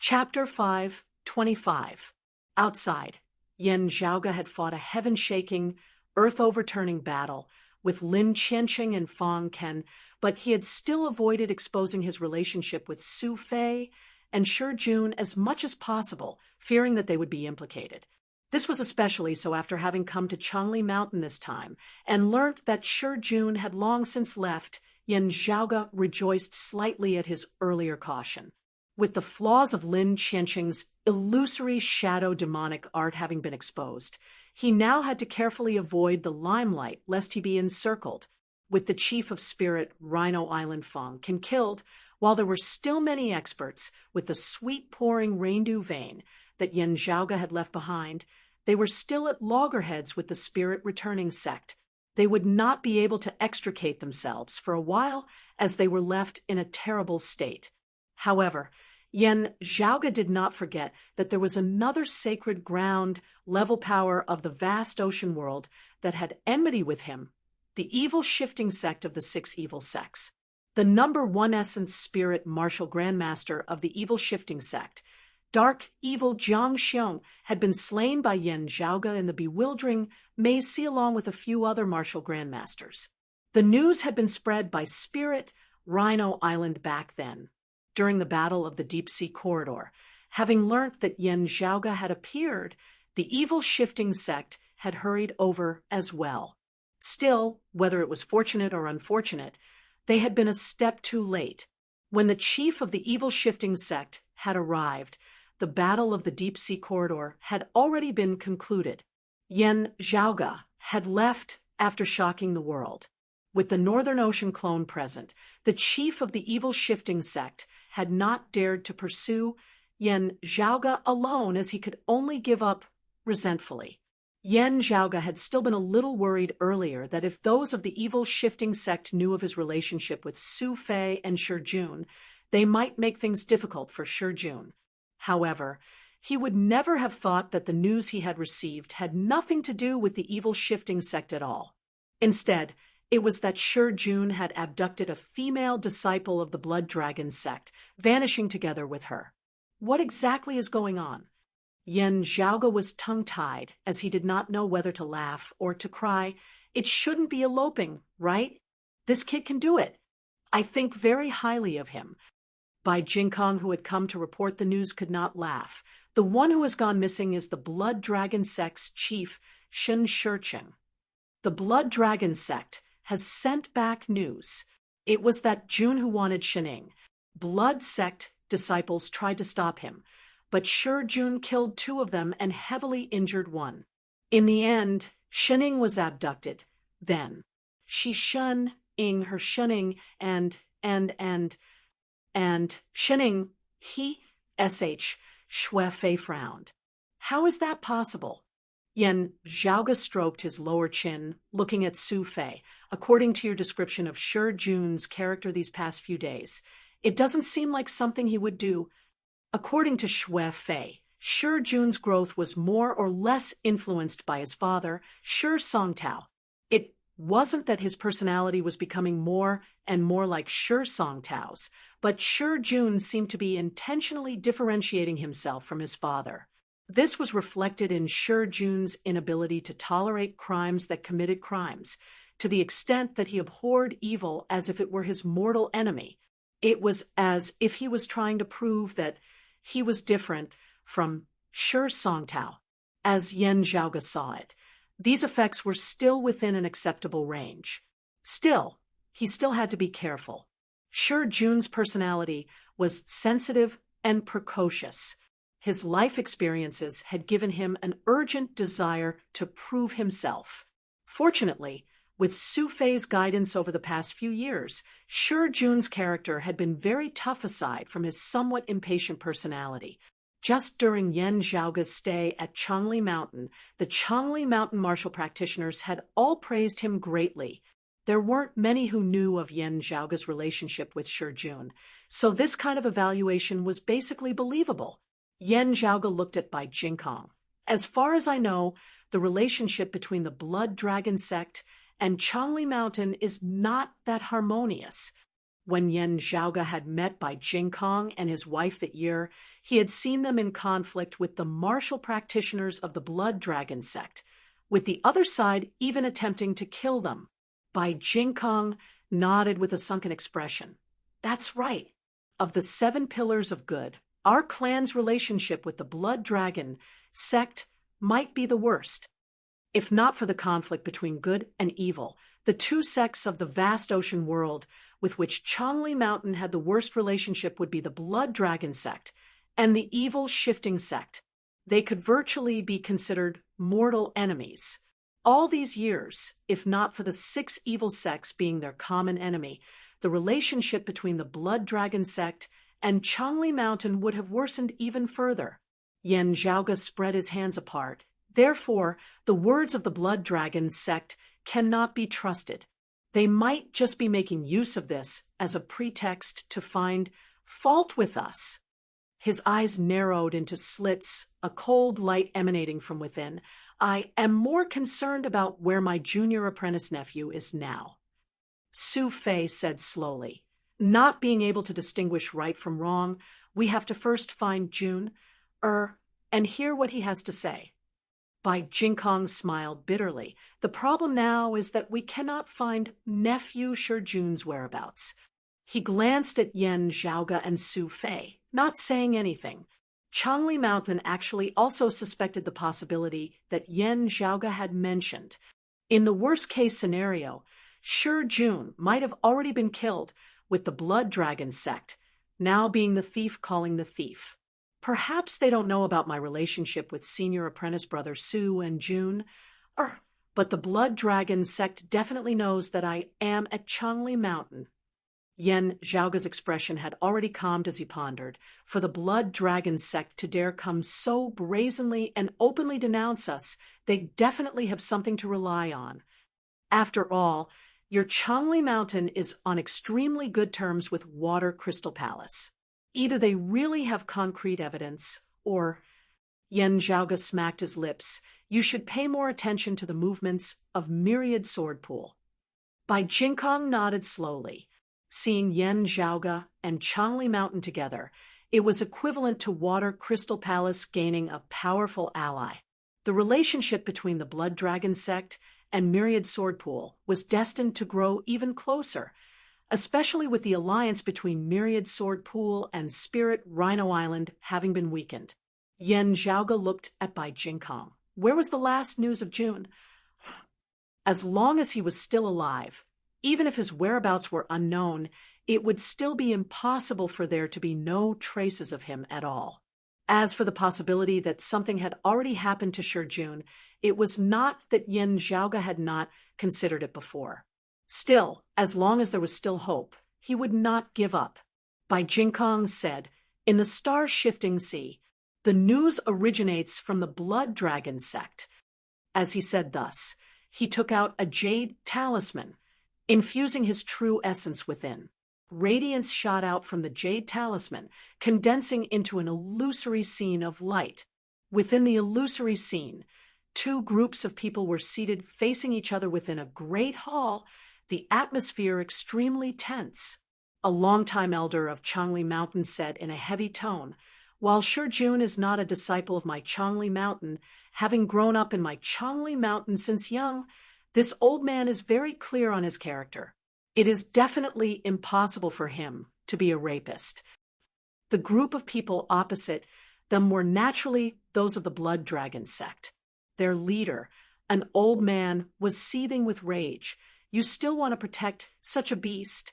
Chapter 5:25. Outside, Yan Zhaoge had fought a heaven-shaking, earth-overturning battle with Lin Qianqing and Fang Ken, but he had still avoided exposing his relationship with Su Fei and Shi Jun as much as possible, fearing that they would be implicated. This was especially so after having come to Changli Mountain this time and learnt that Shi Jun had long since left. Yan Zhaoge rejoiced slightly at his earlier caution. With the flaws of Lin Qianqing's illusory shadow demonic art having been exposed, he now had to carefully avoid the limelight lest he be encircled. With the chief of spirit, Rhino Island Fang Ken killed, while there were still many experts with the sweet-pouring reindew vein that Yan Zhaoge had left behind, they were still at loggerheads with the spirit-returning sect. They would not be able to extricate themselves for a while as they were left in a terrible state. However, Yan Zhaoge did not forget that there was another sacred ground, level power of the vast ocean world that had enmity with him, the evil shifting sect of the six evil sects. The number one essence spirit martial grandmaster of the evil shifting sect, dark evil Jiang Xiong, had been slain by Yan Zhaoge in the bewildering Meizi along with a few other martial grandmasters. The news had been spread by Spirit Rhino Island back then, during the Battle of the Deep Sea Corridor. Having learnt that Yan Zhaoge had appeared, the evil shifting sect had hurried over as well. Still, whether it was fortunate or unfortunate, they had been a step too late. When the chief of the evil shifting sect had arrived, the Battle of the Deep Sea Corridor had already been concluded. Yan Zhaoge had left after shocking the world. With the Northern Ocean clone present, the chief of the evil shifting sect had not dared to pursue Yan Zhaoge alone, as he could only give up resentfully. Yan Zhaoge had still been a little worried earlier that if those of the evil shifting sect knew of his relationship with Su Fei and Shi Jun, they might make things difficult for Shi Jun. However, he would never have thought that the news he had received had nothing to do with the evil shifting sect at all. Instead, it was that Shi Jun had abducted a female disciple of the Blood Dragon sect, vanishing together with her. What exactly is going on? Yan Zhaoge was tongue-tied, as he did not know whether to laugh or to cry. It shouldn't be eloping, right? This kid can do it. I think very highly of him. Bai Jingkong, who had come to report the news, could not laugh. The one who has gone missing is the Blood Dragon sect's chief, Shen Shiqing. The Blood Dragon sect has sent back news. It was that Jun who wanted Shening. Blood sect disciples tried to stop him, but Shi Jun killed two of them and heavily injured one. In the end, Shening was abducted. Then, she shun-ing her shunning and Shening, Shui Fei frowned. How is that possible? Yan Zhaoge stroked his lower chin, looking at Su Fei. According to your description of Shi Jun's character these past few days, it doesn't seem like something he would do. According to Shui Fei, Shi Jun's growth was more or less influenced by his father, Shi Songtao. It wasn't that his personality was becoming more and more like Shi Songtao's, but Shi Jun seemed to be intentionally differentiating himself from his father. This was reflected in Shi Jun's inability to tolerate crimes that committed crimes, to the extent that he abhorred evil as if it were his mortal enemy. It was as if he was trying to prove that he was different from Shi Songtao. As Yan Zhaoge saw it, these effects were still within an acceptable range. Still, he still had to be careful. Shi Jun's personality was sensitive and precocious. His life experiences had given him an urgent desire to prove himself. Fortunately, with Su Fei's guidance over the past few years, Shi Jun's character had been very tough aside from his somewhat impatient personality. Just during Yan Zhaoge's stay at Changli Mountain, the Changli Mountain martial practitioners had all praised him greatly. There weren't many who knew of Yan Zhaoge's relationship with Shi Jun, so this kind of evaluation was basically believable. Yan Zhaoge looked at Bai Jingkong. As far as I know, the relationship between the Blood Dragon sect and Changli Mountain is not that harmonious. When Yen Zhaoge had met Bai Jingkong and his wife that year, he had seen them in conflict with the martial practitioners of the Blood Dragon sect, with the other side even attempting to kill them. Bai Jingkong nodded with a sunken expression. That's right. Of the 7 pillars of good, our clan's relationship with the Blood Dragon sect might be the worst. If not for the conflict between good and evil, the 2 sects of the vast ocean world with which Changli Mountain had the worst relationship would be the Blood Dragon sect and the evil Shifting sect. They could virtually be considered mortal enemies. All these years, if not for the 6 evil sects being their common enemy, the relationship between the Blood Dragon sect and Changli Mountain would have worsened even further. Yen Zhaoge spread his hands apart. Therefore, the words of the Blood Dragon sect cannot be trusted. They might just be making use of this as a pretext to find fault with us. His eyes narrowed into slits, a cold light emanating from within. I am more concerned about where my junior apprentice nephew is now. Su Fei said slowly. Not being able to distinguish right from wrong, we have to first find Jun, and hear what he has to say. Bai Jingkong smiled bitterly. The problem now is that we cannot find nephew Shijun's whereabouts. He glanced at Yen Zhaoge and Su Fei, not saying anything. Changli Mountain actually also suspected the possibility that Yen Zhaoge had mentioned. In the worst-case scenario, Shijun might have already been killed, with the Blood Dragon sect now being the thief calling the thief. Perhaps they don't know about my relationship with senior apprentice brother Su and Jun, but the Blood Dragon sect definitely knows that I am at Changli Mountain. Yen Zhaoge's expression had already calmed as he pondered. For the Blood Dragon sect to dare come so brazenly and openly denounce us, they definitely have something to rely on. After all, your Changli Mountain is on extremely good terms with Water Crystal Palace. Either they really have concrete evidence, or— Yen Zhaoge smacked his lips. You should pay more attention to the movements of Myriad Sword Pool. Bai Jingkong nodded slowly. Seeing Yen Zhaoge and Changli Mountain together, it was equivalent to Water Crystal Palace gaining a powerful ally. The relationship between the Blood Dragon sect and Myriad Sword Pool was destined to grow even closer, especially with the alliance between Myriad Sword Pool and Spirit Rhino Island having been weakened. Yen Zhaoge looked at Bai Jingkong. Where was the last news of Jun? As long as he was still alive, even if his whereabouts were unknown, it would still be impossible for there to be no traces of him at all. As for the possibility that something had already happened to Shijun, it was not that Yen Zhaoge had not considered it before. Still, as long as there was still hope, he would not give up. Bai Jingkong said, in the star-shifting sea, the news originates from the Blood Dragon sect. As he said thus, he took out a jade talisman, infusing his true essence within. Radiance shot out from the jade talisman, condensing into an illusory scene of light. Within the illusory scene, 2 groups of people were seated facing each other within a great hall, the atmosphere extremely tense. A longtime elder of Changli Mountain said in a heavy tone, while Shijun is not a disciple of my Changli Mountain, having grown up in my Changli Mountain since young, this old man is very clear on his character. It is definitely impossible for him to be a rapist. The group of people opposite them were naturally those of the Blood Dragon sect. Their leader, an old man, was seething with rage. You still want to protect such a beast?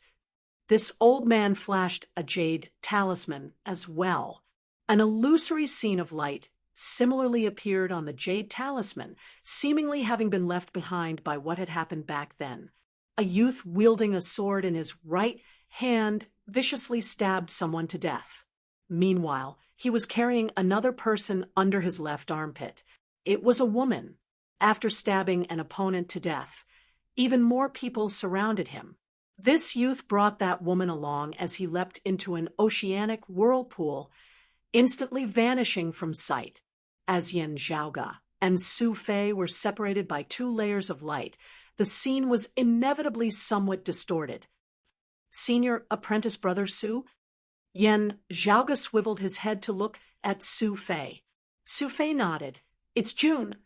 This old man flashed a jade talisman as well. An illusory scene of light similarly appeared on the jade talisman, seemingly having been left behind by what had happened back then. A youth wielding a sword in his right hand viciously stabbed someone to death. Meanwhile, he was carrying another person under his left armpit. It was a woman. After stabbing an opponent to death, even more people surrounded him. This youth brought that woman along as he leapt into an oceanic whirlpool, instantly vanishing from sight. As Yen Zhaoge and Su Fei were separated by 2 layers of light, the scene was inevitably somewhat distorted. Senior Apprentice Brother Su? Yen Zhaoga swiveled his head to look at Su Fei. Su Fei nodded. It's June.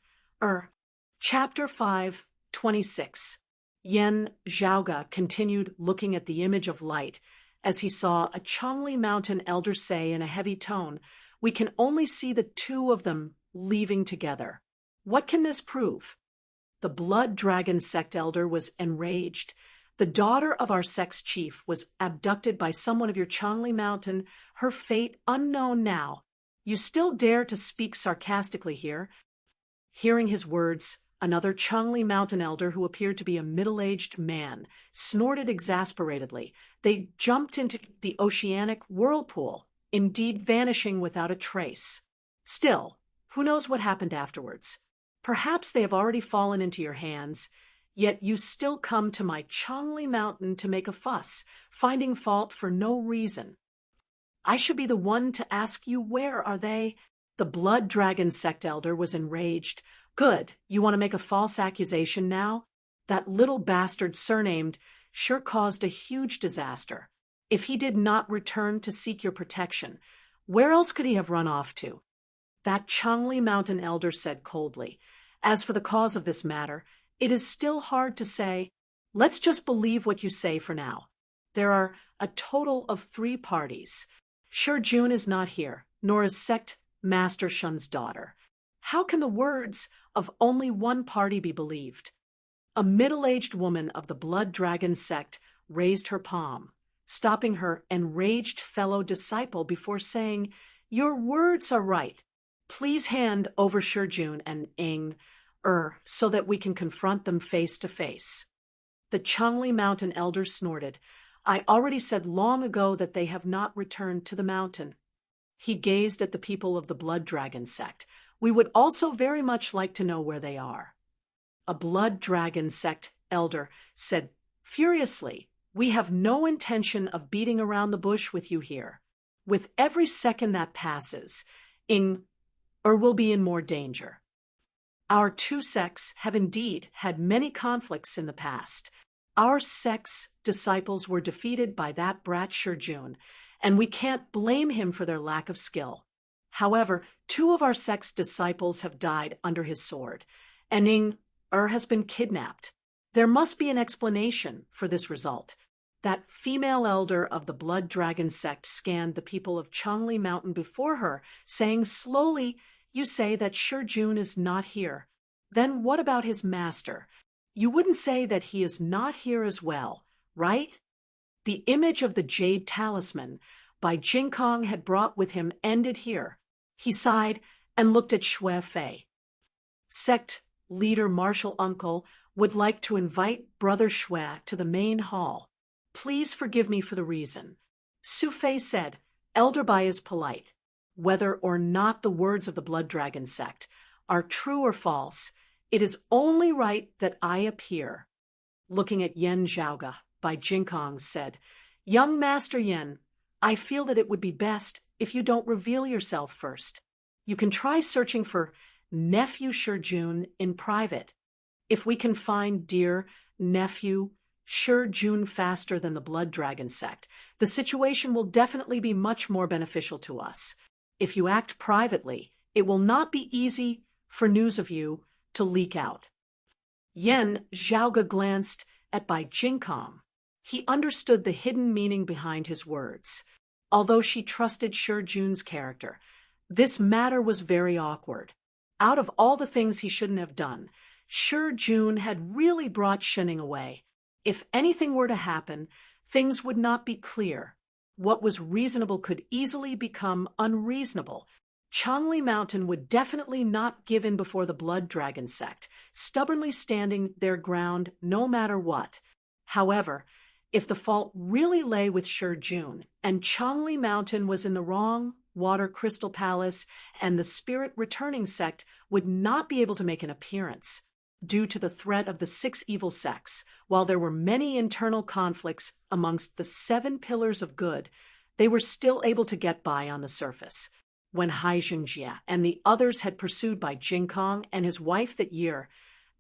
Chapter 5, 26. Yen Zhaoga continued looking at the image of light as he saw a Chongli Mountain elder say in a heavy tone, "We can only see the two of them leaving together. What can this prove?" The Blood Dragon sect elder was enraged. "The daughter of our sect's chief was abducted by someone of your Chongli Mountain, her fate unknown now. You still dare to speak sarcastically here?" Hearing his words, another Chongli Mountain elder, who appeared to be a middle-aged man, snorted exasperatedly. They jumped into the oceanic whirlpool, indeed vanishing without a trace. Still, who knows what happened afterwards? Perhaps they have already fallen into your hands, yet you still come to my Chongli Mountain to make a fuss, finding fault for no reason. I should be the one to ask you, where are they? The Blood Dragon sect elder was enraged. Good, you want to make a false accusation now? That little bastard surnamed sure caused a huge disaster. If he did not return to seek your protection, where else could he have run off to? That Chongli Mountain elder said coldly. As for the cause of this matter, it is still hard to say. Let's just believe what you say for now. There are a total of 3 parties. Sure, June is not here, nor is Sect Master Shun's daughter. How can the words of only one party be believed? A middle-aged woman of the Blood Dragon sect raised her palm, stopping her enraged fellow disciple before saying, "Your words are right. Please hand over Shijun and Ing, so that we can confront them face to face." The Chongli Mountain elder snorted. "I already said long ago that they have not returned to the mountain." He gazed at the people of the Blood Dragon sect. "We would also very much like to know where they are." A Blood Dragon sect elder said furiously, "We have no intention of beating around the bush with you here. With every second that passes, will be in more danger. Our 2 sects have indeed had many conflicts in the past. Our sect's disciples were defeated by that brat Shijun, and we can't blame him for their lack of skill. However, 2 of our sect's disciples have died under his sword, and Ing has been kidnapped. There must be an explanation for this result." That female elder of the Blood Dragon sect scanned the people of Chongli Mountain before her, saying slowly, "You say that Shijun is not here. Then what about his master? You wouldn't say that he is not here as well, right?" The image of the Jade Talisman by Jinkong had brought with him ended here. He sighed and looked at Shui Fei. Sect leader Marshal Uncle would like to invite Brother Shui to the main hall. Please forgive me for the reason. Su Fei said, "Elder Bai is polite. Whether or not the words of the Blood Dragon sect are true or false, it is only right that I appear." Looking at Yen Zhaoga, Bai Jinkong said, "Young Master Yen, I feel that it would be best if you don't reveal yourself first. You can try searching for Nephew Shijun in private. If we can find dear Nephew Shijun faster than the Blood Dragon sect, the situation will definitely be much more beneficial to us. If you act privately, it will not be easy for news of you to leak out." Yen Zhaoga glanced at Bai Jinkong. He understood the hidden meaning behind his words. Although she trusted Shijun's character, this matter was very awkward. Out of all the things he shouldn't have done, Shijun had really brought Shining away. If anything were to happen, things would not be clear. What was reasonable could easily become unreasonable. Chongli Mountain would definitely not give in before the Blood Dragon sect, stubbornly standing their ground no matter what. However, if the fault really lay with Shijun, and Chongli Mountain was in the wrong, Water Crystal Palace and the Spirit Returning sect would not be able to make an appearance. Due to the threat of the 6 evil sects, while there were many internal conflicts amongst the 7 pillars of good, they were still able to get by on the surface. When Haijingjia and the others had pursued Bai Jinkong and his wife that year,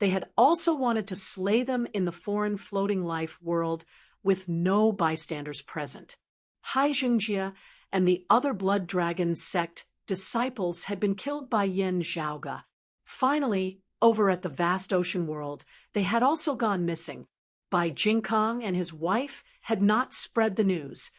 they had also wanted to slay them in the foreign floating life world with no bystanders present. Hai Jingjie and the other blood dragon sect disciples had been killed by Yin Zhaoge. Finally, over at the vast ocean world, they had also gone missing. Bai Jingkong and his wife had not spread the news,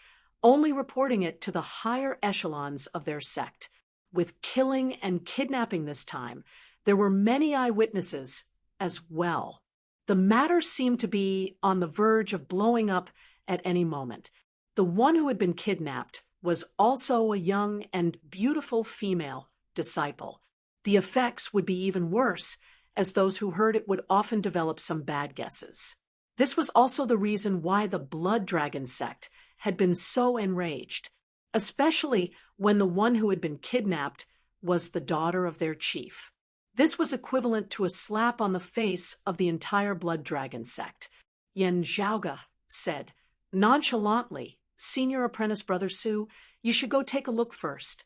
only reporting it to the higher echelons of their sect. With killing and kidnapping this time, there were many eyewitnesses as well. The matter seemed to be on the verge of blowing up at any moment. The one who had been kidnapped was also a young and beautiful female disciple. The effects would be even worse, as those who heard it would often develop some bad guesses. This was also the reason why the Blood Dragon sect had been so enraged, especially when the one who had been kidnapped was the daughter of their chief. This was equivalent to a slap on the face of the entire Blood Dragon sect. Yin Zhaoge said, nonchalantly, "Senior apprentice Brother Su, you should go take a look first."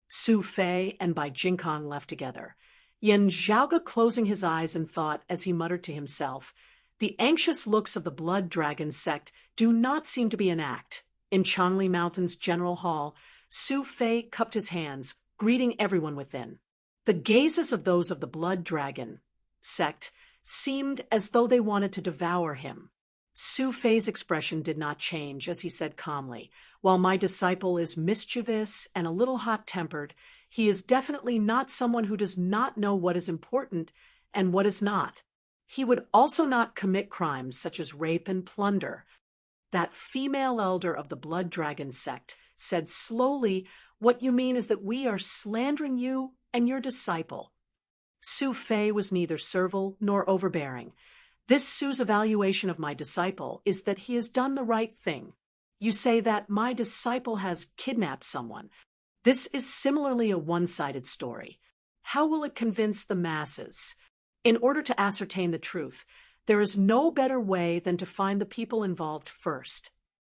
Su Fei and Bai Jingkong left together. Yin Zhaoge closing his eyes in thought as he muttered to himself, "The anxious looks of the Blood Dragon sect do not seem to be an act." In Changli Mountain's general hall, Su Fei cupped his hands, greeting everyone within. The gazes of those of the Blood Dragon sect seemed as though they wanted to devour him. Su Fei's expression did not change as he said calmly, "While my disciple is mischievous and a little hot-tempered, he is definitely not someone who does not know what is important and what is not. He would also not commit crimes such as rape and plunder." That female elder of the Blood Dragon sect said slowly, "What you mean is that we are slandering you and your disciple." Su Fei was neither servile nor overbearing. "This Su's evaluation of my disciple is that he has done the right thing. You say that my disciple has kidnapped someone. This is similarly a one-sided story. How will it convince the masses? In order to ascertain the truth, there is no better way than to find the people involved first.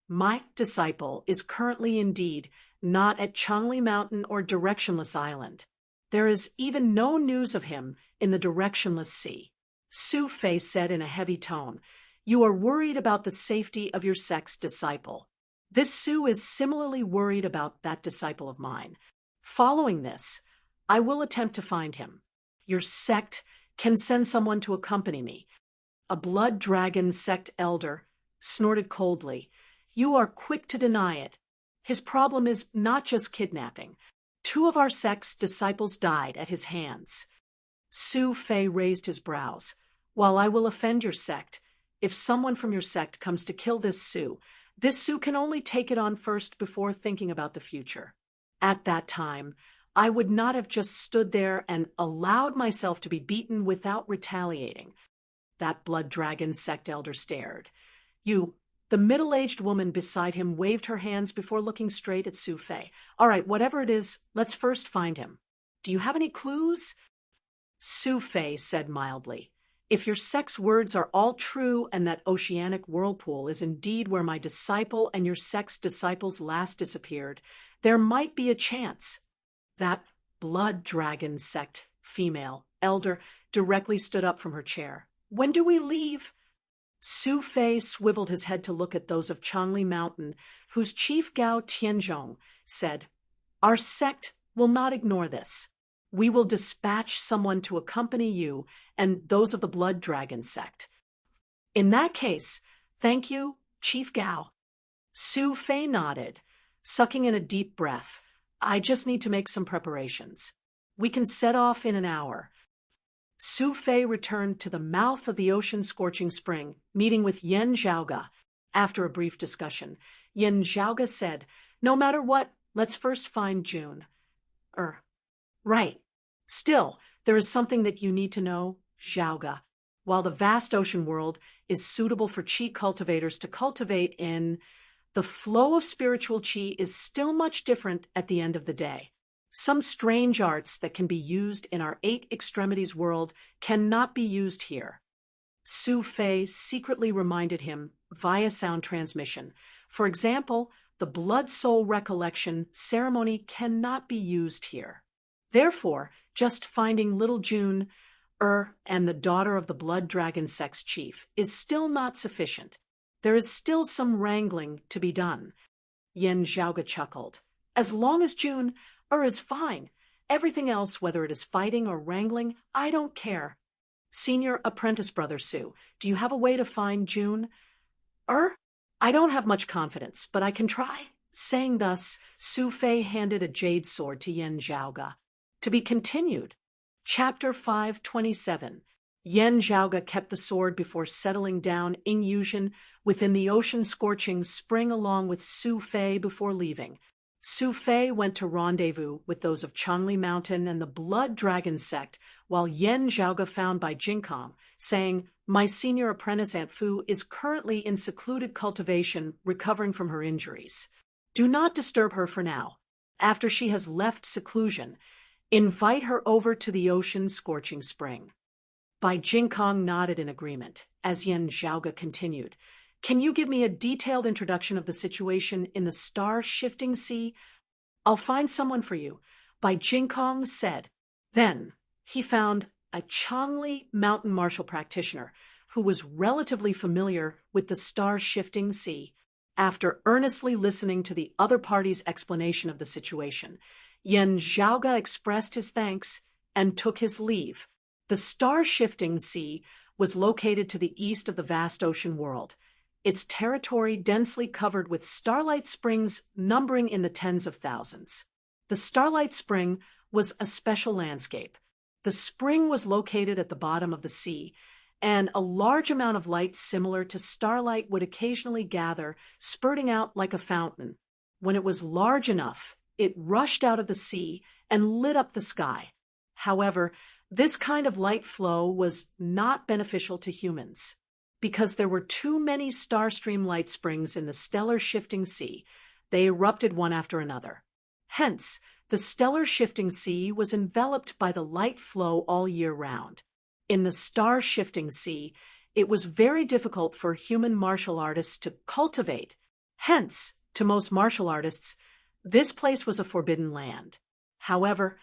My disciple is currently indeed not at Changli Mountain or Directionless Island. There is even no news of him in the Directionless Sea." Su Fei said in a heavy tone, "You are worried about the safety of your sect's disciple. This Su is similarly worried about that disciple of mine. Following this, I will attempt to find him. Your sect can send someone to accompany me." A Blood Dragon sect elder snorted coldly, "You are quick to deny it. His problem is not just kidnapping. 2 of our sect's disciples died at his hands." Su Fei raised his brows. "While I will offend your sect, if someone from your sect comes to kill this Su can only take it on first before thinking about the future. At that time, I would not have just stood there and allowed myself to be beaten without retaliating." That Blood Dragon sect elder stared. The middle-aged woman beside him waved her hands before looking straight at Su Fei. "All right, whatever it is, let's first find him. Do you have any clues?" Su Fei said mildly, "If your sect's words are all true and that oceanic whirlpool is indeed where my disciple and your sect's disciples last disappeared, there might be a chance." That Blood Dragon sect female elder directly stood up from her chair. "When do we leave?" Su Fei swiveled his head to look at those of Changli Mountain, whose chief Gao Tianzhong said, "Our sect will not ignore this. We will dispatch someone to accompany you and those of the Blood Dragon sect." "In that case, thank you, Chief Gao." Su Fei nodded, sucking in a deep breath. "I just need to make some preparations. We can set off in an hour." Su Fei returned to the mouth of the ocean-scorching spring, meeting with Yin Zhaoge. After a brief discussion, Yin Zhaoge said, "No matter what, let's first find June." Right. Still, there is something that you need to know, Zhaoge. While the vast ocean world is suitable for qi cultivators to cultivate in, the flow of spiritual qi is still much different at the end of the day. Some strange arts that can be used in our 8 extremities world cannot be used here. Su Fei secretly reminded him via sound transmission. For example, the blood soul recollection ceremony cannot be used here. Therefore, just finding little June, and the daughter of the Blood Dragon sex chief is still not sufficient. There is still some wrangling to be done. Yen Zhaoga chuckled. As long as June is fine. Everything else, whether it is fighting or wrangling, I don't care. Senior apprentice brother Su, do you have a way to find June? I don't have much confidence, but I can try. Saying thus, Su Fei handed a jade sword to Yen Zhaoga. To be continued. Chapter 527. Yen Zhaoga kept the sword before settling down in Yuzhen within the ocean-scorching spring along with Su Fei before leaving. Su Fei went to rendezvous with those of Changli Mountain and the Blood Dragon sect, while Yen Zhaoga found by Jinkong, saying, "My senior apprentice Aunt Fu is currently in secluded cultivation, recovering from her injuries. Do not disturb her for now. After she has left seclusion, invite her over to the ocean-scorching spring." Bai Jingkong nodded in agreement, as Yen Zhaoga continued. "Can you give me a detailed introduction of the situation in the star-shifting sea?" "I'll find someone for you," Bai Jingkong said. Then he found a Changli mountain martial practitioner who was relatively familiar with the star-shifting sea. After earnestly listening to the other party's explanation of the situation, Yen Zhaoga expressed his thanks and took his leave. The star-shifting sea was located to the east of the vast ocean world, its territory densely covered with starlight springs numbering in the tens of thousands. The Starlight Spring was a special landscape. The spring was located at the bottom of the sea, and a large amount of light similar to starlight would occasionally gather, spurting out like a fountain. When it was large enough, it rushed out of the sea and lit up the sky. However, this kind of light flow was not beneficial to humans. Because there were too many starstream light springs in the stellar shifting sea, they erupted one after another. Hence, the stellar shifting sea was enveloped by the light flow all year round. In the star-shifting sea, it was very difficult for human martial artists to cultivate. Hence, to most martial artists, this place was a forbidden land. However,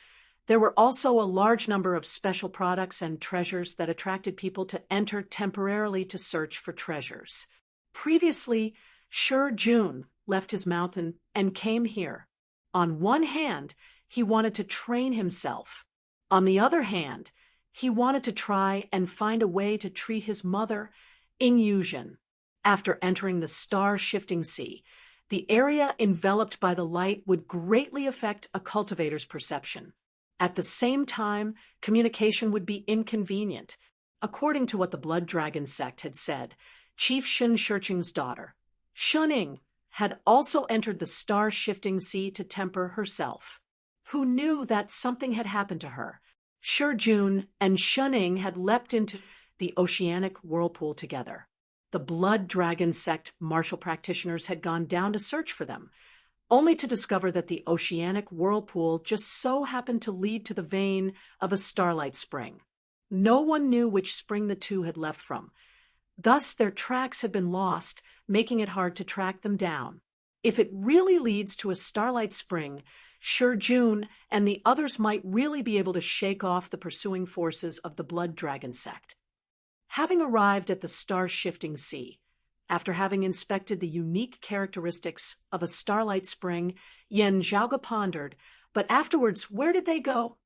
there were also a large number of special products and treasures that attracted people to enter temporarily to search for treasures. Previously, Shi Jun left his mountain and came here. On one hand, he wanted to train himself. On the other hand, he wanted to try and find a way to treat his mother in Yuzhen. After entering the star-shifting sea, the area enveloped by the light would greatly affect a cultivator's perception. At the same time, communication would be inconvenient. According to what the Blood Dragon sect had said, Chief Shun Shurching's daughter, Shuning, had also entered the star-shifting sea to temper herself. Who knew that something had happened to her? Shi Jun and Shuning had leapt into the oceanic whirlpool together. The Blood Dragon sect martial practitioners had gone down to search for them, only to discover that the oceanic whirlpool just so happened to lead to the vein of a starlight spring. No one knew which spring the two had left from. Thus their tracks had been lost, making it hard to track them down. If it really leads to a starlight spring, Shi Jun and the others might really be able to shake off the pursuing forces of the Blood Dragon sect. Having arrived at the star-shifting sea, after having inspected the unique characteristics of a starlight spring, Yen Zhaoga pondered, but afterwards, where did they go?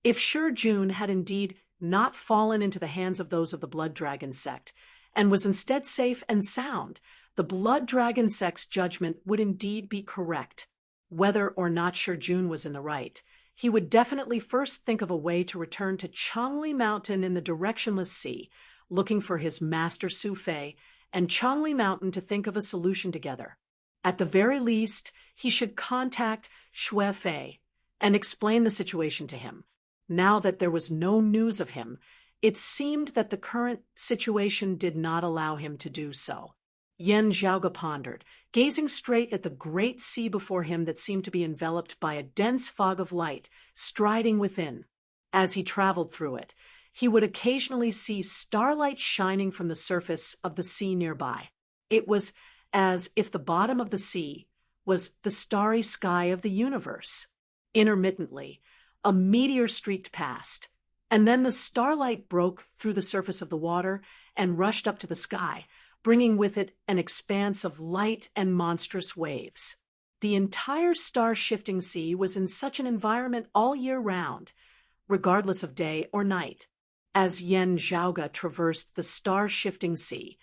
If Shi Jun had indeed not fallen into the hands of those of the Blood Dragon sect, and was instead safe and sound, the Blood Dragon sect's judgment would indeed be correct. Whether or not Shi Jun was in the right, he would definitely first think of a way to return to Changli Mountain in the directionless sea, looking for his master Su Fei, and Changli Mountain to think of a solution together. At the very least, he should contact Xue Fei and explain the situation to him. Now that there was no news of him, it seemed that the current situation did not allow him to do so. Yen Zhaoga pondered, gazing straight at the great sea before him that seemed to be enveloped by a dense fog of light, striding within. As he traveled through it, he would occasionally see starlight shining from the surface of the sea nearby. It was as if the bottom of the sea was the starry sky of the universe. Intermittently, a meteor streaked past, and then the starlight broke through the surface of the water and rushed up to the sky, bringing with it an expanse of light and monstrous waves. The entire star-shifting sea was in such an environment all year round, regardless of day or night. As Yen Zhaoge traversed the star-shifting sea,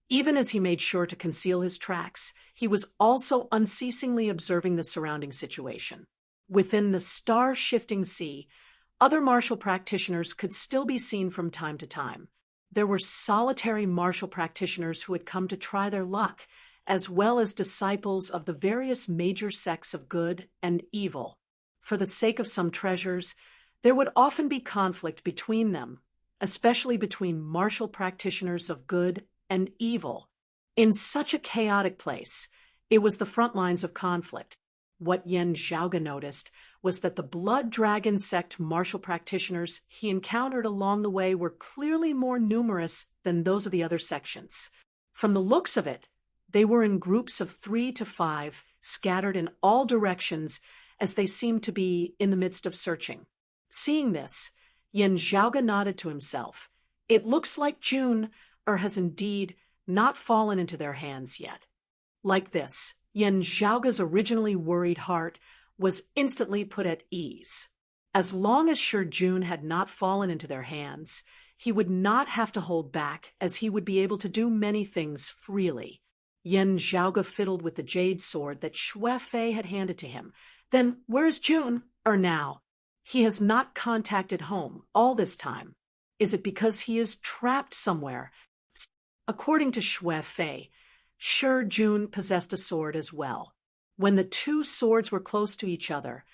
even as he made sure to conceal his tracks, he was also unceasingly observing the surrounding situation. Within the star-shifting sea, other martial practitioners could still be seen from time to time. There were solitary martial practitioners who had come to try their luck, as well as disciples of the various major sects of good and evil. For the sake of some treasures, there would often be conflict between them, especially between martial practitioners of good and evil. In such a chaotic place, it was the front lines of conflict. What Yen Zhaoge noticed was that the Blood Dragon sect martial practitioners he encountered along the way were clearly more numerous than those of the other sections. From the looks of it, they were in groups of 3 to 5, scattered in all directions as they seemed to be in the midst of searching. Seeing this, Yen Zhaoge nodded to himself. It looks like June has indeed not fallen into their hands yet. Like this, Yen Zhaoge's originally worried heart was instantly put at ease. As long as Shi Jun had not fallen into their hands, he would not have to hold back, as he would be able to do many things freely. Yen Zhaoge fiddled with the jade sword that Xue Fei had handed to him. Then where's Jun now? He has not contacted home all this time. Is it because he is trapped somewhere? According to Xue Fei, Shi Jun possessed a sword as well. When the two swords were close to each other,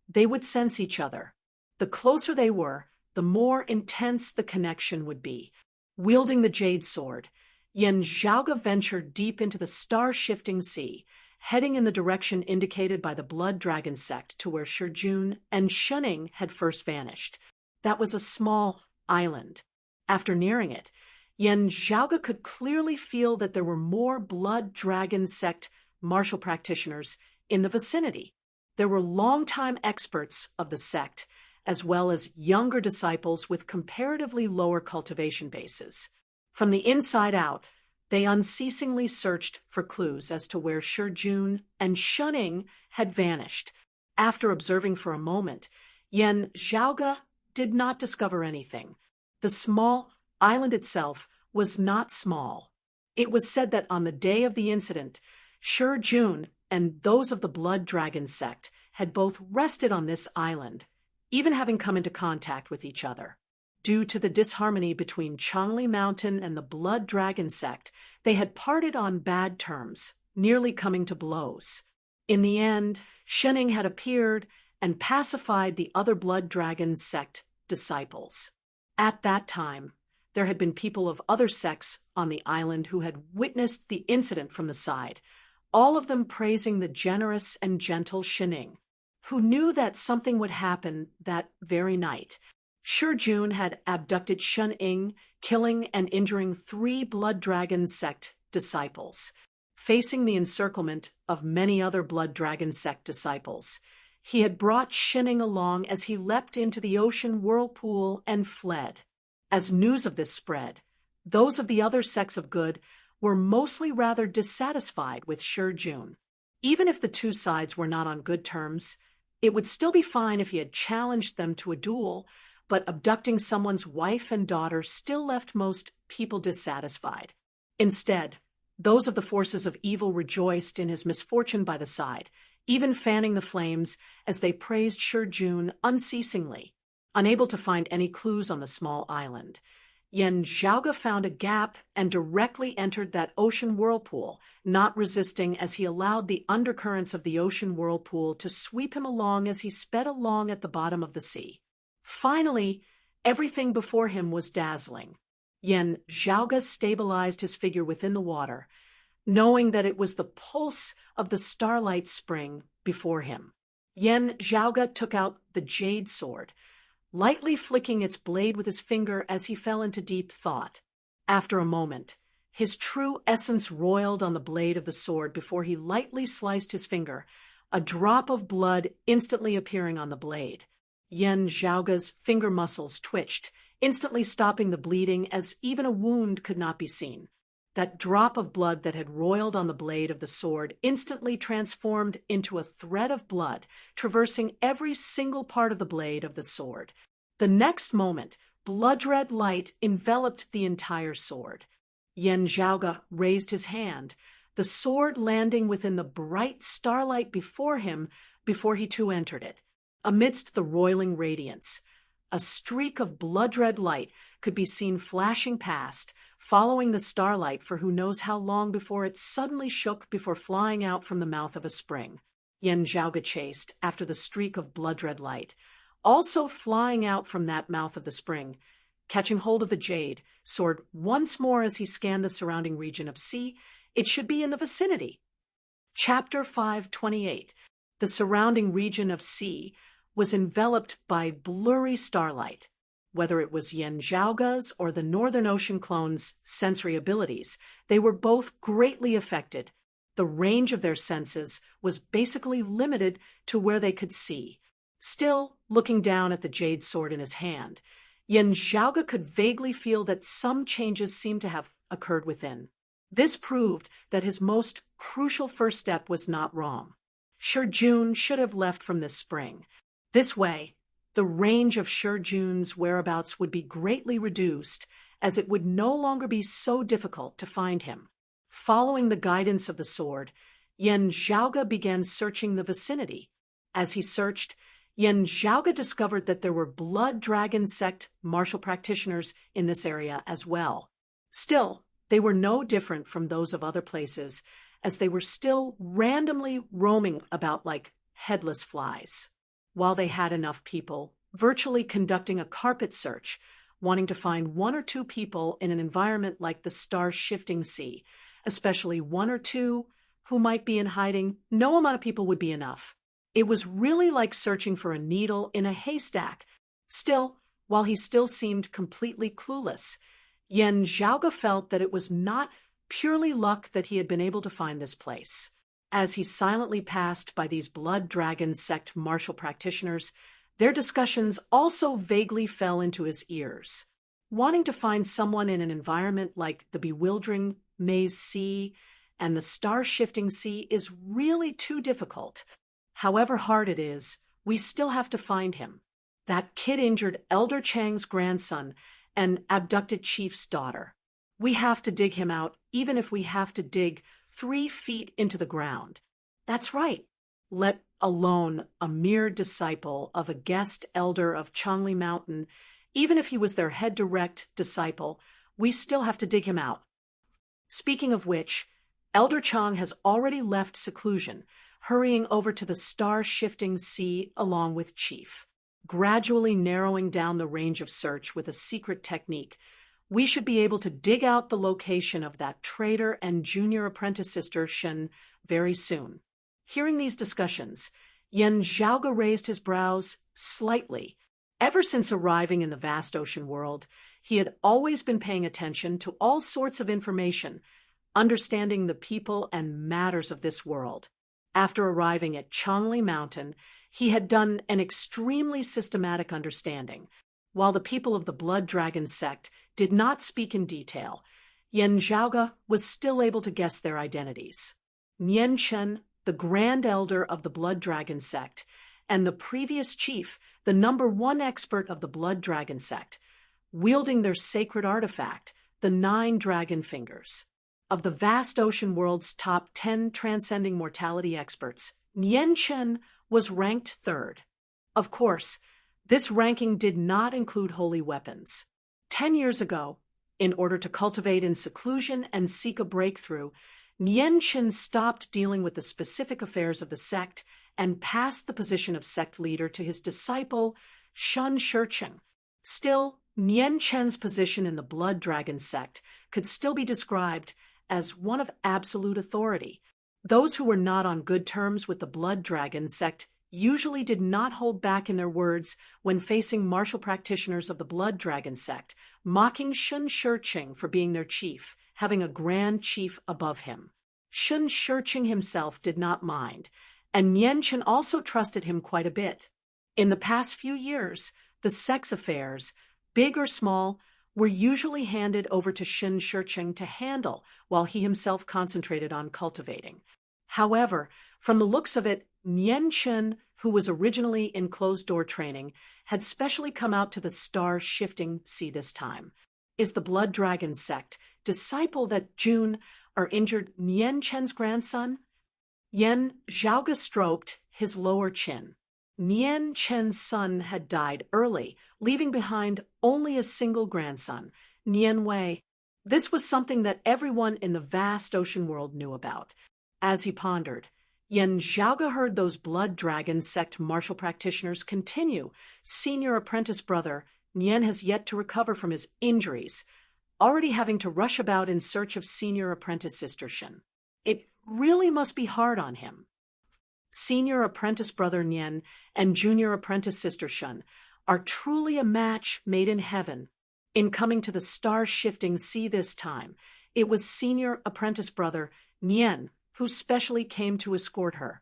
they would sense each other. The closer they were, the more intense the connection would be. Wielding the jade sword, Yen Zhaoge ventured deep into the star-shifting sea, heading in the direction indicated by the Blood Dragon sect to where Shi Jun and Shuning had first vanished. That was a small island. After nearing it, Yen Zhaoge could clearly feel that there were more Blood Dragon sect martial practitioners in the vicinity. There were longtime experts of the sect, as well as younger disciples with comparatively lower cultivation bases. From the inside out, they unceasingly searched for clues as to where Shi Jun and Shuning had vanished. After observing for a moment, Yen Zhaoge did not discover anything. The small island itself was not small. It was said that on the day of the incident, Shi Jun and those of the Blood Dragon sect had both rested on this island, even having come into contact with each other. Due to the disharmony between Changli Mountain and the Blood Dragon sect, they had parted on bad terms, nearly coming to blows. In the end, Shuning had appeared and pacified the other Blood Dragon sect disciples. At that time, there had been people of other sects on the island who had witnessed the incident from the side, all of them praising the generous and gentle Shuning, who knew that something would happen that very night. Shi Jun had abducted Shuning, killing and injuring 3 Blood Dragon sect disciples. Facing the encirclement of many other Blood Dragon sect disciples, he had brought Shuning along as he leapt into the ocean whirlpool and fled. As news of this spread, those of the other sects of good were mostly rather dissatisfied with Shi Jun. Even if the two sides were not on good terms, it would still be fine if he had challenged them to a duel, but abducting someone's wife and daughter still left most people dissatisfied. Instead, those of the forces of evil rejoiced in his misfortune by the side, even fanning the flames as they praised Shi Jun unceasingly. Unable to find any clues on the small island, Yen Zhaoge found a gap and directly entered that ocean whirlpool, not resisting as he allowed the undercurrents of the ocean whirlpool to sweep him along as he sped along at the bottom of the sea. Finally, everything before him was dazzling. Yen Zhaoge stabilized his figure within the water, knowing that it was the pulse of the starlight spring before him. Yen Zhaoge took out the jade sword, lightly flicking its blade with his finger as he fell into deep thought. After a moment, his true essence roiled on the blade of the sword before he lightly sliced his finger, a drop of blood instantly appearing on the blade. Yen Zhaoge's finger muscles twitched, instantly stopping the bleeding as even a wound could not be seen. That drop of blood that had roiled on the blade of the sword instantly transformed into a thread of blood, traversing every single part of the blade of the sword. The next moment, blood-red light enveloped the entire sword. Yan Zhaoge raised his hand, the sword landing within the bright starlight before him before he too entered it. Amidst the roiling radiance, a streak of blood-red light could be seen flashing past, following the starlight for who knows how long before it suddenly shook before flying out from the mouth of a spring. Yan Zhaoge chased after the streak of blood-red light, also flying out from that mouth of the spring, catching hold of the jade, soared once more as he scanned the surrounding region of sea. It should be in the vicinity. Chapter 528. The surrounding region of sea was enveloped by blurry starlight. Whether it was Yan Zhaoge's or the Northern Ocean clone's sensory abilities, they were both greatly affected. The range of their senses was basically limited to where they could see. Still, looking down at the jade sword in his hand, Yan Zhaoge could vaguely feel that some changes seemed to have occurred within. This proved that his most crucial first step was not wrong. Shi Jun should have left from this spring. This way, the range of Shi Jun's whereabouts would be greatly reduced, as it would no longer be so difficult to find him. Following the guidance of the sword, Yan Zhaoge began searching the vicinity. As he searched, Yan Zhaoge discovered that there were Blood Dragon sect martial practitioners in this area as well. Still, they were no different from those of other places, as they were still randomly roaming about like headless flies. While they had enough people, virtually conducting a carpet search, wanting to find one or two people in an environment like the star-shifting sea, especially one or two who might be in hiding, no amount of people would be enough. It was really like searching for a needle in a haystack. Still, while he still seemed completely clueless, Yan Zhaoge felt that it was not purely luck that he had been able to find this place. As he silently passed by these Blood Dragon sect martial practitioners, their discussions also vaguely fell into his ears. Wanting to find someone in an environment like the bewildering maze sea and the star-shifting sea is really too difficult. However hard it is, we still have to find him. That kid-injured Elder Chang's grandson and abducted chief's daughter. We have to dig him out, even if we have to dig 3 feet into the ground. That's right. Let alone a mere disciple of a guest elder of Changli Mountain, even if he was their head direct disciple, we still have to dig him out. Speaking of which, Elder Chang has already left seclusion, hurrying over to the star-shifting sea along with Chief. Gradually narrowing down the range of search with a secret technique, we should be able to dig out the location of that traitor and junior apprentice sister Shen very soon. Hearing these discussions, Yan Zhaoge raised his brows slightly. Ever since arriving in the vast ocean world, he had always been paying attention to all sorts of information, understanding the people and matters of this world. After arriving at Changli Mountain, he had done an extremely systematic understanding. While the people of the Blood Dragon sect did not speak in detail, Yan Zhaoge was still able to guess their identities. Nian Chen, the Grand Elder of the Blood Dragon sect, and the previous chief, the #1 expert of the Blood Dragon sect, wielding their sacred artifact, the 9 dragon fingers. Of the vast ocean world's top 10 transcending mortality experts, Nian Chen was ranked 3rd. Of course, this ranking did not include holy weapons. 10 years ago, in order to cultivate in seclusion and seek a breakthrough, Nian Chen stopped dealing with the specific affairs of the sect and passed the position of sect leader to his disciple, Shun Shurcheng. Still, Nian Chen's position in the Blood Dragon sect could still be described as one of absolute authority. Those who were not on good terms with the Blood Dragon sect usually did not hold back in their words when facing martial practitioners of the Blood Dragon sect, mocking Shun Shurcheng for being their chief, having a grand chief above him. Shun Shurcheng himself did not mind, and Nian Chen also trusted him quite a bit. In the past few years, the sect's affairs, big or small, were usually handed over to Shin Shircheng to handle while he himself concentrated on cultivating. However, from the looks of it, Nian Chen, who was originally in closed-door training, had specially come out to the star-shifting sea this time. Is the Blood Dragon sect, disciple that Jun, or injured Nian Chen's grandson? Yen Zhaoge stroked his lower chin. Nian Chen's son had died early, leaving behind only a single grandson, Nian Wei. This was something that everyone in the vast ocean world knew about. As he pondered, Yen Zhaoge heard those Blood Dragon sect martial practitioners continue. Senior apprentice brother, Nian has yet to recover from his injuries, already having to rush about in search of senior apprentice sister Shin. It really must be hard on him. Senior apprentice brother Nian and junior apprentice sister Shun are truly a match made in heaven. In coming to the star-shifting sea this time, it was senior apprentice brother Nian who specially came to escort her.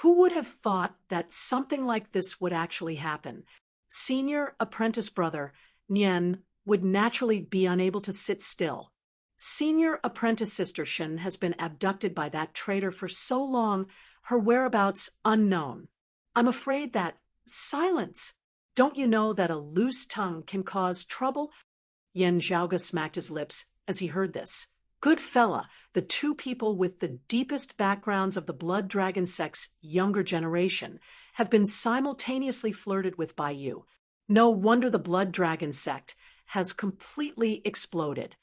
Who would have thought that something like this would actually happen? Senior apprentice brother Nian would naturally be unable to sit still. Senior apprentice sister Shun has been abducted by that traitor for so long, her whereabouts unknown. I'm afraid that silence. Don't you know that a loose tongue can cause trouble? Yen Zhaoge smacked his lips as he heard this. Good fella, the two people with the deepest backgrounds of the Blood Dragon sect's younger generation have been simultaneously flirted with by you. No wonder the Blood Dragon sect has completely exploded.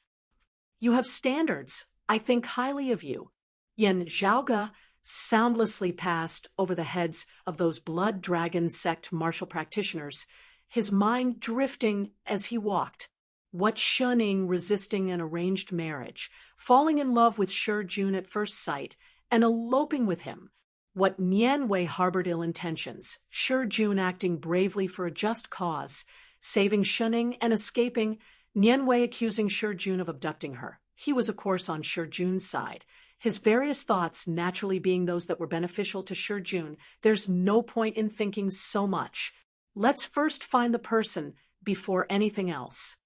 You have standards. I think highly of you. Yen Zhaoge soundlessly passed over the heads of those Blood Dragon sect martial practitioners, his mind drifting as he walked. What shunning resisting an arranged marriage, falling in love with Shi Jun at first sight, and eloping with him. What Nian Wei harbored ill intentions, Shi Jun acting bravely for a just cause, saving Shunning and escaping, Nian Wei accusing Shi Jun of abducting her. He was, of course, on Shi Jun's side. His various thoughts naturally being those that were beneficial to Shi Jun. There's no point in thinking so much. Let's first find the person before anything else.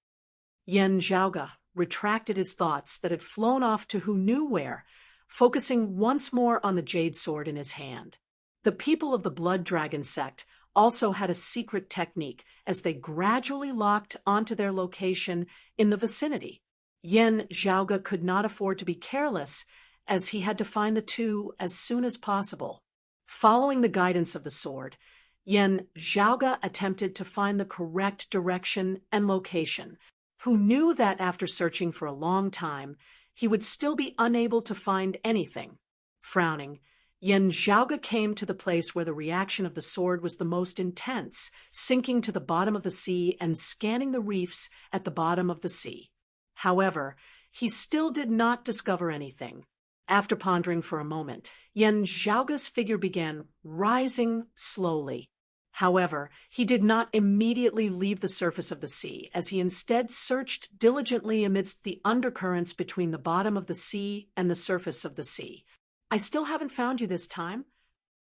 Yen Zhaoge retracted his thoughts that had flown off to who knew where, focusing once more on the jade sword in his hand. The people of the Blood Dragon sect also had a secret technique as they gradually locked onto their location in the vicinity. Yen Zhaoge could not afford to be careless, as he had to find the two as soon as possible. Following the guidance of the sword, Yen Zhaoge attempted to find the correct direction and location, who knew that after searching for a long time, he would still be unable to find anything. Frowning, Yen Zhaoge came to the place where the reaction of the sword was the most intense, sinking to the bottom of the sea and scanning the reefs at the bottom of the sea. However, he still did not discover anything. After pondering for a moment, Yen Zhaoge's figure began rising slowly. However, he did not immediately leave the surface of the sea, as he instead searched diligently amidst the undercurrents between the bottom of the sea and the surface of the sea. I still haven't found you this time.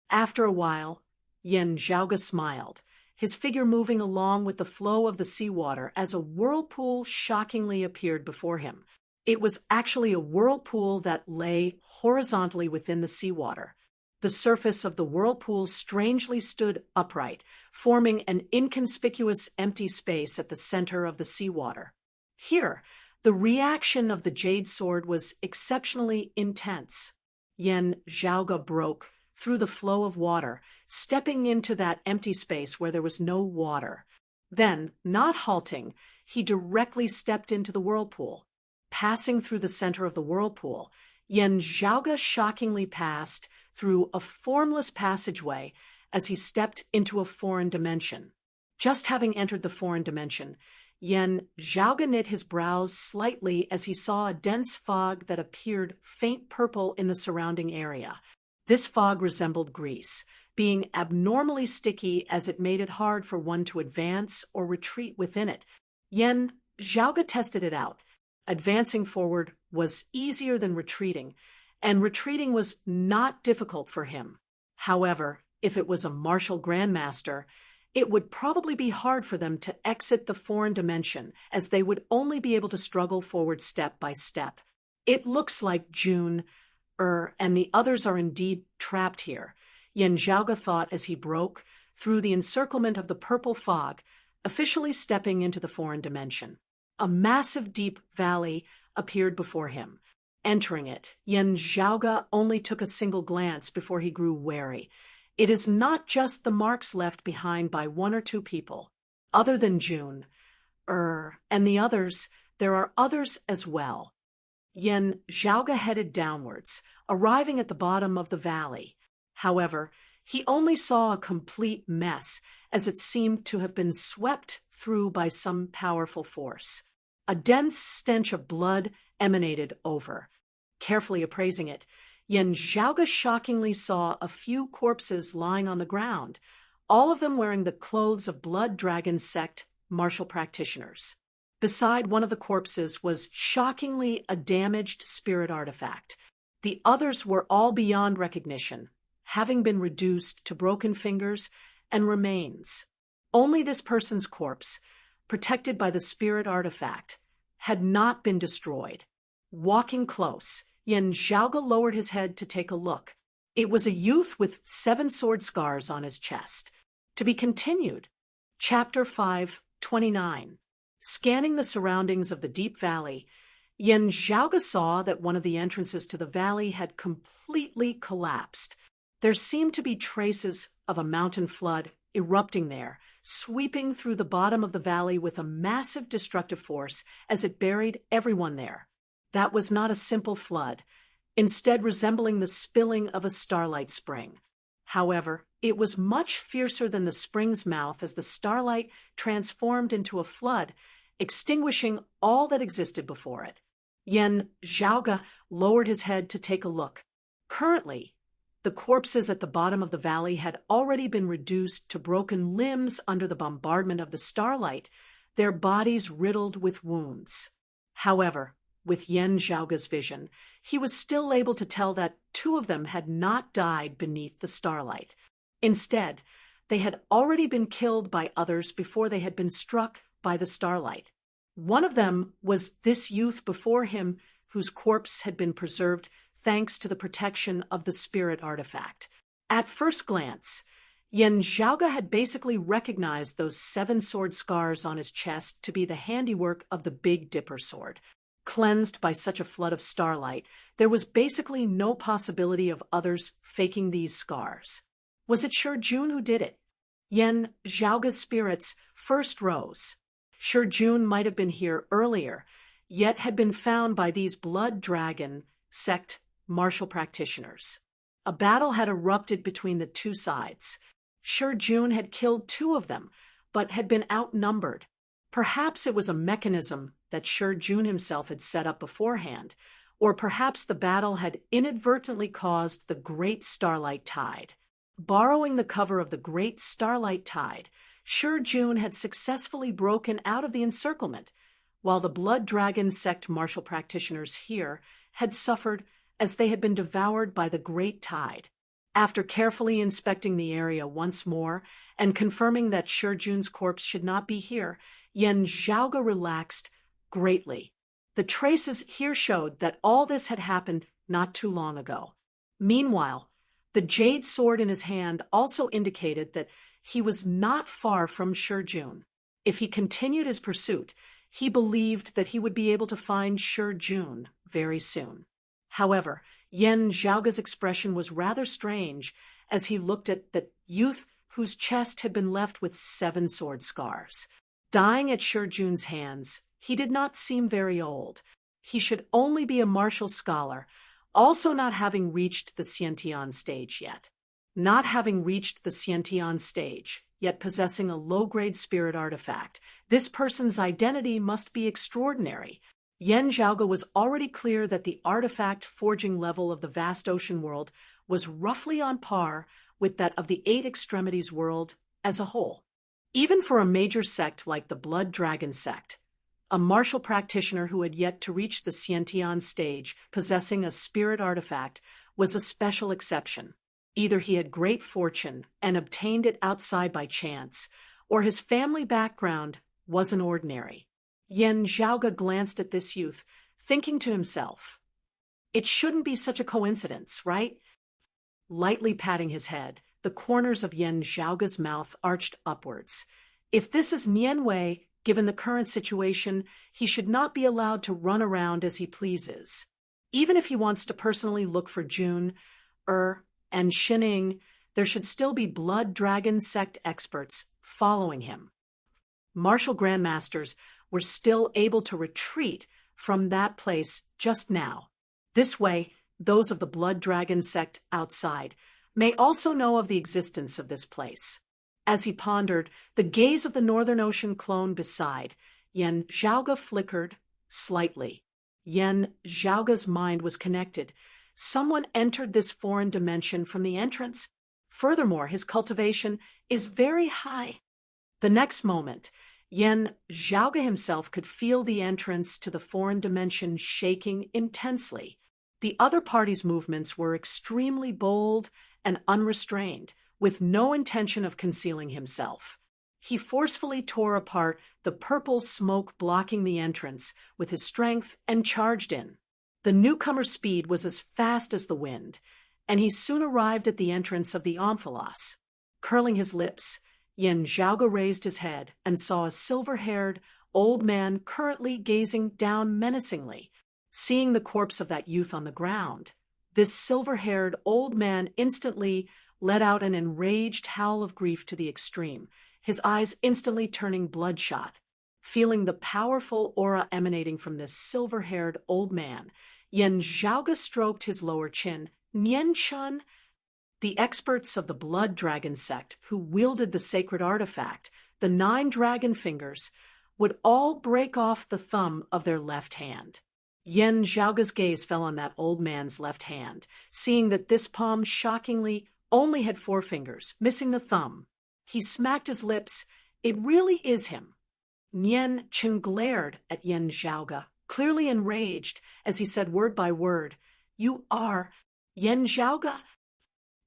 After a while, Yen Zhaoge smiled, his figure moving along with the flow of the seawater as a whirlpool shockingly appeared before him. It was actually a whirlpool that lay horizontally within the seawater. The surface of the whirlpool strangely stood upright, forming an inconspicuous empty space at the center of the seawater. Here, the reaction of the jade sword was exceptionally intense. Yen Zhaoge broke through the flow of water, stepping into that empty space where there was no water. Then, not halting, he directly stepped into the whirlpool. Passing through the center of the whirlpool, Yen Zhaoge shockingly passed through a formless passageway as he stepped into a foreign dimension. Just having entered the foreign dimension, Yen Zhaoge knit his brows slightly as he saw a dense fog that appeared faint purple in the surrounding area. This fog resembled grease, being abnormally sticky as it made it hard for one to advance or retreat within it. Yen Zhaoge tested it out. Advancing forward was easier than retreating, and retreating was not difficult for him. However, if it was a martial grandmaster, it would probably be hard for them to exit the foreign dimension, as they would only be able to struggle forward step by step. It looks like June, and the others are indeed trapped here, Yen Zhaoge thought as he broke through the encirclement of the purple fog, officially stepping into the foreign dimension. A massive deep valley appeared before him. Entering it, Yen Zhaoge only took a single glance before he grew wary. It is not just the marks left behind by one or two people. Other than June, and the others, there are others as well. Yen Zhaoge headed downwards, arriving at the bottom of the valley. However, he only saw a complete mess, as it seemed to have been swept through by some powerful force. A dense stench of blood emanated over. Carefully appraising it, Yen Zhaoge shockingly saw a few corpses lying on the ground, all of them wearing the clothes of Blood Dragon sect martial practitioners. Beside one of the corpses was shockingly a damaged spirit artifact. The others were all beyond recognition, having been reduced to broken fingers and remains. Only this person's corpse, protected by the spirit artifact, had not been destroyed. Walking close, Yen Zhaoge lowered his head to take a look. It was a youth with 7 sword scars on his chest. To be continued. Chapter 5:29. Scanning the surroundings of the deep valley, Yen Zhaoge saw that one of the entrances to the valley had completely collapsed. There seemed to be traces of a mountain flood erupting there, sweeping through the bottom of the valley with a massive destructive force as it buried everyone there. That was not a simple flood, instead resembling the spilling of a starlight spring. However, it was much fiercer than the spring's mouth, as the starlight transformed into a flood, extinguishing all that existed before it. Yen Zhaoge lowered his head to take a look. Currently, the corpses at the bottom of the valley had already been reduced to broken limbs under the bombardment of the starlight, their bodies riddled with wounds. However, with Yen Zhaoge's vision, he was still able to tell that 2 of them had not died beneath the starlight. Instead, they had already been killed by others before they had been struck by the starlight. One of them was this youth before him, whose corpse had been preserved thanks to the protection of the spirit artifact. At first glance, Yen Zhaoge had basically recognized those 7 sword scars on his chest to be the handiwork of the Big Dipper sword. Cleansed by such a flood of starlight, there was basically no possibility of others faking these scars. Was it Shi Jun who did it? Yen Zhaoge's spirits first rose. Shi Jun might have been here earlier, yet had been found by these Blood Dragon sect martial practitioners. A battle had erupted between the 2 sides. Shi Jun had killed 2 of them, but had been outnumbered. Perhaps it was a mechanism that Shi Jun himself had set up beforehand, or perhaps the battle had inadvertently caused the Great Starlight Tide. Borrowing the cover of the Great Starlight Tide, Shi Jun had successfully broken out of the encirclement, while the Blood Dragon sect martial practitioners here had suffered as they had been devoured by the Great Tide. After carefully inspecting the area once more and confirming that Shi Jun's corpse should not be here, Yen Zhaoge relaxed greatly. The traces here showed that all this had happened not too long ago. Meanwhile, the jade sword in his hand also indicated that he was not far from Shi Jun. If he continued his pursuit, he believed that he would be able to find Shi Jun very soon. However, Yen Zhaoge's expression was rather strange as he looked at the youth whose chest had been left with 7 sword scars. Dying at Shi Jun's hands, he did not seem very old. He should only be a martial scholar, also not having reached the Xiantian stage yet. Not having reached the Xiantian stage, yet possessing a low-grade spirit artifact, this person's identity must be extraordinary. Yen Zhaoge was already clear that the artifact forging level of the vast ocean world was roughly on par with that of the 8 extremities world as a whole. Even for a major sect like the Blood Dragon sect, a martial practitioner who had yet to reach the Xiantian stage possessing a spirit artifact was a special exception. Either he had great fortune and obtained it outside by chance, or his family background wasn't ordinary. Yan Zhaoge glanced at this youth, thinking to himself, "It shouldn't be such a coincidence, right?" Lightly patting his head, the corners of Yan Zhaoge's mouth arched upwards. If this is Nian Wei, given the current situation, he should not be allowed to run around as he pleases. Even if he wants to personally look for Jun, and Shining, there should still be Blood Dragon sect experts following him. Martial grandmasters were still able to retreat from that place just now. This way, those of the Blood Dragon sect outside may also know of the existence of this place. As he pondered, the gaze of the Northern Ocean clone beside Yan Zhaoge flickered slightly. Yan Zhaoge's mind was connected. Someone entered this foreign dimension from the entrance. Furthermore, his cultivation is very high. The next moment, Yan Zhaoge himself could feel the entrance to the foreign dimension shaking intensely. The other party's movements were extremely bold and unrestrained, with no intention of concealing himself. He forcefully tore apart the purple smoke blocking the entrance with his strength and charged in. The newcomer's speed was as fast as the wind, and he soon arrived at the entrance of the omphalos. Curling his lips, Yan Zhaoge raised his head and saw a silver-haired old man currently gazing down menacingly. Seeing the corpse of that youth on the ground, this silver-haired old man instantly let out an enraged howl of grief to the extreme, his eyes instantly turning bloodshot. Feeling the powerful aura emanating from this silver-haired old man, Yan Zhaoge stroked his lower chin. Nian Chun, the experts of the Blood Dragon sect who wielded the sacred artifact, the 9 dragon fingers, would all break off the thumb of their left hand. Yan Zhaoge's gaze fell on that old man's left hand, seeing that this palm shockingly only had 4 fingers, missing the thumb. He smacked his lips. It really is him. Nian Chen glared at Yan Zhaoge, clearly enraged, as he said word by word, "You are Yan Zhaoge?"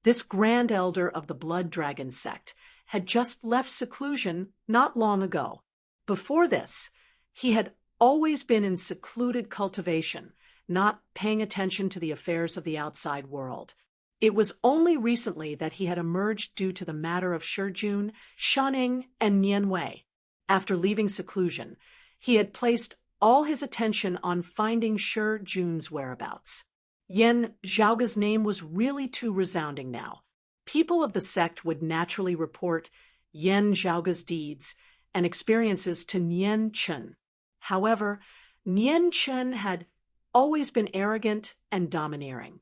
This grand elder of the Blood Dragon sect had just left seclusion not long ago. Before this, he had always been in secluded cultivation, not paying attention to the affairs of the outside world. It was only recently that he had emerged due to the matter of Shijun, Shaning, and Nian Wei. After leaving seclusion, he had placed all his attention on finding Shijun's whereabouts. Yan Zhaoge's name was really too resounding now. People of the sect would naturally report Yan Zhaoge's deeds and experiences to Nian Chen. However, Nian Chen had always been arrogant and domineering.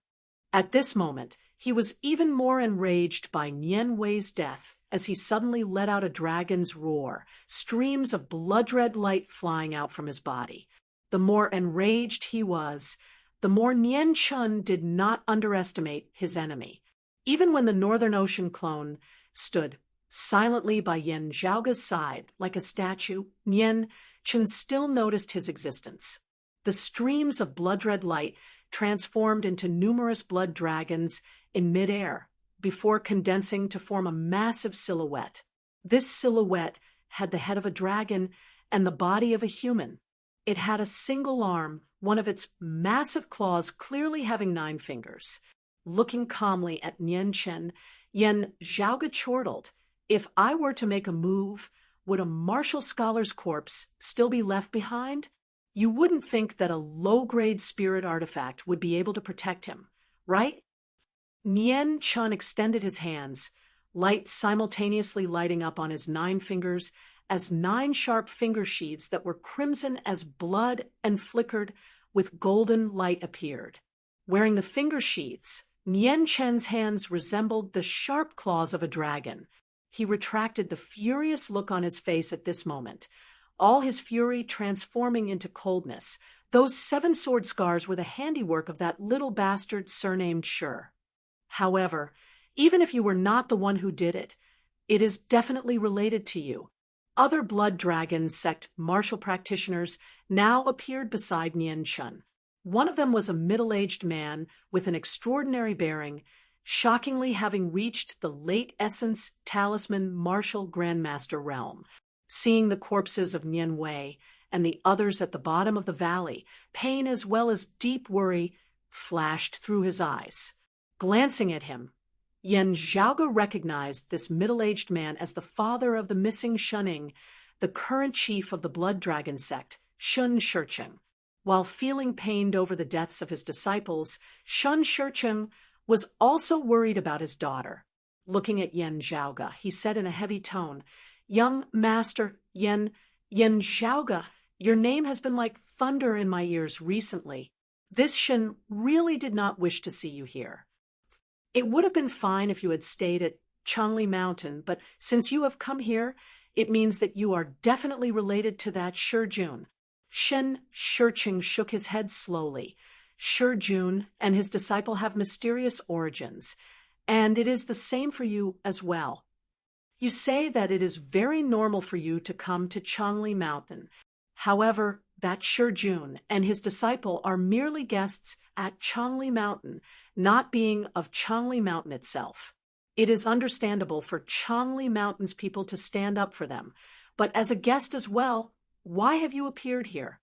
At this moment, he was even more enraged by Nian Wei's death as he suddenly let out a dragon's roar, streams of blood-red light flying out from his body. The more enraged he was, the more Nian Chen did not underestimate his enemy. Even when the Northern Ocean clone stood silently by Yan Zhaoge's side like a statue, Nian Chen still noticed his existence. The streams of blood-red light transformed into numerous blood dragons in midair before condensing to form a massive silhouette. This silhouette had the head of a dragon and the body of a human. It had a single arm, one of its massive claws clearly having 9 fingers. Looking calmly at Nian Chen, Yan Zhaoge chortled. If I were to make a move, would a martial scholar's corpse still be left behind? You wouldn't think that a low-grade spirit artifact would be able to protect him, right? Nian Chen extended his hands, light simultaneously lighting up on his 9 fingers as 9 sharp finger sheaths that were crimson as blood and flickered with golden light appeared. Wearing the finger sheaths, Nian Chen's hands resembled the sharp claws of a dragon. He retracted the furious look on his face at this moment, all his fury transforming into coldness. Those 7 sword scars were the handiwork of that little bastard surnamed Shur. However, even if you were not the one who did it, it is definitely related to you. Other Blood Dragon sect martial practitioners now appeared beside Nian Chen. One of them was a middle-aged man with an extraordinary bearing shockingly having reached the late Essence Talisman Martial Grandmaster realm. Seeing the corpses of Nian Wei and the others at the bottom of the valley, pain as well as deep worry flashed through his eyes. Glancing at him, Yan Zhaoge recognized this middle-aged man as the father of the missing Shuning, the current chief of the Blood Dragon sect, Shun Shicheng. While feeling pained over the deaths of his disciples, Shun Shicheng was also worried about his daughter. Looking at Yan Zhaoge, he said in a heavy tone, "Young Master Yan Zhaoge, your name has been like thunder in my ears recently. This Shen really did not wish to see you here. It would have been fine if you had stayed at Changli Mountain, but since you have come here, it means that you are definitely related to that Shijun." Shen Shicheng shook his head slowly. Shijun and his disciple have mysterious origins, and it is the same for you as well. You say that it is very normal for you to come to Changli Mountain. However, that Shijun and his disciple are merely guests at Changli Mountain, not being of Changli Mountain itself. It is understandable for Changli Mountain's people to stand up for them, but as a guest as well, why have you appeared here?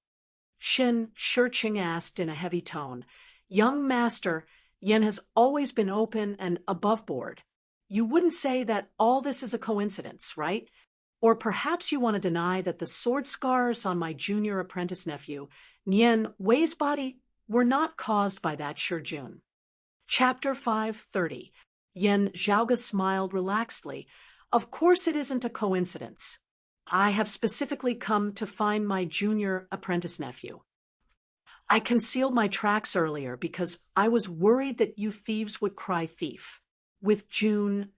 Shen Shicheng asked in a heavy tone. Young Master, Yan has always been open and above board. You wouldn't say that all this is a coincidence, right? Or perhaps you want to deny that the sword scars on my junior apprentice nephew, Nian Wei's body, were not caused by that Shijun. Chapter 530. Yan Zhaoge smiled relaxedly. Of course it isn't a coincidence. I have specifically come to find my junior apprentice nephew. I concealed my tracks earlier because I was worried that you thieves would cry thief. With June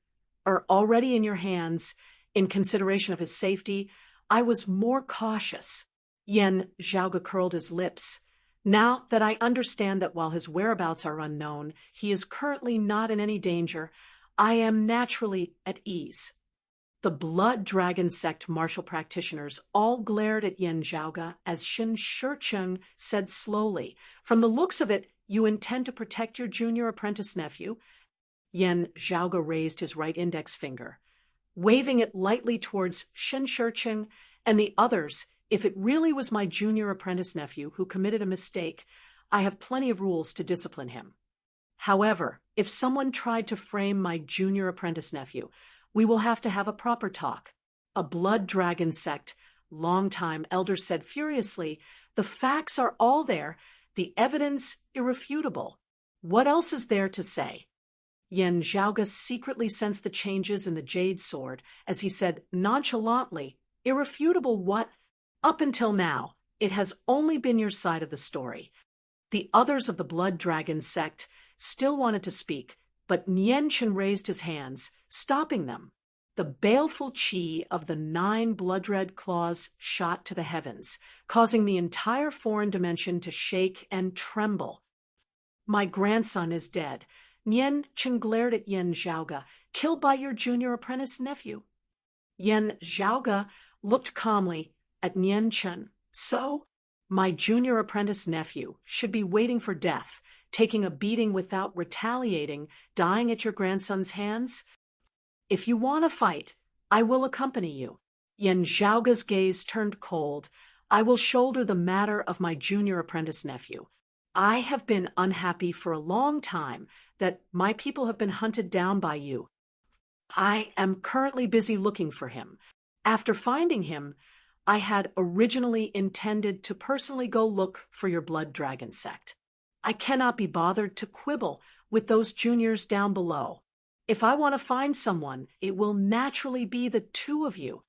already in your hands, in consideration of his safety, I was more cautious. Yan Zhaoge curled his lips. Now that I understand that while his whereabouts are unknown, he is currently not in any danger, I am naturally at ease. The Blood Dragon sect martial practitioners all glared at Yan Zhaoge as Shen Shicheng said slowly, "From the looks of it, you intend to protect your junior apprentice nephew." Yan Zhaoge raised his right index finger, waving it lightly towards Shen Shicheng and the others. If it really was my junior apprentice nephew who committed a mistake, I have plenty of rules to discipline him. However, if someone tried to frame my junior apprentice nephew, we will have to have a proper talk. A Blood Dragon sect longtime elder said furiously, "The facts are all there, the evidence irrefutable. What else is there to say?" Yan Zhaoge secretly sensed the changes in the jade sword as he said nonchalantly, "Irrefutable what? Up until now, it has only been your side of the story." The others of the Blood Dragon sect still wanted to speak, but Nian Chen raised his hands, stopping them. The baleful chi of the 9 blood-red claws shot to the heavens, causing the entire foreign dimension to shake and tremble. "My grandson is dead." Nian Chen glared at Yan Zhaoge, "Killed by your junior apprentice nephew." Yan Zhaoge looked calmly at Nian Chen. "So, my junior apprentice nephew should be waiting for death, taking a beating without retaliating, dying at your grandson's hands? If you want to fight, I will accompany you." Yan Zhaoge's gaze turned cold. "I will shoulder the matter of my junior apprentice nephew. I have been unhappy for a long time that my people have been hunted down by you. I am currently busy looking for him. After finding him, I had originally intended to personally go look for your Blood Dragon sect. I cannot be bothered to quibble with those juniors down below. If I want to find someone, it will naturally be the two of you."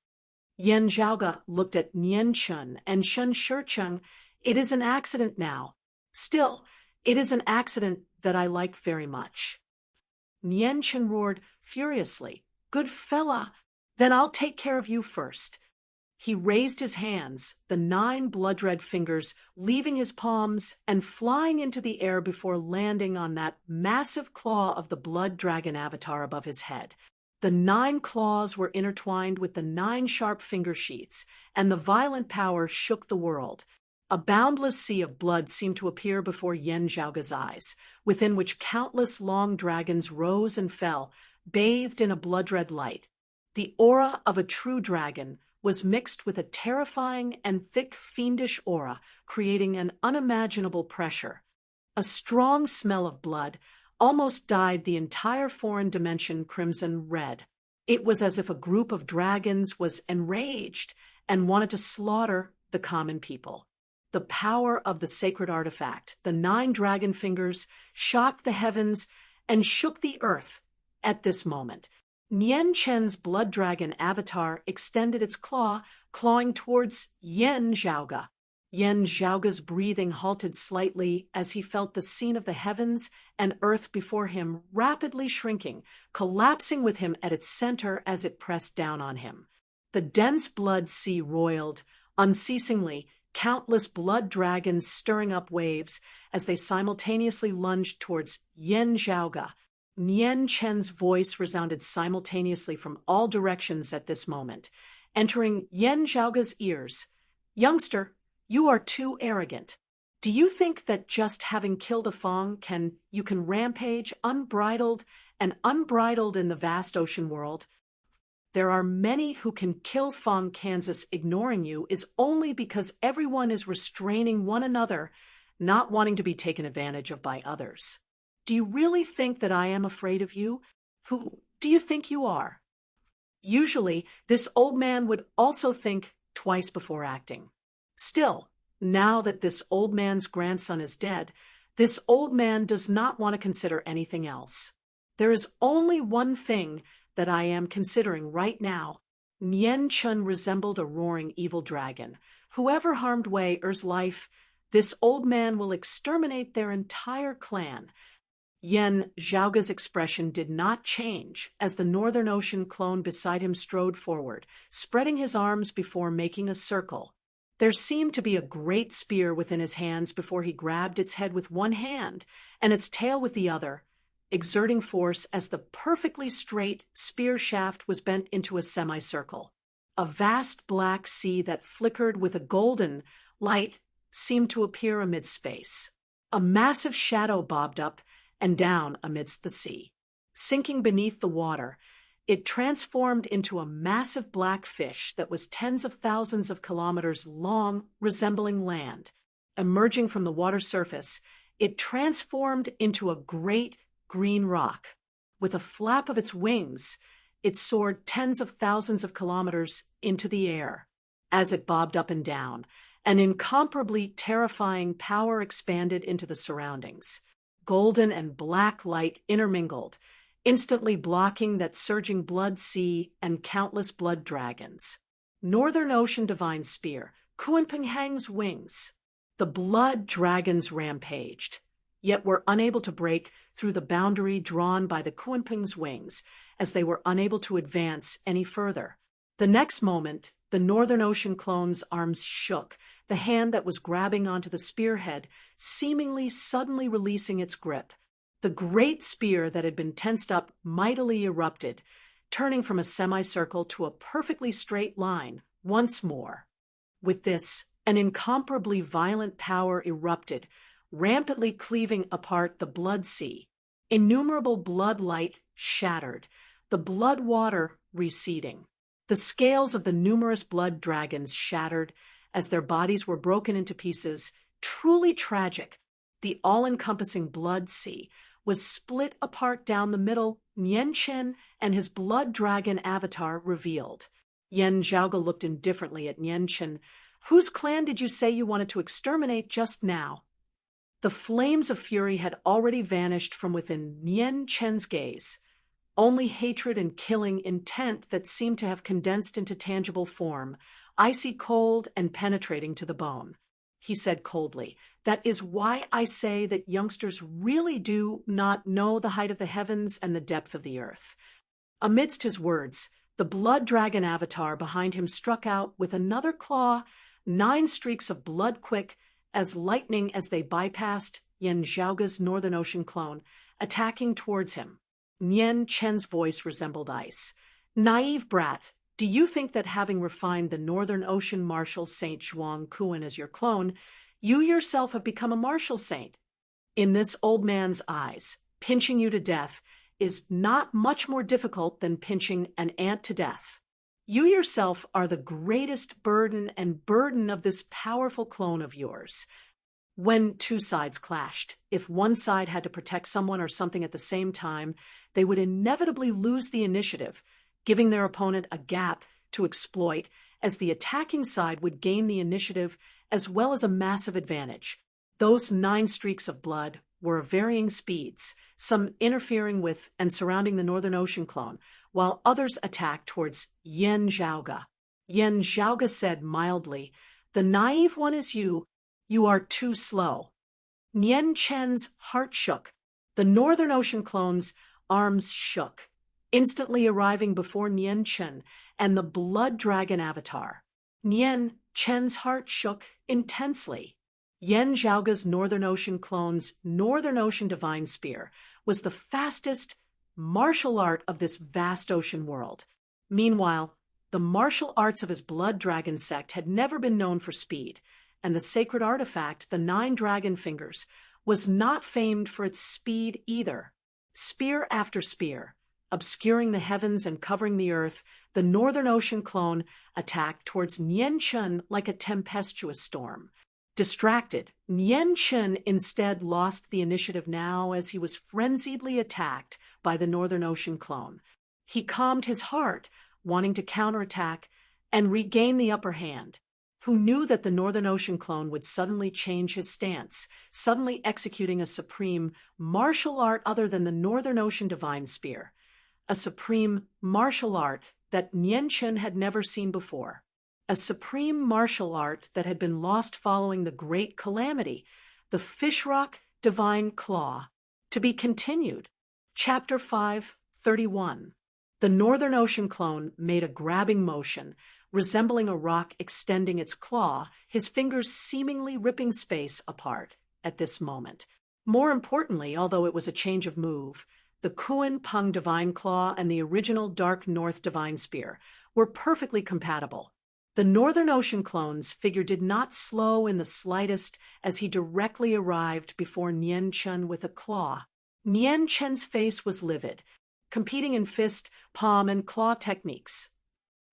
Yan Zhaoge looked at Nian Chen and Shen Shicheng. "It is an accident now. Still, it is an accident that I like very much." Nian Chen roared furiously, "Good fella, then I'll take care of you first." He raised his hands, the 9 blood-red fingers leaving his palms and flying into the air before landing on that massive claw of the Blood Dragon avatar above his head. The 9 claws were intertwined with the 9 sharp finger sheaths, and the violent power shook the world. A boundless sea of blood seemed to appear before Yen Zhaoge's eyes, within which countless long dragons rose and fell, bathed in a blood-red light. The aura of a true dragon was mixed with a terrifying and thick fiendish aura, creating an unimaginable pressure. A strong smell of blood almost dyed the entire foreign dimension crimson red. It was as if a group of dragons was enraged and wanted to slaughter the common people. The power of the sacred artifact, the 9 dragon fingers, shocked the heavens and shook the earth at this moment. Nian Chen's blood dragon avatar extended its claw, clawing towards Yen Zhaoge. Yen Zhaoge's breathing halted slightly as he felt the scene of the heavens and earth before him rapidly shrinking, collapsing with him at its center as it pressed down on him. The dense blood sea roiled unceasingly, countless blood dragons stirring up waves as they simultaneously lunged towards Yen Zhaoge. Nian Chen's voice resounded simultaneously from all directions at this moment, entering Yen Zhaoge's ears. "Youngster, you are too arrogant. Do you think that just having killed a Fong you can rampage unbridled in the vast ocean world? There are many who can kill Fong. Kansas ignoring you is only because everyone is restraining one another, not wanting to be taken advantage of by others. Do you really think that I am afraid of you? Who do you think you are?" Usually, this old man would also think twice before acting. Still, now that this old man's grandson is dead, this old man does not want to consider anything else. "There is only one thing that I am considering right now." Nian Chun resembled a roaring evil dragon. "Whoever harmed Wei Er's life, this old man will exterminate their entire clan." Yen Zhaoge's expression did not change as the Northern Ocean clone beside him strode forward, spreading his arms before making a circle. There seemed to be a great spear within his hands before he grabbed its head with one hand and its tail with the other, exerting force as the perfectly straight spear shaft was bent into a semicircle. A vast black sea that flickered with a golden light seemed to appear amid space. A massive shadow bobbed up and down amidst the sea. Sinking beneath the water, it transformed into a massive black fish that was tens of thousands of kilometers long, resembling land. Emerging from the water surface, it transformed into a great green rock. With a flap of its wings, it soared tens of thousands of kilometers into the air. As it bobbed up and down, an incomparably terrifying power expanded into the surroundings. Golden and black light intermingled, instantly blocking that surging blood sea and countless blood dragons. Northern Ocean Divine Spear, Kuanping Hang's wings. The blood dragons rampaged, yet were unable to break through the boundary drawn by the Kuanping's wings, as they were unable to advance any further. The next moment, the Northern Ocean clone's arms shook, the hand that was grabbing onto the spearhead seemingly suddenly releasing its grip. The great spear that had been tensed up mightily erupted, turning from a semicircle to a perfectly straight line once more. With this, an incomparably violent power erupted, rampantly cleaving apart the blood sea. Innumerable blood light shattered, the blood water receding. The scales of the numerous blood dragons shattered as their bodies were broken into pieces. Truly tragic. The all-encompassing blood sea was split apart down the middle, Nian Chen and his blood dragon avatar revealed. Yen Zhaoge looked indifferently at Nian Chen. "Whose clan did you say you wanted to exterminate just now?" The flames of fury had already vanished from within Nian Chen's gaze. Only hatred and killing intent that seemed to have condensed into tangible form, icy cold and penetrating to the bone. He said coldly, "That is why I say that youngsters really do not know the height of the heavens and the depth of the earth." Amidst his words, the blood dragon avatar behind him struck out with another claw, 9 streaks of blood quick as lightning as they bypassed Yen Zhaoge's Northern Ocean clone, attacking towards him. Nian Chen's voice resembled ice. "Naive brat, Do you think that having refined the Northern Ocean Marshal Saint Zhuang Kuan as your clone, you yourself have become a martial saint? In this old man's eyes, pinching you to death is not much more difficult than pinching an ant to death. You yourself are the greatest burden of this powerful clone of yours. When two sides clashed, if one side had to protect someone or something at the same time, they would inevitably lose the initiative, giving their opponent a gap to exploit, as the attacking side would gain the initiative as well as a massive advantage. Those 9 streaks of blood were of varying speeds, some interfering with and surrounding the Northern Ocean clone, while others attacked towards Yen Zhaoga. Yen Zhaoga said mildly, "The naive one is you. You are too slow." Nian Chen's heart shook. The Northern Ocean clone's arms shook, instantly arriving before Nian Chen and the Blood Dragon avatar. Nian Chen's heart shook intensely. Yen Zhaoga's Northern Ocean clone's Northern Ocean Divine Spear was the fastest martial art of this vast ocean world. Meanwhile, the martial arts of his Blood Dragon sect had never been known for speed, and the sacred artifact, the 9 dragon fingers, was not famed for its speed either. Spear after spear, obscuring the heavens and covering the earth, the Northern Ocean clone attacked towards Nian Chen like a tempestuous storm. Distracted, Nian Chen instead lost the initiative now as he was frenziedly attacked by the Northern Ocean clone. He calmed his heart, wanting to counterattack and regain the upper hand. Who knew that the Northern Ocean clone would suddenly change his stance, suddenly executing a supreme martial art other than the Northern Ocean Divine Spear, a supreme martial art that Nian Chen had never seen before, a supreme martial art that had been lost following the Great Calamity, the Fishrock Divine Claw. To be continued. Chapter 5:31. The Northern Ocean clone made a grabbing motion, resembling a rock extending its claw, his fingers seemingly ripping space apart at this moment. More importantly, although it was a change of move, the Kuan Peng Divine Claw and the original Dark North Divine Spear were perfectly compatible. The Northern Ocean clone's figure did not slow in the slightest as he directly arrived before Nian Chen with a claw. Nian Chen's face was livid, competing in fist, palm, and claw techniques.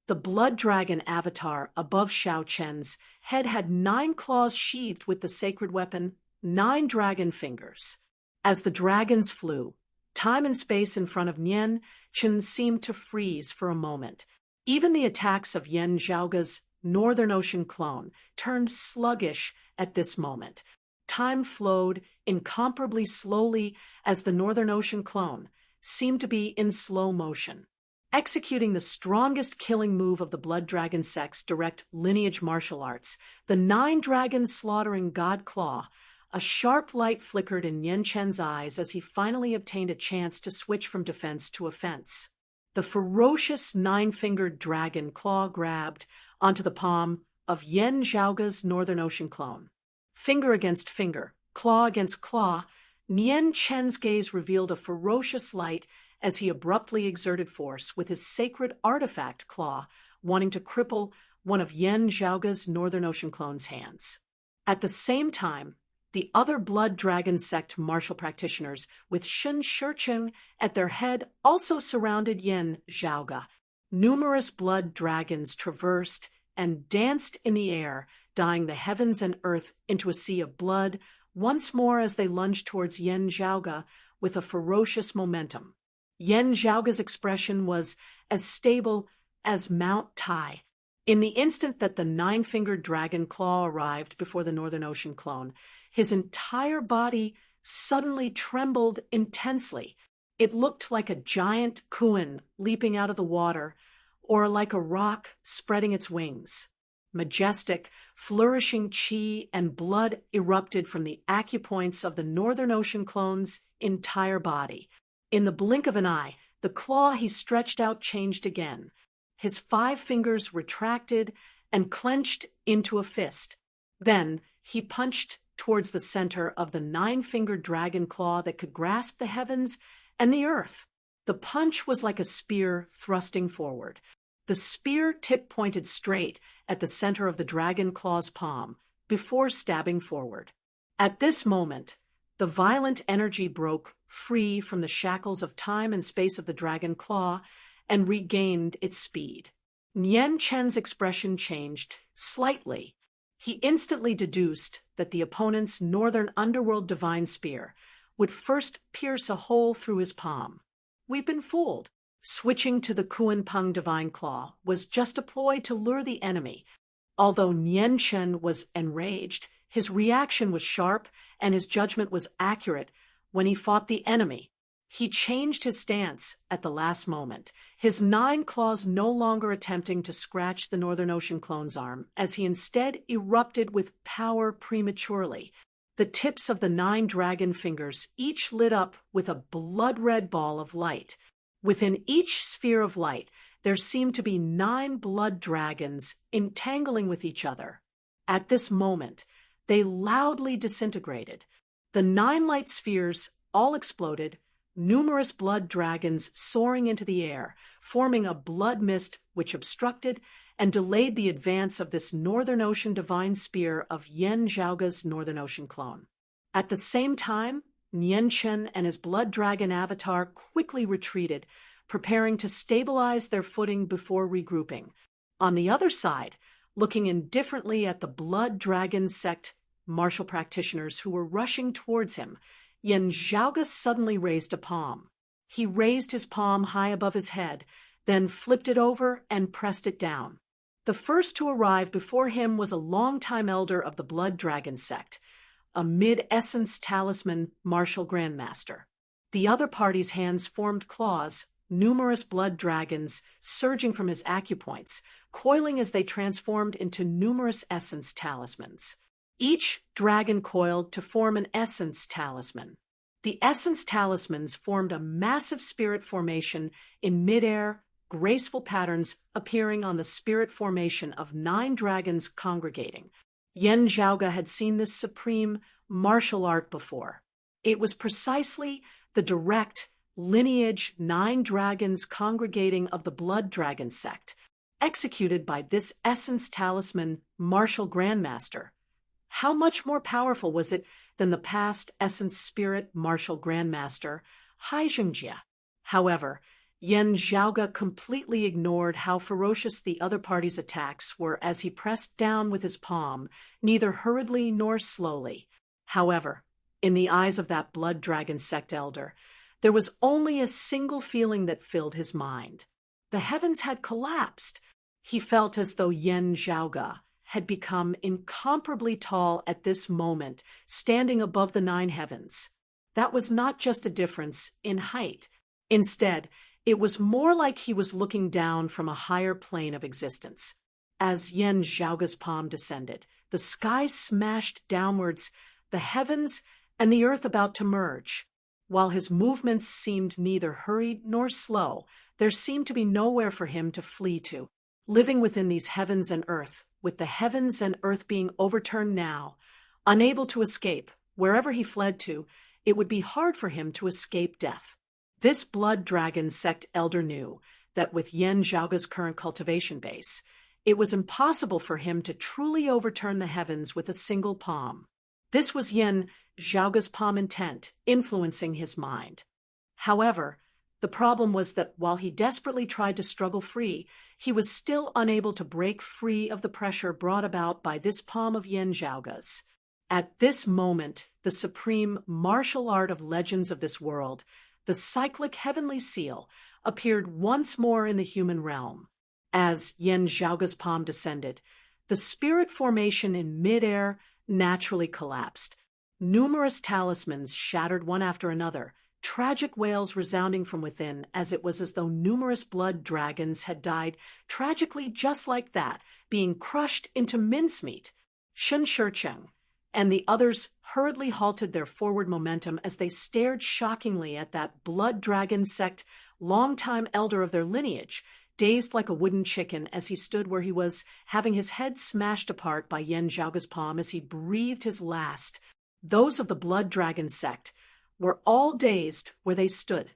The Blood Dragon avatar above Xiao Chen's head had 9 claws sheathed with the sacred weapon, 9 dragon fingers. As the dragons flew, time and space in front of Nian Chen seemed to freeze for a moment. Even the attacks of Yen Zhaoga's Northern Ocean clone turned sluggish at this moment. Time flowed incomparably slowly as the Northern Ocean clone seemed to be in slow motion. Executing the strongest killing move of the Blood Dragon sect's direct lineage martial arts, the 9 dragons slaughtering God Claw, a sharp light flickered in Nian Chen's eyes as he finally obtained a chance to switch from defense to offense. The ferocious 9-fingered dragon claw grabbed onto the palm of Yen Zhaoga's Northern Ocean clone. Finger against finger, claw against claw, Nian Chen's gaze revealed a ferocious light as he abruptly exerted force with his sacred artifact claw, wanting to cripple one of Yen Zhaoga's Northern Ocean clone's hands. At the same time, the other Blood Dragon sect martial practitioners, with Shun Shichen at their head, also surrounded Yen Zhaoga. Numerous blood dragons traversed and danced in the air, dyeing the heavens and earth into a sea of blood, once more as they lunged towards Yen Zhaoga with a ferocious momentum. Yen Zhaoga's expression was as stable as Mount Tai. In the instant that the 9-fingered dragon claw arrived before the Northern Ocean clone, his entire body suddenly trembled intensely. It looked like a giant kuan leaping out of the water, or like a rock spreading its wings. Majestic, flourishing chi and blood erupted from the acupoints of the Northern Ocean clone's entire body. In the blink of an eye, the claw he stretched out changed again. His 5 fingers retracted and clenched into a fist. Then he punched towards the center of the 9-fingered dragon claw that could grasp the heavens and the earth. The punch was like a spear thrusting forward. The the spear tip pointed straight at the center of the dragon claw's palm before stabbing forward. At this moment, the violent energy broke free from the shackles of time and space of the dragon claw and regained its speed. Nian Chen's expression changed slightly. He instantly deduced that the opponent's northern underworld divine spear would first pierce a hole through his palm. We've been fooled. Switching to the Kuan-Peng divine claw was just a ploy to lure the enemy. Although Nian Chen was enraged, his reaction was sharp and his judgment was accurate when he fought the enemy. He changed his stance at the last moment, his 9 claws no longer attempting to scratch the Northern Ocean clone's arm, as he instead erupted with power prematurely. The tips of the 9 dragon fingers each lit up with a blood-red ball of light. Within each sphere of light, there seemed to be 9 blood dragons entangling with each other. At this moment, they loudly disintegrated. The 9 light spheres all exploded, numerous blood dragons soaring into the air, forming a blood mist which obstructed and delayed the advance of this Northern Ocean divine spear of Yen Zhaoga's Northern Ocean clone. At the same time, Nian Chen and his blood dragon avatar quickly retreated, preparing to stabilize their footing before regrouping. On the other side, looking indifferently at the blood dragon sect martial practitioners who were rushing towards him, Yen Zhaoga suddenly raised a palm. He raised his palm high above his head, then flipped it over and pressed it down. The first to arrive before him was a longtime elder of the Blood Dragon sect, a mid-essence talisman martial grandmaster. The other party's hands formed claws, numerous blood dragons surging from his acupoints, coiling as they transformed into numerous essence talismans. Each dragon coiled to form an essence talisman. The essence talismans formed a massive spirit formation in midair, graceful patterns appearing on the spirit formation of 9 dragons congregating. Yen Zhaoga had seen this supreme martial art before. It was precisely the direct lineage 9 dragons congregating of the Blood Dragon sect, executed by this essence talisman martial grandmaster. How much more powerful was it than the past essence spirit martial grandmaster, Haizhengjie? However, Yen Zhaoga completely ignored how ferocious the other party's attacks were as he pressed down with his palm, neither hurriedly nor slowly. However, in the eyes of that Blood Dragon sect elder, there was only a single feeling that filled his mind. The heavens had collapsed. He felt as though Yen Zhaoga had become incomparably tall at this moment, standing above the 9 heavens. That was not just a difference in height. Instead, it was more like he was looking down from a higher plane of existence. As Yen Zhaoga's palm descended, the sky smashed downwards, the heavens and the earth about to merge. While his movements seemed neither hurried nor slow, there seemed to be nowhere for him to flee to. Living within these heavens and earth, with the heavens and earth being overturned now, unable to escape, wherever he fled to, it would be hard for him to escape death. This Blood Dragon sect elder knew that with Yen Zhaoga's current cultivation base, it was impossible for him to truly overturn the heavens with a single palm. This was Yen Zhaoga's palm intent, influencing his mind. However, the problem was that while he desperately tried to struggle free, he was still unable to break free of the pressure brought about by this palm of Yen Zhaoga's. At this moment, the supreme martial art of legends of this world, the cyclic heavenly seal, appeared once more in the human realm. As Yen Zhaoga's palm descended, the spirit formation in midair naturally collapsed. Numerous talismans shattered one after another, tragic wails resounding from within, as it was as though numerous blood dragons had died tragically just like that, being crushed into mincemeat. Shen Shicheng and the others hurriedly halted their forward momentum as they stared shockingly at that Blood Dragon sect longtime elder of their lineage, dazed like a wooden chicken as he stood where he was, having his head smashed apart by Yen Zhaoga's palm as he breathed his last. Those of the Blood Dragon sect were all dazed where they stood.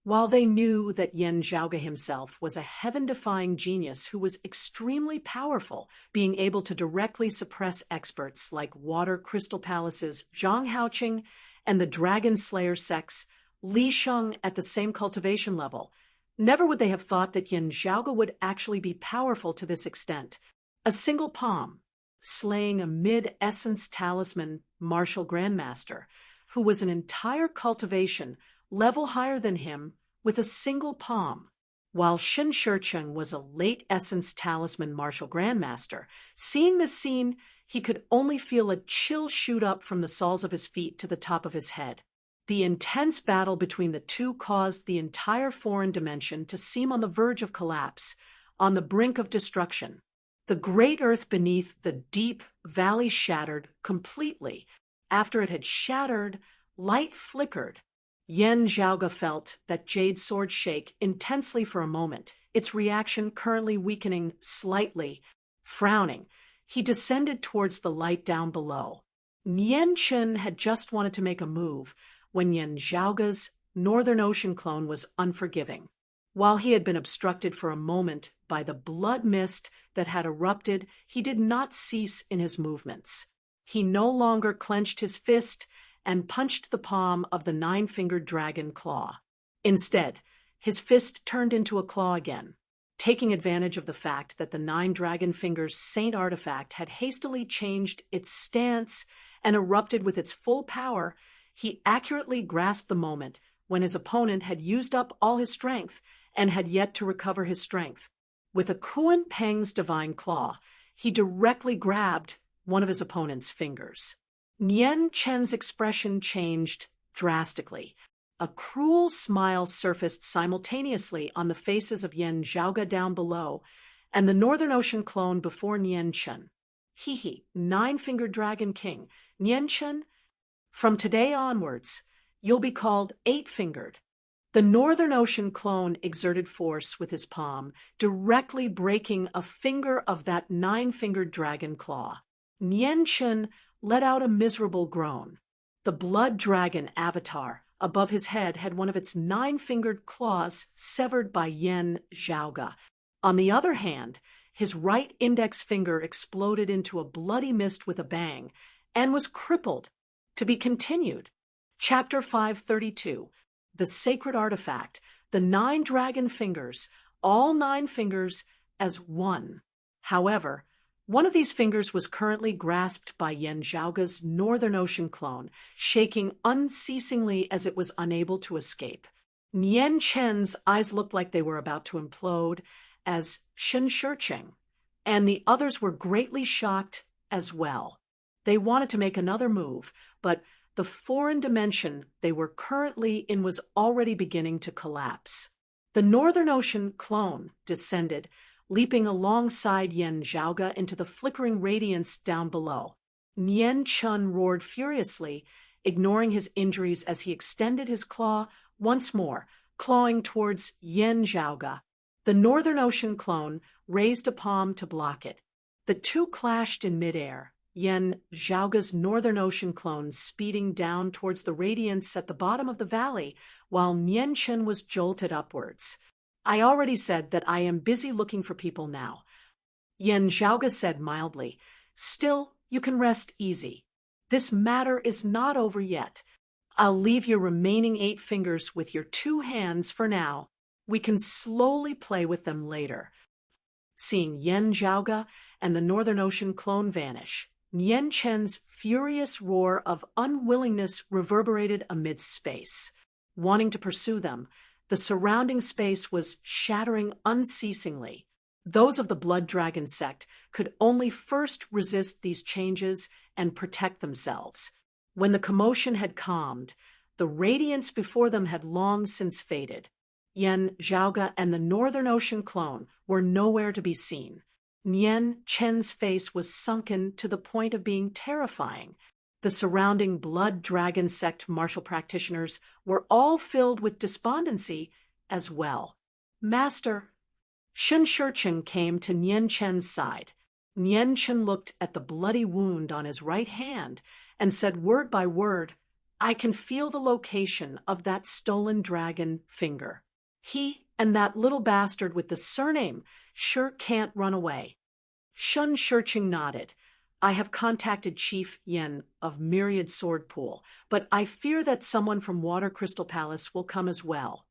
While they knew that Yen Zhaoge himself was a heaven-defying genius who was extremely powerful, being able to directly suppress experts like Water Crystal Palace's Zhang Haoqing and the Dragon Slayer sect's Li Sheng at the same cultivation level, never would they have thought that Yen Zhaoge would actually be powerful to this extent. A single palm, slaying a mid-essence talisman martial grandmaster, who was an entire cultivation level higher than him with a single palm, while Shen Shicheng was a late essence talisman martial grandmaster. Seeing this scene, he could only feel a chill shoot up from the soles of his feet to the top of his head. The intense battle between the two caused the entire foreign dimension to seem on the verge of collapse, on the brink of destruction. The great earth beneath the deep valley shattered completely. After it had shattered, light flickered. Yen Zhaoge felt that jade sword shake intensely for a moment, its reaction currently weakening slightly. Frowning, he descended towards the light down below. Nian Chen had just wanted to make a move when Yen Zhaoge's Northern Ocean clone was unforgiving. While he had been obstructed for a moment by the blood mist that had erupted, he did not cease in his movements. He no longer clenched his fist and punched the palm of the nine-fingered dragon claw. Instead, his fist turned into a claw again. Taking advantage of the fact that the nine dragon fingers saint artifact had hastily changed its stance and erupted with its full power, he accurately grasped the moment when his opponent had used up all his strength and had yet to recover his strength. With a Kuan Peng's divine claw, he directly grabbed one of his opponent's fingers. Nian Chen's expression changed drastically. A cruel smile surfaced simultaneously on the faces of Yen Zhaoge down below and the Northern Ocean clone before Nian Chen. He, nine-fingered dragon king, Nian Chen, from today onwards, you'll be called eight-fingered. The Northern Ocean clone exerted force with his palm, directly breaking a finger of that nine-fingered dragon claw. Nian Chen let out a miserable groan. The blood dragon avatar above his head had one of its nine-fingered claws severed by Yen Zhaoge. On the other hand, his right index finger exploded into a bloody mist with a bang and was crippled. To be continued. Chapter 532. The Sacred Artifact, the Nine Dragon Fingers, all nine fingers as one. However, one of these fingers was currently grasped by Yen Zhaoge's Northern Ocean clone, shaking unceasingly as it was unable to escape. Nian Chen's eyes looked like they were about to implode as Shen Shicheng, and the others were greatly shocked as well. They wanted to make another move, but the foreign dimension they were currently in was already beginning to collapse. The Northern Ocean clone descended, leaping alongside Yen Zhaoge into the flickering radiance down below. Nian Chen roared furiously, ignoring his injuries as he extended his claw once more, clawing towards Yen Zhaoge. The Northern Ocean clone raised a palm to block it. The two clashed in midair, Yen Zhaoge's Northern Ocean clone speeding down towards the radiance at the bottom of the valley, while Nian Chen was jolted upwards. I already said that I am busy looking for people now. Yen Zhaoge said mildly. Still, you can rest easy. This matter is not over yet. I'll leave your remaining 8 fingers with your 2 hands for now. We can slowly play with them later. Seeing Yen Zhaoge and the Northern Ocean clone vanish, Nian Chen's furious roar of unwillingness reverberated amidst space. Wanting to pursue them, the surrounding space was shattering unceasingly. Those of the Blood Dragon sect could only first resist these changes and protect themselves. When the commotion had calmed, the radiance before them had long since faded. Yen Zhaoge and the Northern Ocean clone were nowhere to be seen. Nian Chen's face was sunken to the point of being terrifying. The surrounding Blood Dragon sect martial practitioners were all filled with despondency as well. Master, Shen Shicheng came to Nian Chen's side. Nian Chen looked at the bloody wound on his right hand and said word by word, I can feel the location of that stolen dragon finger. He and that little bastard with the surname sure can't run away. Shun Shurching nodded. I have contacted Chief Yen of Myriad Sword Pool, but I fear that someone from Water Crystal Palace will come as well.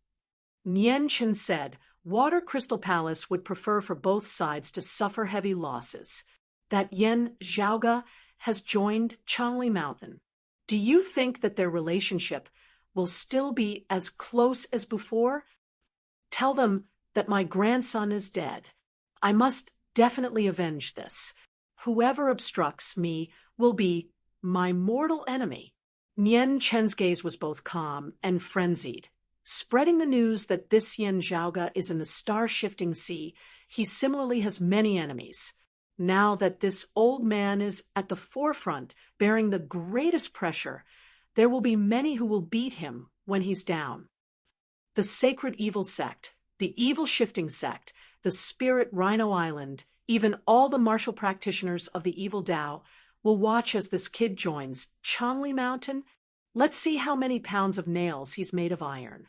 Nian Chen said Water Crystal Palace would prefer for both sides to suffer heavy losses. That Yen Zhaoge has joined Changli Mountain. Do you think that their relationship will still be as close as before? Tell them that my grandson is dead. I must definitely avenge this. Whoever obstructs me will be my mortal enemy. Nian Chen's gaze was both calm and frenzied. Spreading the news that this Yen Zhaoge is in the star-shifting sea, he similarly has many enemies. Now that this old man is at the forefront, bearing the greatest pressure, there will be many who will beat him when he's down. The Sacred Evil Sect, the Evil Shifting Sect, the Spirit Rhino Island, even all the martial practitioners of the Evil Tao will watch as this kid joins Changli Mountain. Let's see how many pounds of nails he's made of iron.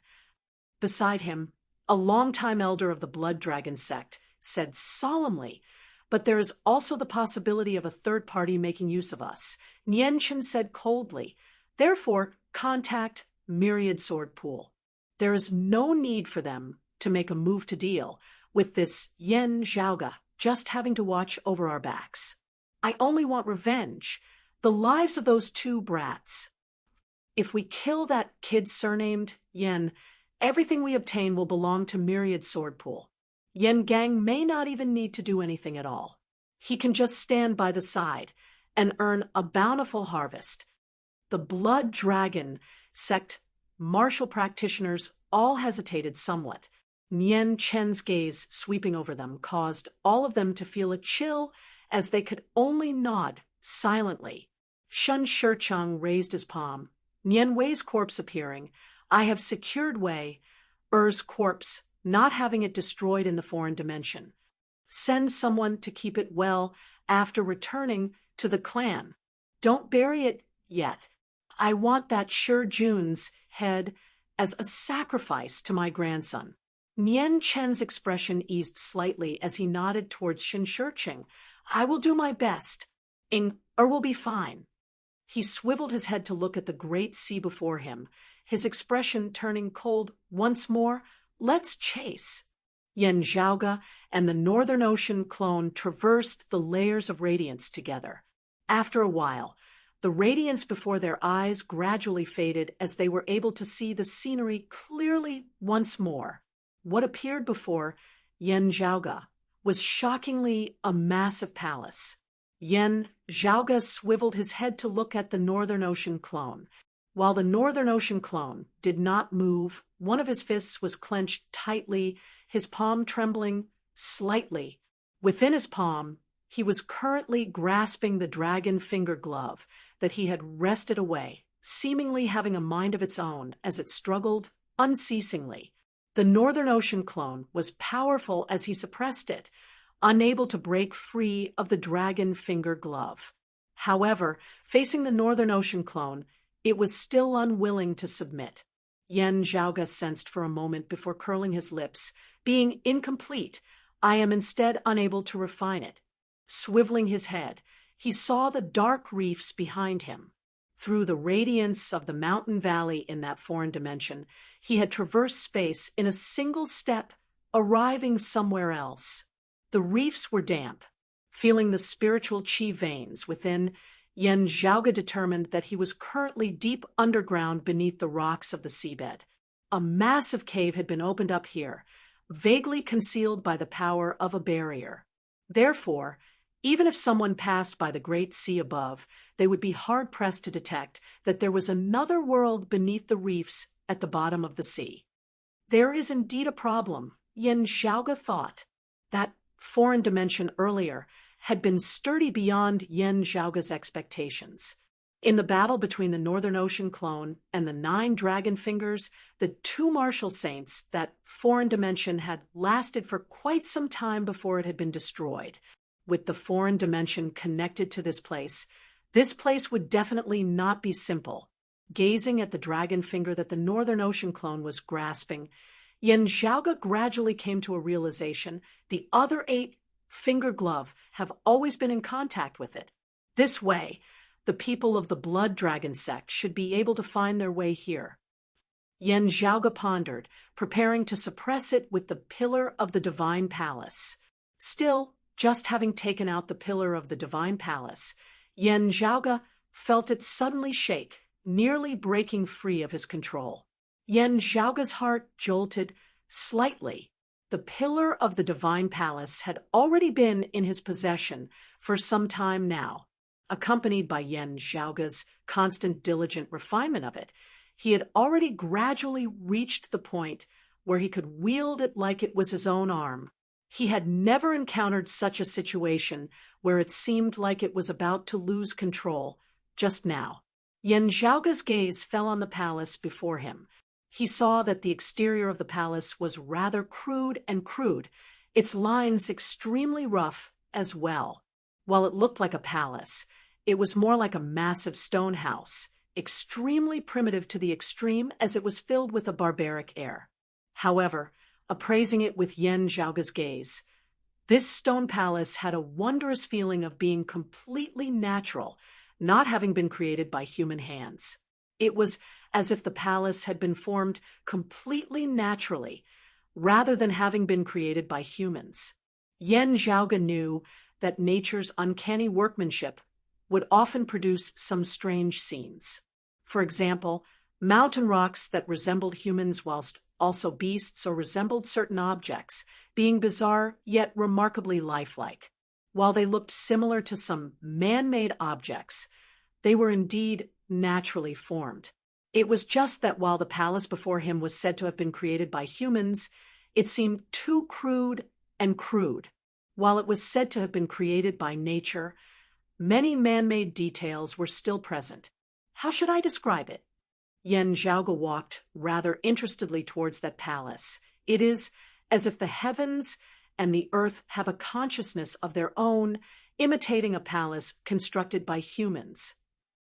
Beside him, a longtime elder of the Blood Dragon sect said solemnly, but there is also the possibility of a third party making use of us. Nian Chen said coldly, therefore, contact Myriad Sword Pool. There is no need for them to make a move to deal with this Yen Zhaoge just having to watch over our backs. I only want revenge, the lives of those two brats. If we kill that kid surnamed Yen, everything we obtain will belong to Myriad Sword Pool. Yen Gang may not even need to do anything at all. He can just stand by the side and earn a bountiful harvest. The Blood Dragon sect martial practitioners all hesitated somewhat. Nian Chen's gaze sweeping over them caused all of them to feel a chill as they could only nod silently. Shun Shurchang raised his palm. Nian Wei's corpse appearing. I have secured Wei, Er's corpse, not having it destroyed in the foreign dimension. Send someone to keep it well after returning to the clan. Don't bury it yet. I want that Shi Jun's head as a sacrifice to my grandson. Nian Chen's expression eased slightly as he nodded towards Shin Shurching. I will do my best. Will be fine. He swiveled his head to look at the great sea before him, his expression turning cold once more. Let's chase. Yen Zhaoge and the Northern Ocean clone traversed the layers of radiance together. After a while, the radiance before their eyes gradually faded as they were able to see the scenery clearly once more. What appeared before Yen Zhaoge was shockingly a massive palace. Yen Zhaoge swiveled his head to look at the Northern Ocean clone. While the Northern Ocean clone did not move, one of his fists was clenched tightly, his palm trembling slightly. Within his palm, he was currently grasping the dragon finger glove that he had wrested away, seemingly having a mind of its own as it struggled unceasingly. The Northern Ocean clone was powerful as he suppressed it, unable to break free of the dragon finger glove. However, facing the Northern Ocean clone, it was still unwilling to submit. Yen Zhaoge sensed for a moment before curling his lips. Being incomplete, I am instead unable to refine it. Swiveling his head, he saw the dark reefs behind him. Through the radiance of the mountain valley in that foreign dimension, he had traversed space in a single step, arriving somewhere else. The reefs were damp. Feeling the spiritual chi veins within, Yen Zhaoge determined that he was currently deep underground beneath the rocks of the seabed. A massive cave had been opened up here, vaguely concealed by the power of a barrier. Therefore, even if someone passed by the great sea above, they would be hard-pressed to detect that there was another world beneath the reefs at the bottom of the sea. There is indeed a problem, Yen Zhaoge thought. That foreign dimension earlier had been sturdy beyond Yen Zhaoge's expectations. In the battle between the Northern Ocean clone and the 9 dragon fingers, the 2 martial saints, that foreign dimension had lasted for quite some time before it had been destroyed. With the foreign dimension connected to this place would definitely not be simple. Gazing at the dragon finger that the Northern Ocean clone was grasping, Yen Zhaoge gradually came to a realization: the other 8 finger glove have always been in contact with it. This way, the people of the Blood Dragon sect should be able to find their way here. Yen Zhaoge pondered, preparing to suppress it with the Pillar of the Divine Palace. Still, just having taken out the Pillar of the Divine Palace, Yen Zhaoge felt it suddenly shake, nearly breaking free of his control. Yen Zhaoge's heart jolted slightly. The Pillar of the Divine Palace had already been in his possession for some time now. Accompanied by Yen Zhaoge's constant diligent refinement of it, he had already gradually reached the point where he could wield it like it was his own arm. He had never encountered such a situation where it seemed like it was about to lose control. Just now, Yen Zhaoge's gaze fell on the palace before him. He saw that the exterior of the palace was rather crude, its lines extremely rough as well. While it looked like a palace, it was more like a massive stone house, extremely primitive to the extreme, as it was filled with a barbaric air. However, appraising it with Yen Zhaoge's gaze, this stone palace had a wondrous feeling of being completely natural, not having been created by human hands. It was as if the palace had been formed completely naturally, rather than having been created by humans. Yen Zhaoge knew that nature's uncanny workmanship would often produce some strange scenes. For example, mountain rocks that resembled humans whilst also beasts, or resembled certain objects, being bizarre yet remarkably lifelike. While they looked similar to some man-made objects, they were indeed naturally formed. It was just that while the palace before him was said to have been created by humans, it seemed too crude. While it was said to have been created by nature, many man-made details were still present. How should I describe it? Yen Zhaoge walked rather interestedly towards that palace. It is as if the heavens and the earth have a consciousness of their own, imitating a palace constructed by humans.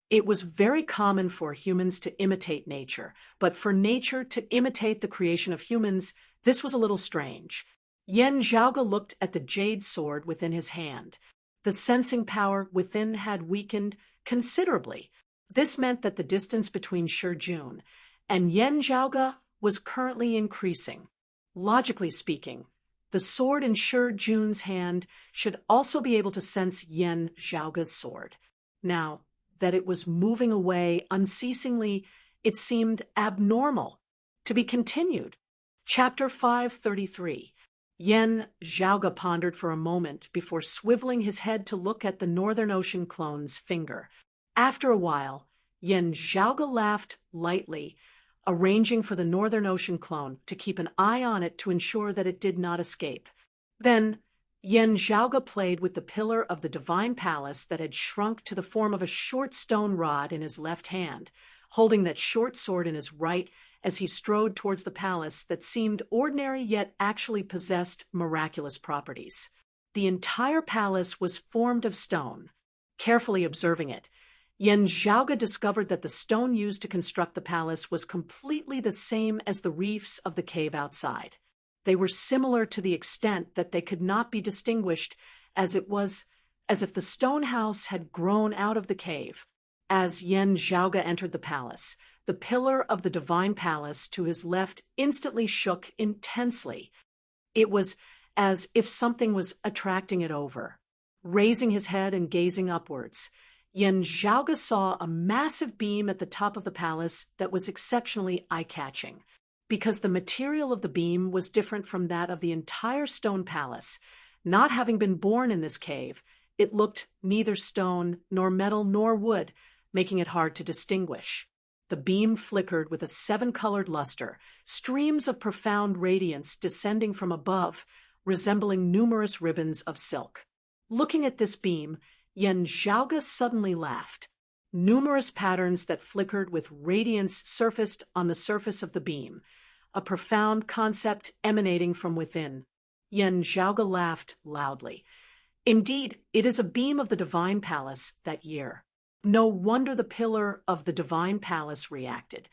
It was very common for humans to imitate nature, but for nature to imitate the creation of humans, this was a little strange. Yen Zhaoge looked at the jade sword within his hand. The sensing power within had weakened considerably. This meant that the distance between Shi Jun and Yen Zhaoge was currently increasing. Logically speaking, the sword in Shi Jun's hand should also be able to sense Yen Zhaoge's sword. Now, that it was moving away unceasingly, it seemed abnormal. To be continued. Chapter 533. Yen Zhaoge pondered for a moment before swiveling his head to look at the Northern Ocean clone's finger. After a while, Yen Zhaoge laughed lightly, arranging for the Northern Ocean clone to keep an eye on it to ensure that it did not escape. Then, Yen Zhaoge played with the pillar of the Divine Palace that had shrunk to the form of a short stone rod in his left hand, holding that short sword in his right as he strode towards the palace that seemed ordinary yet actually possessed miraculous properties. The entire palace was formed of stone. Carefully observing it, Yen Zhaoge discovered that the stone used to construct the palace was completely the same as the reefs of the cave outside. They were similar to the extent that they could not be distinguished, as it was as if the stone house had grown out of the cave. As Yen Zhaoge entered the palace, the pillar of the Divine Palace to his left instantly shook intensely. It was as if something was attracting it over. Raising his head and gazing upwards, Yen Zhaoge saw a massive beam at the top of the palace that was exceptionally eye-catching. Because the material of the beam was different from that of the entire stone palace, not having been born in this cave, it looked neither stone nor metal nor wood, making it hard to distinguish. The beam flickered with a 7-colored luster, streams of profound radiance descending from above, resembling numerous ribbons of silk. Looking at this beam, Yen Zhaoge suddenly laughed. Numerous patterns that flickered with radiance surfaced on the surface of the beam, a profound concept emanating from within. Yen Zhaoge laughed loudly. Indeed, it is a beam of the Divine Palace that year. No wonder the pillar of the divine palace reacted.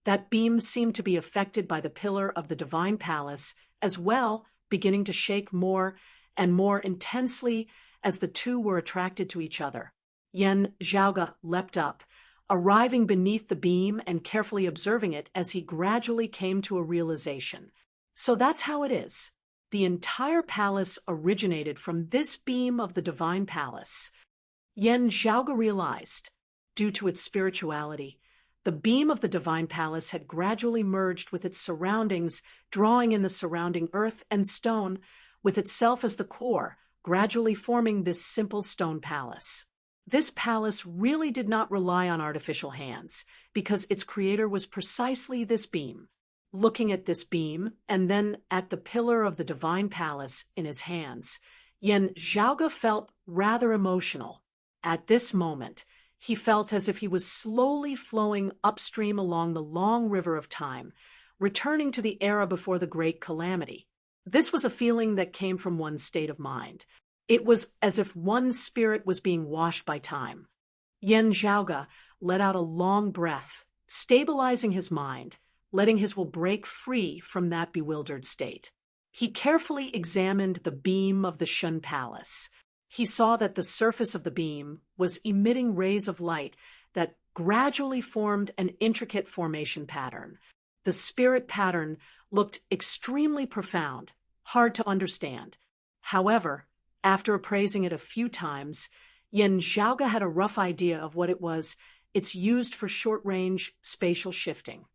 That beam seemed to be affected by the pillar of the divine palace as well, beginning to shake more and more intensely as the two were attracted to each other. Yen Zhaoge leapt up, arriving beneath the beam and carefully observing it as he gradually came to a realization. So that's how it is. The entire palace originated from this beam of the divine palace. Yen Zhaoge realized, due to its spirituality, the beam of the divine palace had gradually merged with its surroundings, drawing in the surrounding earth and stone, with itself as the core, gradually forming this simple stone palace. This palace really did not rely on artificial hands, because its creator was precisely this beam. Looking at this beam, and then at the pillar of the divine palace in his hands, Yen Zhaoge felt rather emotional. At this moment, he felt as if he was slowly flowing upstream along the long river of time, returning to the era before the great calamity. This was a feeling that came from one's state of mind. It was as if one's spirit was being washed by time. Yen Zhaoge let out a long breath, stabilizing his mind, letting his will break free from that bewildered state. He carefully examined the beam of the Shun Palace. He saw that the surface of the beam was emitting rays of light that gradually formed an intricate formation pattern. The spirit pattern looked extremely profound, hard to understand. However, after appraising it a few times, Yen Zhaoge had a rough idea of what it was. It's used for short-range spatial shifting.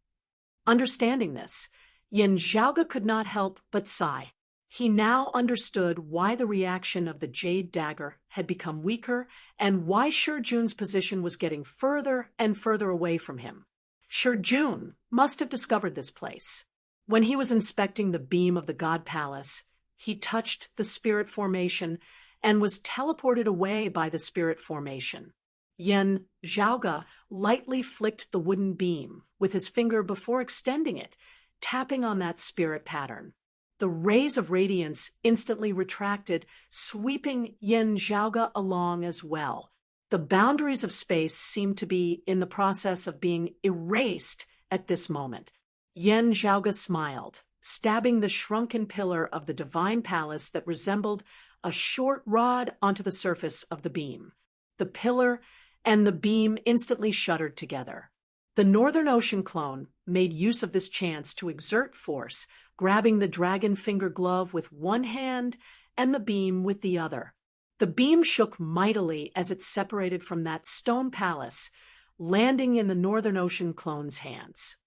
Understanding this, Yen Zhaoge could not help but sigh. He now understood why the reaction of the jade dagger had become weaker and why Shi Jun's position was getting further and further away from him. Shi Jun must have discovered this place. When he was inspecting the beam of the God Palace, he touched the spirit formation and was teleported away by the spirit formation. Yen Zhaoge lightly flicked the wooden beam with his finger before extending it, tapping on that spirit pattern. The rays of radiance instantly retracted, sweeping Yen Zhaoge along as well. The boundaries of space seemed to be in the process of being erased at this moment. Yen Zhaoge smiled, stabbing the shrunken pillar of the divine palace that resembled a short rod onto the surface of the beam. The pillar and the beam instantly shuddered together. The Northern Ocean clone made use of this chance to exert force, grabbing the dragon finger glove with one hand and the beam with the other. The beam shook mightily as it separated from that stone palace, landing in the Northern Ocean clone's hands.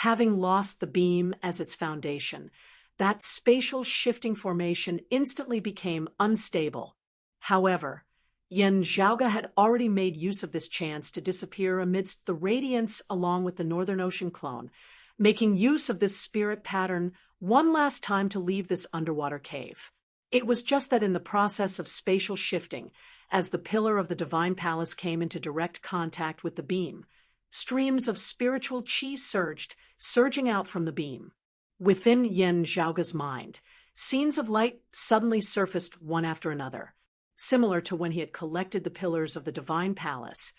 Having lost the beam as its foundation, that spatial shifting formation instantly became unstable. However, Yen Zhaoge had already made use of this chance to disappear amidst the radiance along with the Northern Ocean clone, making use of this spirit pattern one last time to leave this underwater cave. It was just that in the process of spatial shifting, as the pillar of the divine palace came into direct contact with the beam, streams of spiritual qi surged, surging out from the beam. Within Yen Zhaoge's mind, scenes of light suddenly surfaced one after another. Similar to when he had collected the pillars of the divine palace,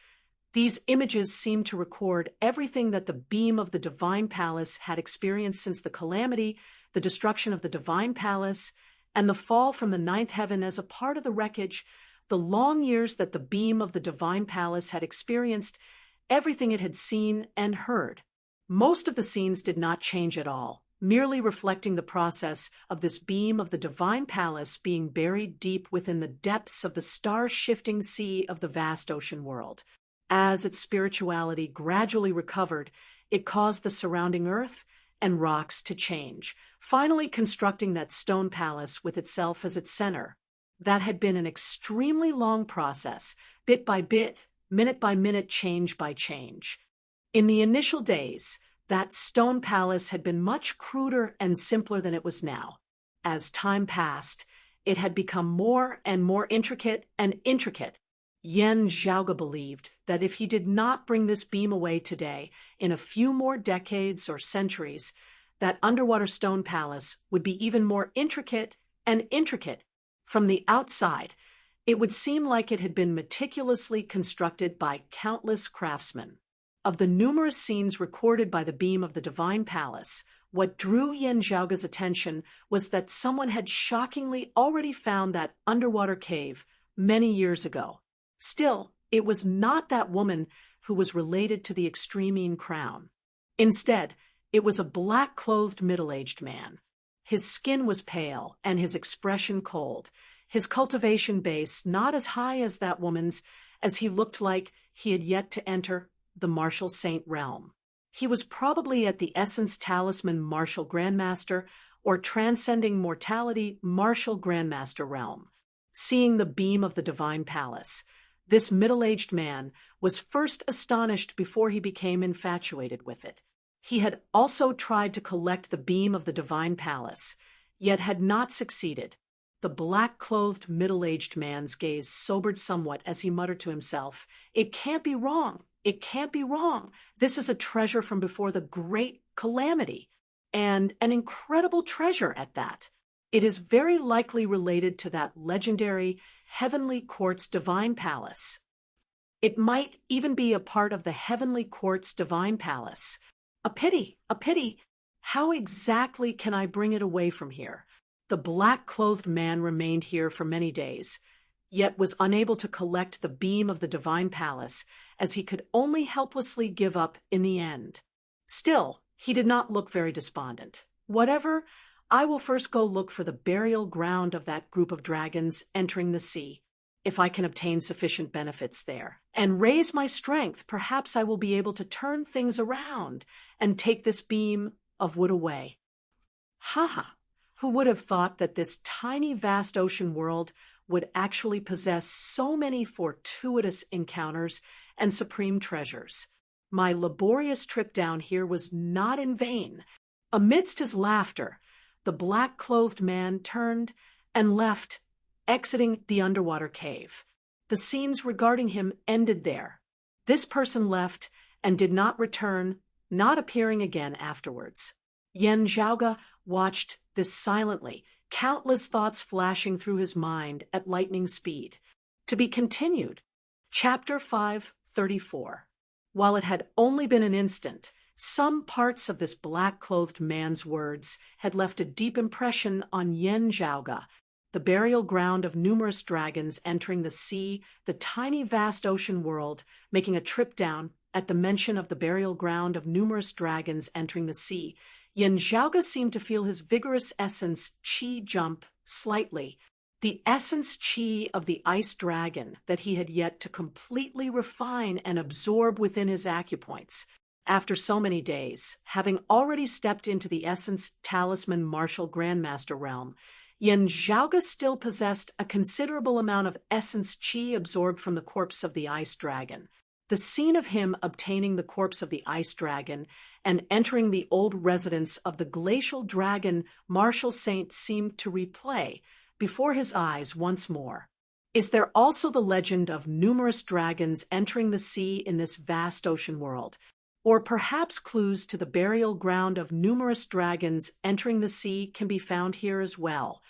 these images seemed to record everything that the beam of the divine palace had experienced since the calamity, the destruction of the divine palace, and the fall from the ninth heaven as a part of the wreckage, the long years that the beam of the divine palace had experienced, everything it had seen and heard. Most of the scenes did not change at all, merely reflecting the process of this beam of the divine palace being buried deep within the depths of the star-shifting sea of the vast ocean world. As its spirituality gradually recovered, it caused the surrounding earth and rocks to change, finally constructing that stone palace with itself as its center. That had been an extremely long process, bit by bit, minute by minute, change by change. In the initial days, that stone palace had been much cruder and simpler than it was now. As time passed, it had become more and more intricate and intricate. Yen Zhaoge believed that if he did not bring this beam away today, in a few more decades or centuries, that underwater stone palace would be even more intricate and intricate. From the outside, It would seem like it had been meticulously constructed by countless craftsmen. Of the numerous scenes recorded by the beam of the divine palace, what drew Yen Zhaoge's attention was that someone had shockingly already found that underwater cave many years ago. Still, it was not that woman who was related to the extreme crown. Instead, it was a black-clothed middle-aged man. His skin was pale and his expression cold, his cultivation base not as high as that woman's, as he looked like he had yet to enter the martial saint realm. He was probably at the essence talisman martial grandmaster or transcending mortality martial grandmaster realm. Seeing the beam of the divine palace, this middle-aged man was first astonished before he became infatuated with it. He had also tried to collect the beam of the divine palace, yet had not succeeded. The black-clothed middle-aged man's gaze sobered somewhat as he muttered to himself, "It can't be wrong. It can't be wrong. This is a treasure from before the great calamity, and an incredible treasure at that. It is very likely related to that legendary heavenly quartz divine palace. It might even be a part of the heavenly quartz divine palace. A pity, a pity. How exactly can I bring it away from here?" The black-clothed man remained here for many days, yet was unable to collect the beam of the divine palace, as he could only helplessly give up in the end. Still, he did not look very despondent. "Whatever, I will first go look for the burial ground of that group of dragons entering the sea. If I can obtain sufficient benefits there, and raise my strength, perhaps I will be able to turn things around and take this beam of wood away." Ha! Who would have thought that this tiny vast ocean world would actually possess so many fortuitous encounters and supreme treasures? My laborious trip down here was not in vain. Amidst his laughter, the black-clothed man turned and left, exiting the underwater cave. The scenes regarding him ended there. This person left and did not return, not appearing again afterwards. Yen Zhaoge watched this silently, countless thoughts flashing through his mind at lightning speed. To be continued. Chapter 534. While it had only been an instant, some parts of this black-clothed man's words had left a deep impression on Yen Zhaoge. The burial ground of numerous dragons entering the sea, the tiny vast ocean world, making a trip down. At the mention of the burial ground of numerous dragons entering the sea, Yen Zhaoge seemed to feel his vigorous essence qi jump slightly, the essence qi of the ice dragon that he had yet to completely refine and absorb within his acupoints. After so many days, having already stepped into the essence talisman martial grandmaster realm, Yen Zhaoge still possessed a considerable amount of essence qi absorbed from the corpse of the ice dragon. The scene of him obtaining the corpse of the ice dragon and entering the old residence of the glacial dragon martial saint seemed to replay before his eyes once more. Is there also the legend of numerous dragons entering the sea in this vast ocean world? Or perhaps clues to the burial ground of numerous dragons entering the sea can be found here as well?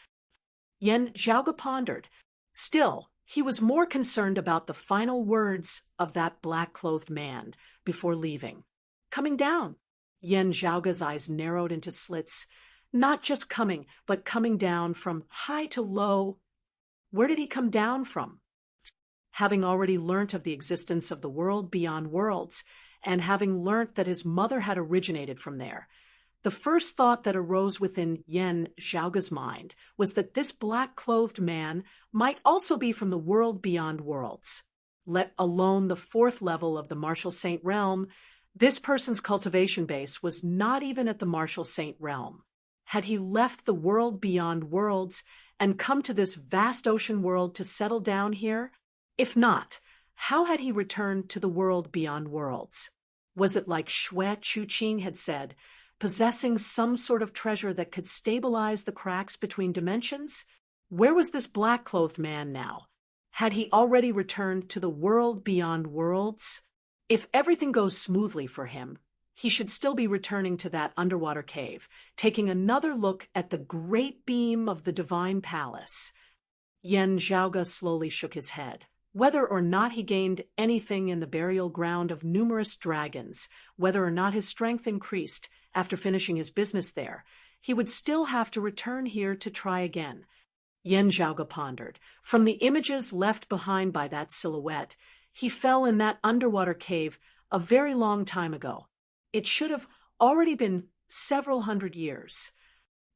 Yen Zhaoge pondered. Still, he was more concerned about the final words of that black-clothed man before leaving. "Coming down." Yen Zhaoge's eyes narrowed into slits. Not just coming, but coming down from high to low. Where did he come down from? Having already learnt of the existence of the world beyond worlds, and having learnt that his mother had originated from there, the first thought that arose within Yen Zhaoge's mind was that this black-clothed man might also be from the world beyond worlds. Let alone the fourth level of the martial saint realm, this person's cultivation base was not even at the martial saint realm. Had he left the world beyond worlds and come to this vast ocean world to settle down here? If not, how had he returned to the world beyond worlds? Was it like Shui Chuqing had said, possessing some sort of treasure that could stabilize the cracks between dimensions? Where was this black-clothed man now? Had he already returned to the world beyond worlds? If everything goes smoothly for him, he should still be returning to that underwater cave, taking another look at the great beam of the divine palace. Yen Zhaoge slowly shook his head. Whether or not he gained anything in the burial ground of numerous dragons, whether or not his strength increased after finishing his business there, he would still have to return here to try again. Yen Zhaoge pondered. From the images left behind by that silhouette, he fell in that underwater cave a very long time ago. It should have already been several hundred years.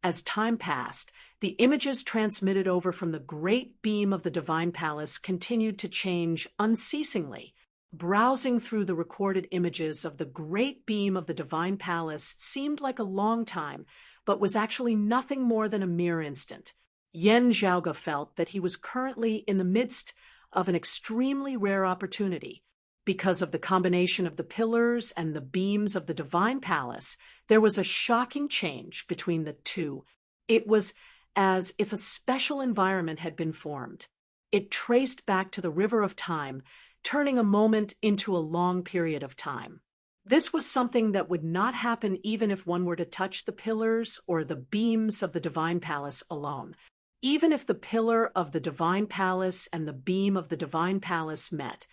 As time passed, the images transmitted over from the great beam of the divine palace continued to change unceasingly. Browsing through the recorded images of the great beam of the divine palace seemed like a long time, but was actually nothing more than a mere instant. Yen Zhaoge felt that he was currently in the midst of an extremely rare opportunity. Because of the combination of the pillars and the beams of the divine palace, there was a shocking change between the two. It was as if a special environment had been formed. It traced back to the river of time, turning a moment into a long period of time. This was something that would not happen even if one were to touch the pillars or the beams of the divine palace alone. Even if the pillar of the divine palace and the beam of the divine palace met,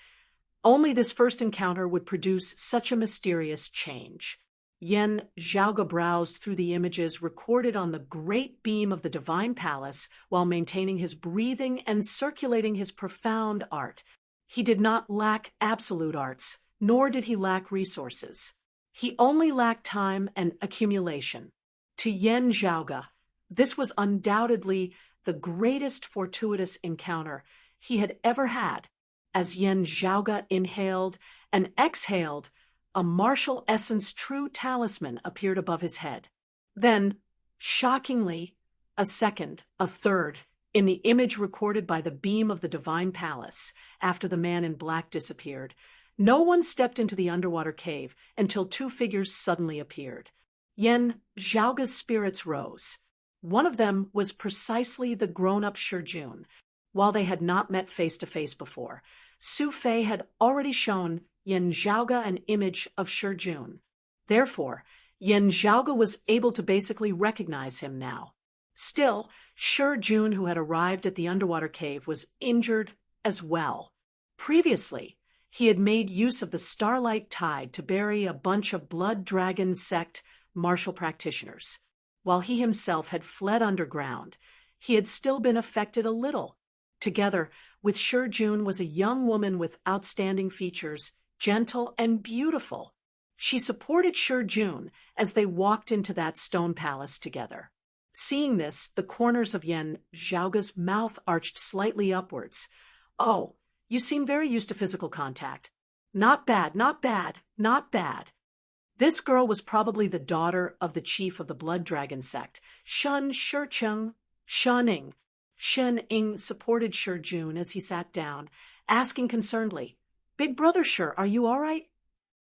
only this first encounter would produce such a mysterious change. Yen Zhaoge browsed through the images recorded on the great beam of the divine palace while maintaining his breathing and circulating his profound art. He did not lack absolute arts, nor did he lack resources. He only lacked time and accumulation. To Yen Zhaoge, this was undoubtedly the greatest fortuitous encounter he had ever had. As Yen Zhaoge inhaled and exhaled, a martial essence true talisman appeared above his head. Then, shockingly, a second, a third, in the image recorded by the beam of the divine palace, after the man in black disappeared, no one stepped into the underwater cave until two figures suddenly appeared. Yen Zhaoge's spirits rose. One of them was precisely the grown-up Shijun. While they had not met face-to-face before, Su Fei had already shown Yen Zhaoge an image of Shijun. Therefore, Yen Zhaoge was able to basically recognize him now. Still, Shijun, who had arrived at the underwater cave, was injured as well. Previously, he had made use of the starlight tide to bury a bunch of blood dragon sect martial practitioners. While he himself had fled underground, he had still been affected a little. Together with Shijun was a young woman with outstanding features, gentle and beautiful. She supported Shijun as they walked into that stone palace together. Seeing this, the corners of Yen Zhaoge's mouth arched slightly upwards. "Oh, you seem very used to physical contact. Not bad, not bad, not bad." This girl was probably the daughter of the chief of the blood dragon sect, Shen Shicheng. Shen Ying supported Shijun as he sat down, asking concernedly, "Big brother Shi, are you all right?"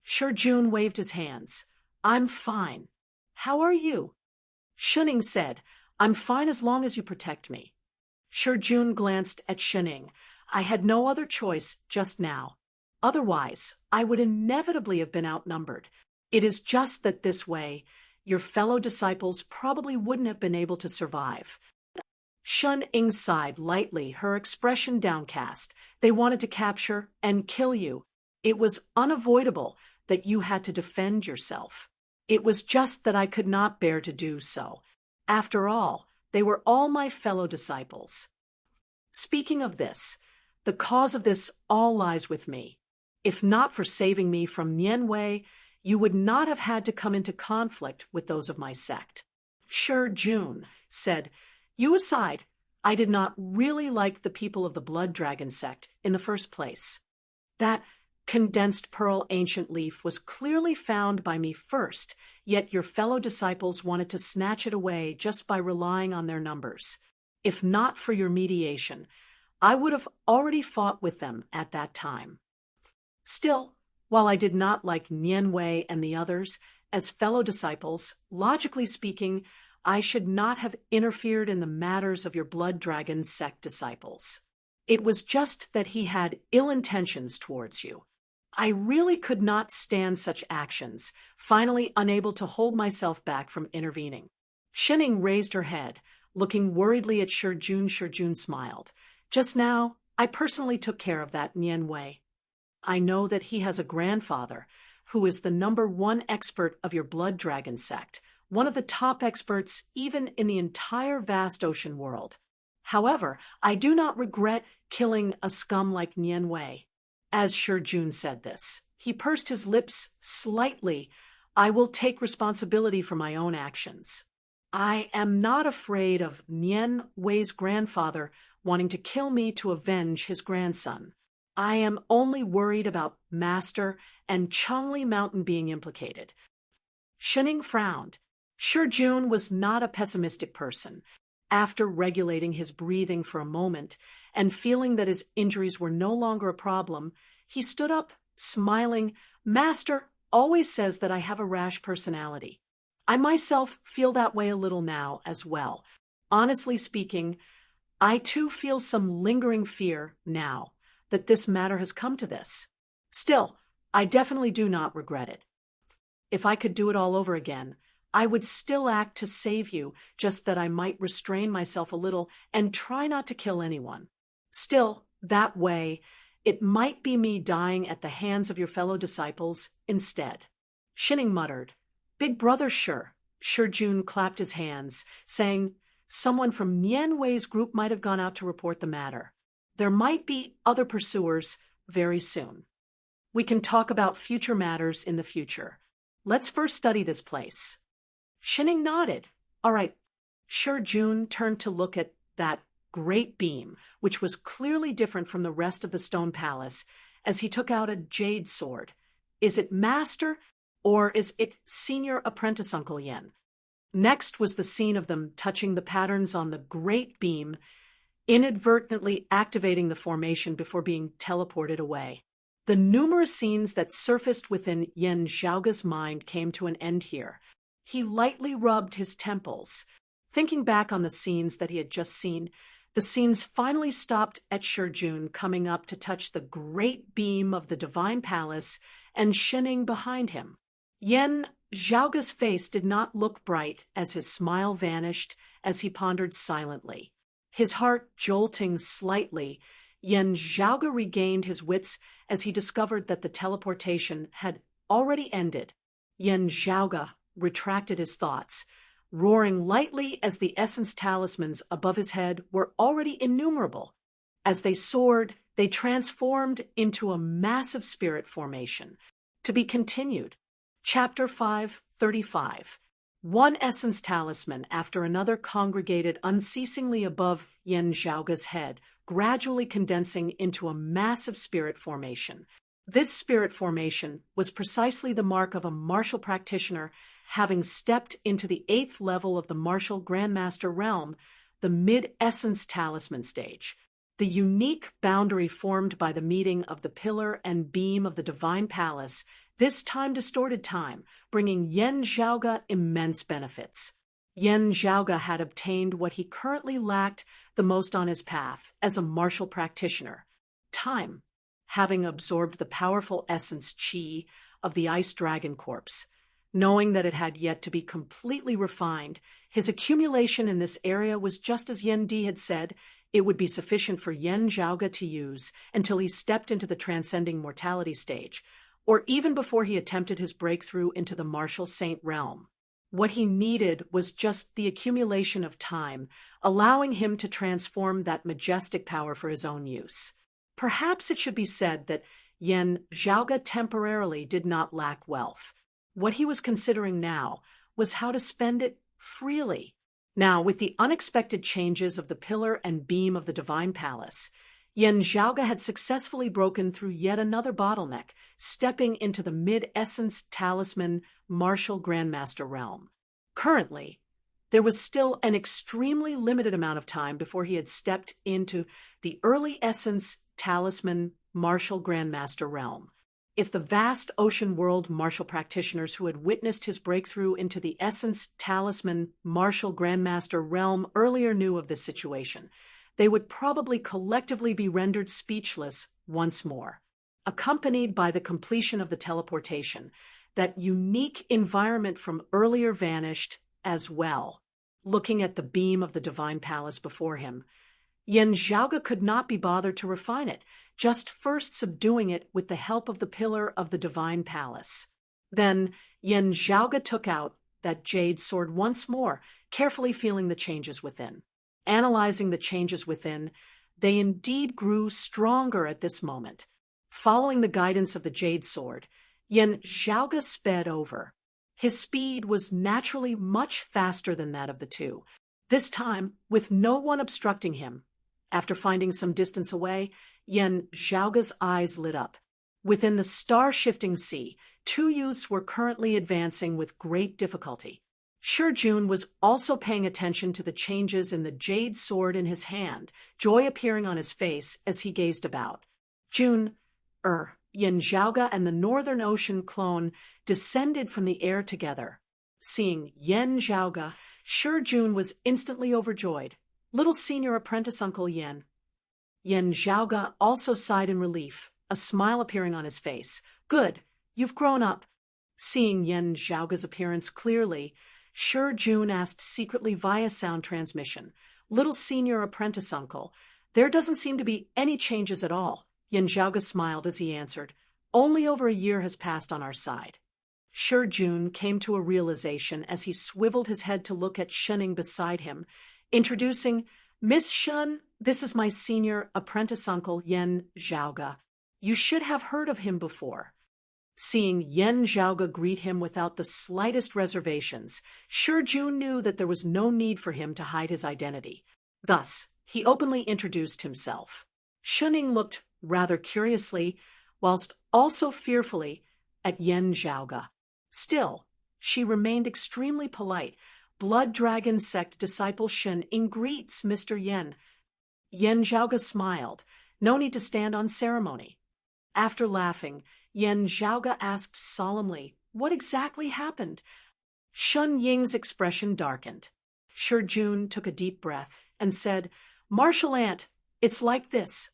Shijun waved his hands. "I'm fine. How are you?" Ying said, "I'm fine as long as you protect me." Shijun glanced at Ying. "I had no other choice just now. Otherwise, I would inevitably have been outnumbered. It is just that this way, your fellow disciples probably wouldn't have been able to survive." Shen Ying sighed lightly, her expression downcast. "They wanted to capture and kill you. It was unavoidable that you had to defend yourself. It was just that I could not bear to do so. After all, they were all my fellow disciples. Speaking of this, the cause of this all lies with me. If not for saving me from Nianwei, you would not have had to come into conflict with those of my sect." Shijun said, "You aside, I did not really like the people of the blood dragon sect in the first place. That condensed pearl ancient leaf was clearly found by me first, yet your fellow disciples wanted to snatch it away just by relying on their numbers. If not for your mediation, I would have already fought with them at that time. Still, while I did not like Nianwei and the others, as fellow disciples, logically speaking, I should not have interfered in the matters of your blood dragon sect disciples. It was just that he had ill intentions towards you. I really could not stand such actions, finally unable to hold myself back from intervening." Ying raised her head, looking worriedly at Shijun. Shijun smiled. Just now, I personally took care of that Nian Wei. I know that he has a grandfather who is the #1 expert of your blood dragon sect, one of the top experts even in the entire vast ocean world. However, I do not regret killing a scum like Nian Wei. As Shi Jun said this, he pursed his lips slightly. I will take responsibility for my own actions. I am not afraid of Nian Wei's grandfather wanting to kill me to avenge his grandson. I am only worried about Master and Changli Mountain being implicated. Shining frowned. Shi Jun was not a pessimistic person. After regulating his breathing for a moment and feeling that his injuries were no longer a problem, he stood up, smiling. Master always says that I have a rash personality. I myself feel that way a little now as well. Honestly speaking, I too feel some lingering fear now that this matter has come to this. Still, I definitely do not regret it. If I could do it all over again, I would still act to save you, just that I might restrain myself a little and try not to kill anyone. Still, that way, it might be me dying at the hands of your fellow disciples instead. Shining muttered, Big brother sure. Shi Jun clapped his hands, saying, someone from Nian Wei's group might have gone out to report the matter. There might be other pursuers very soon. We can talk about future matters in the future. Let's first study this place. Shining nodded. All right. Shi Jun turned to look at that great beam, which was clearly different from the rest of the stone palace, as he took out a jade sword. Is it Master, or is it Senior Apprentice Uncle Yen? Next was the scene of them touching the patterns on the great beam, inadvertently activating the formation before being teleported away. The numerous scenes that surfaced within Yen Zhaoga's mind came to an end here. He lightly rubbed his temples. Thinking back on the scenes that he had just seen, the scenes finally stopped at Shi Jun coming up to touch the great beam of the divine palace and Shining behind him. Yen Zhaoga's face did not look bright as his smile vanished as he pondered silently. His heart jolting slightly, Yen Zhaoga regained his wits as he discovered that the teleportation had already ended. Yen Zhaoga retracted his thoughts, roaring lightly as the essence talismans above his head were already innumerable. As they soared, they transformed into a massive spirit formation. To be continued. Chapter 535. One essence talisman after another congregated unceasingly above Yen Zhaoga's head, gradually condensing into a massive spirit formation. This spirit formation was precisely the mark of a martial practitioner having stepped into the 8th level of the martial grandmaster realm, the mid-essence talisman stage. The unique boundary formed by the meeting of the pillar and beam of the divine palace, this time distorted time, bringing Yen Zhaoga immense benefits. Yen Zhaoga had obtained what he currently lacked the most on his path as a martial practitioner: time. Having absorbed the powerful essence qi of the ice dragon corpse, knowing that it had yet to be completely refined, his accumulation in this area was just as Yen Di had said. It would be sufficient for Yen Zhaoga to use until he stepped into the transcending mortality stage, or even before he attempted his breakthrough into the martial saint realm. What he needed was just the accumulation of time, allowing him to transform that majestic power for his own use. Perhaps it should be said that Yen Zhaoga temporarily did not lack wealth. What he was considering now was how to spend it freely. Now, with the unexpected changes of the pillar and beam of the divine palace, Yen Zhaoga had successfully broken through yet another bottleneck, stepping into the mid-essence talisman martial grandmaster realm. Currently, there was still an extremely limited amount of time before he had stepped into the early essence talisman martial grandmaster realm. If the vast ocean world martial practitioners who had witnessed his breakthrough into the essence talisman martial grandmaster realm earlier knew of this situation, they would probably collectively be rendered speechless once more. Accompanied by the completion of the teleportation, that unique environment from earlier vanished as well. Looking at the beam of the divine palace before him, Yen Zhaoga could not be bothered to refine it, just first subduing it with the help of the pillar of the divine palace. Then Yen Zhaoga took out that jade sword once more, carefully feeling the changes within. Analyzing the changes within, they indeed grew stronger at this moment. Following the guidance of the jade sword, Yen Zhaoga sped over. His speed was naturally much faster than that of the two, this time with no one obstructing him. After finding some distance away, Yen Zhaoga's eyes lit up. Within the star-shifting sea, two youths were currently advancing with great difficulty. Jun was also paying attention to the changes in the jade sword in his hand, joy appearing on his face as he gazed about. Yen Zhaoga and the Northern Ocean clone descended from the air together. Seeing Yen Zhaoga, Jun was instantly overjoyed. Little senior apprentice Uncle Yen. Yen Zhaoga also sighed in relief, a smile appearing on his face. Good, you've grown up. Seeing Yen Zhaoga's appearance clearly, Jun asked secretly via sound transmission, Little senior apprentice uncle, there doesn't seem to be any changes at all. Yen Zhaoga smiled as he answered, Only over a year has passed on our side. Jun came to a realization as he swiveled his head to look at Shenning beside him, introducing, Miss Shen, this is my senior apprentice uncle Yen Zhaoga. You should have heard of him before. Seeing Yen Zhaoga greet him without the slightest reservations, Jun knew that there was no need for him to hide his identity. Thus, he openly introduced himself. Shenning looked rather curiously, whilst also fearfully, at Yen Zhaoga. Still, she remained extremely polite. Blood Dragon Sect disciple Shen greets Mr. Yen. Yen Zhaoga smiled. No need to stand on ceremony. After laughing, Yen Zhaoga asked solemnly, What exactly happened? Shun Ying's expression darkened. Jun took a deep breath and said, Martial Ant, it's like this.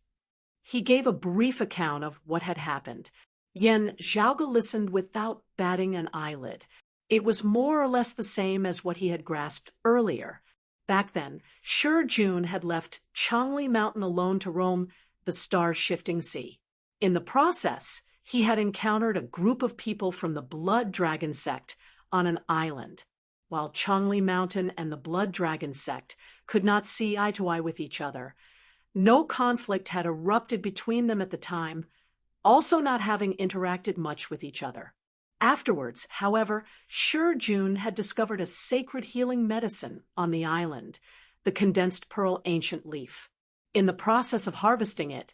He gave a brief account of what had happened. Yen Zhaoga listened without batting an eyelid. It was more or less the same as what he had grasped earlier. Back then, Jun had left Changli Mountain alone to roam the star-shifting sea. In the process, he had encountered a group of people from the Blood Dragon Sect on an island. While Changli Mountain and the Blood Dragon Sect could not see eye to eye with each other, no conflict had erupted between them at the time, also not having interacted much with each other. Afterwards, however, Jun had discovered a sacred healing medicine on the island, the condensed pearl ancient leaf. In the process of harvesting it,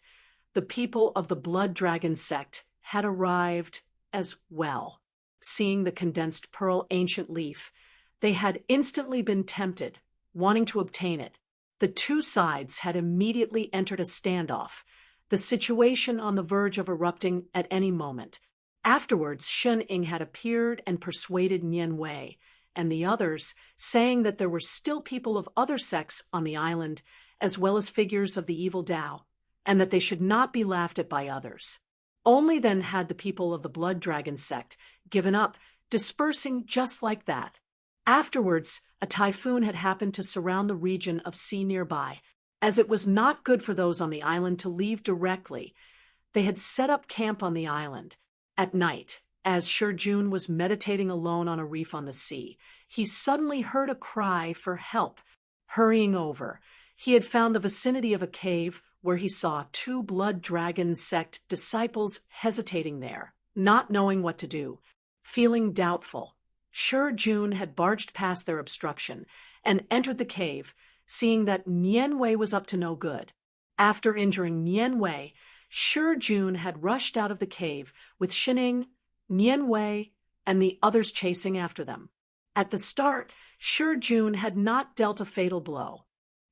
the people of the Blood Dragon Sect had arrived as well. Seeing the condensed pearl ancient leaf, they had instantly been tempted, wanting to obtain it. The two sides had immediately entered a standoff, the situation on the verge of erupting at any moment. Afterwards, Shen Ying had appeared and persuaded Nian Wei and the others, saying that there were still people of other sects on the island, as well as figures of the evil Tao, and that they should not be laughed at by others. Only then had the people of the Blood Dragon Sect given up, dispersing just like that. Afterwards, a typhoon had happened to surround the region of sea nearby. As it was not good for those on the island to leave directly, they had set up camp on the island. At night, as Jun was meditating alone on a reef on the sea, he suddenly heard a cry for help. Hurrying over, he had found the vicinity of a cave where he saw two Blood Dragon Sect disciples hesitating there, not knowing what to do. Feeling doubtful, Jun had barged past their obstruction and entered the cave, seeing that Nian Wei was up to no good. After injuring Nian Wei, Jun had rushed out of the cave with Shining, Nian Wei, and the others chasing after them. At the start, Jun had not dealt a fatal blow.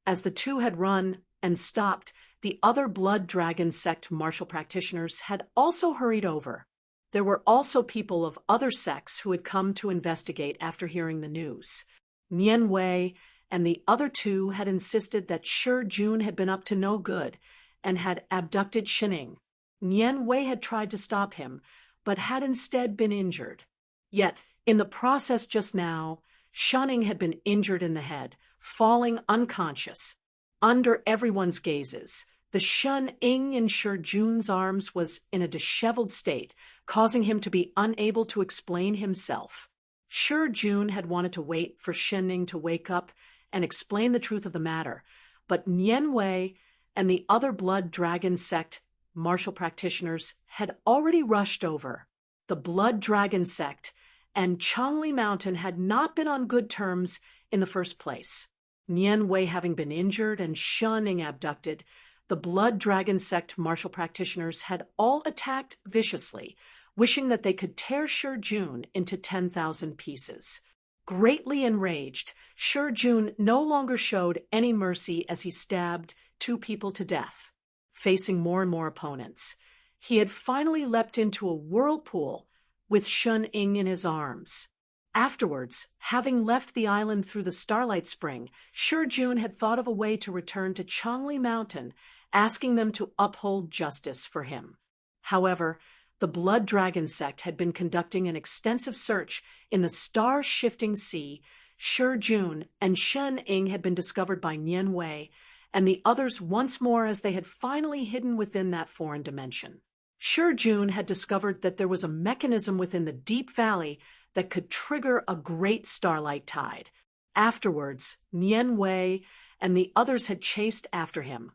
As the two had run and stopped, the other Blood Dragon Sect martial practitioners had also hurried over. There were also people of other sects who had come to investigate after hearing the news. Nian Wei and the other two had insisted that Jun had been up to no good and had abducted Shining. Nian Wei had tried to stop him, but had instead been injured. Yet, in the process just now, Shining had been injured in the head, falling unconscious. Under everyone's gazes, the Shun Ing in Shi Jun's arms was in a disheveled state, causing him to be unable to explain himself. Shi Jun had wanted to wait for Shen Ing to wake up and explain the truth of the matter, but Nian Wei and the other Blood Dragon sect martial practitioners had already rushed over. The Blood Dragon sect and Changli Mountain had not been on good terms in the first place. Nian Wei having been injured and Shen Ing abducted, the Blood Dragon sect martial practitioners had all attacked viciously, wishing that they could tear Shi Jun into 10,000 pieces. Greatly enraged, Shi Jun no longer showed any mercy as he stabbed 2 people to death. Facing more and more opponents, he had finally leapt into a whirlpool with Shun Ing in his arms. Afterwards, having left the island through the Starlight Spring, Shi Jun had thought of a way to return to Changli Mountain, asking them to uphold justice for him. However, the Blood Dragon sect had been conducting an extensive search in the star-shifting sea. Shi Jun and Shen Ing had been discovered by Nian Wei and the others once more as they had finally hidden within that foreign dimension. Shi Jun had discovered that there was a mechanism within the deep valley that could trigger a great starlight tide. Afterwards, Nian Wei and the others had chased after him.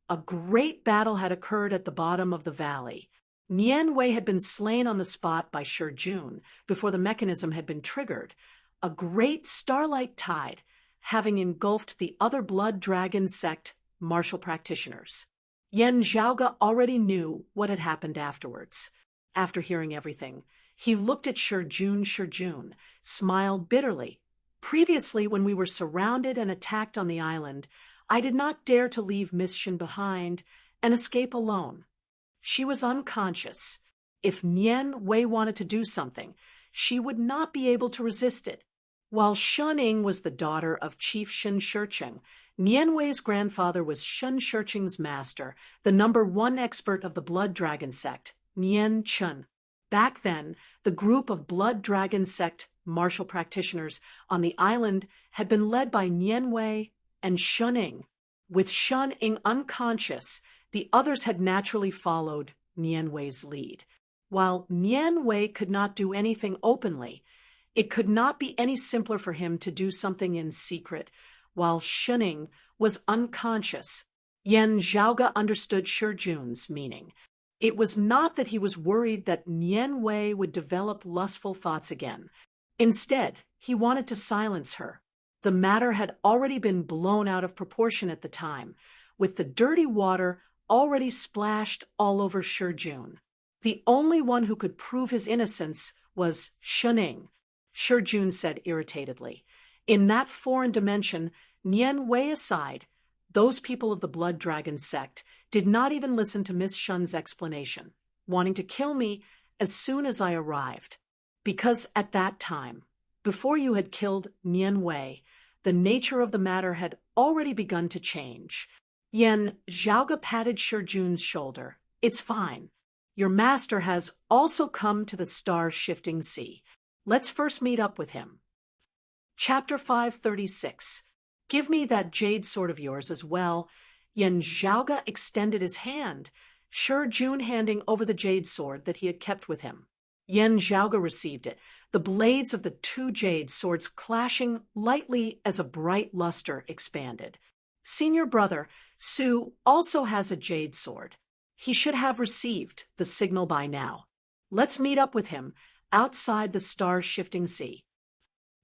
A great battle had occurred at the bottom of the valley. Nian Wei had been slain on the spot by Shi Jun before the mechanism had been triggered, a great starlight tide having engulfed the other Blood Dragon sect martial practitioners. Yan Zhaoge already knew what had happened afterwards. After hearing everything, he looked at Shi Jun, smiled bitterly. Previously, when we were surrounded and attacked on the island, I did not dare to leave Miss Shen behind and escape alone. She was unconscious. If Nian Wei wanted to do something, she would not be able to resist it. While Shen Ing was the daughter of Chief Shen Shicheng, Nian Wei's grandfather was Shen Shicheng's master, the #1 expert of the Blood Dragon sect, Nian Chen. Back then, the group of Blood Dragon sect martial practitioners on the island had been led by Nian Wei and Shen Ing. With Shen Ing unconscious, the others had naturally followed Nian Wei's lead. While Nian Wei could not do anything openly, it could not be any simpler for him to do something in secret. While Shen Ing was unconscious, Yan Zhaoge understood Shi Jun's meaning. It was not that he was worried that Nian Wei would develop lustful thoughts again. Instead, he wanted to silence her. The matter had already been blown out of proportion at the time, with the dirty water already splashed all over Shi Jun. The only one who could prove his innocence was Shen Ing. Shi Jun said irritatedly. In that foreign dimension, Nian Wei aside, those people of the Blood Dragon sect did not even listen to Miss Shen's explanation, wanting to kill me as soon as I arrived. Because at that time, before you had killed Nian Wei, the nature of the matter had already begun to change. Yan Zhaoge patted Shi Jun's shoulder. It's fine. Your master has also come to the star-shifting sea. Let's first meet up with him. Chapter 536. Give me that jade sword of yours as well. Yan Zhaoge extended his hand, Shi Jun handing over the jade sword that he had kept with him. Yan Zhaoge received it, the blades of the 2 jade swords clashing lightly as a bright luster expanded. Senior brother, Su, also has a jade sword. He should have received the signal by now. Let's meet up with him outside the star-shifting sea.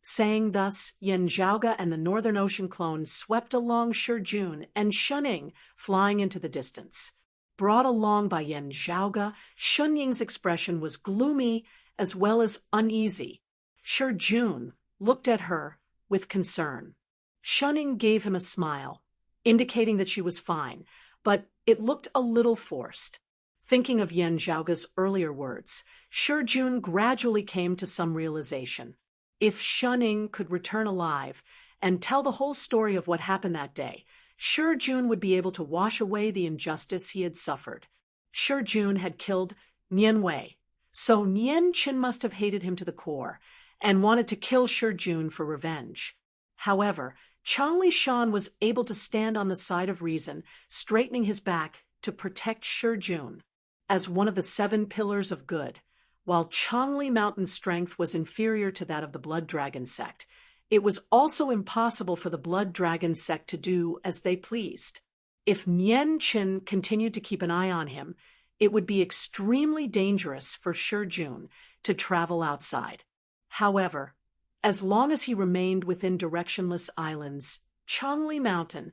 Saying thus, Yan Zhaoge and the Northern Ocean clone swept along Shi Jun and Shen Ing, flying into the distance. Brought along by Yan Zhaoge, Shen Ying's expression was gloomy as well as uneasy. Shi Jun looked at her with concern. Shen Ing gave him a smile, indicating that she was fine, but it looked a little forced. Thinking of Yan Zhaoge's earlier words, Shi Jun gradually came to some realization. If Shen Ing could return alive and tell the whole story of what happened that day, Shi Jun would be able to wash away the injustice he had suffered. Shi Jun had killed Nian Wei, so Nian Chen must have hated him to the core and wanted to kill Shi Jun for revenge. However, Changli Shan was able to stand on the side of reason, straightening his back to protect Shijun as one of the 7 pillars of good. While Changli Mountain's strength was inferior to that of the Blood Dragon sect, it was also impossible for the Blood Dragon sect to do as they pleased. If Nian Qin continued to keep an eye on him, it would be extremely dangerous for Shijun to travel outside. However, as long as he remained within directionless islands, Changli Mountain,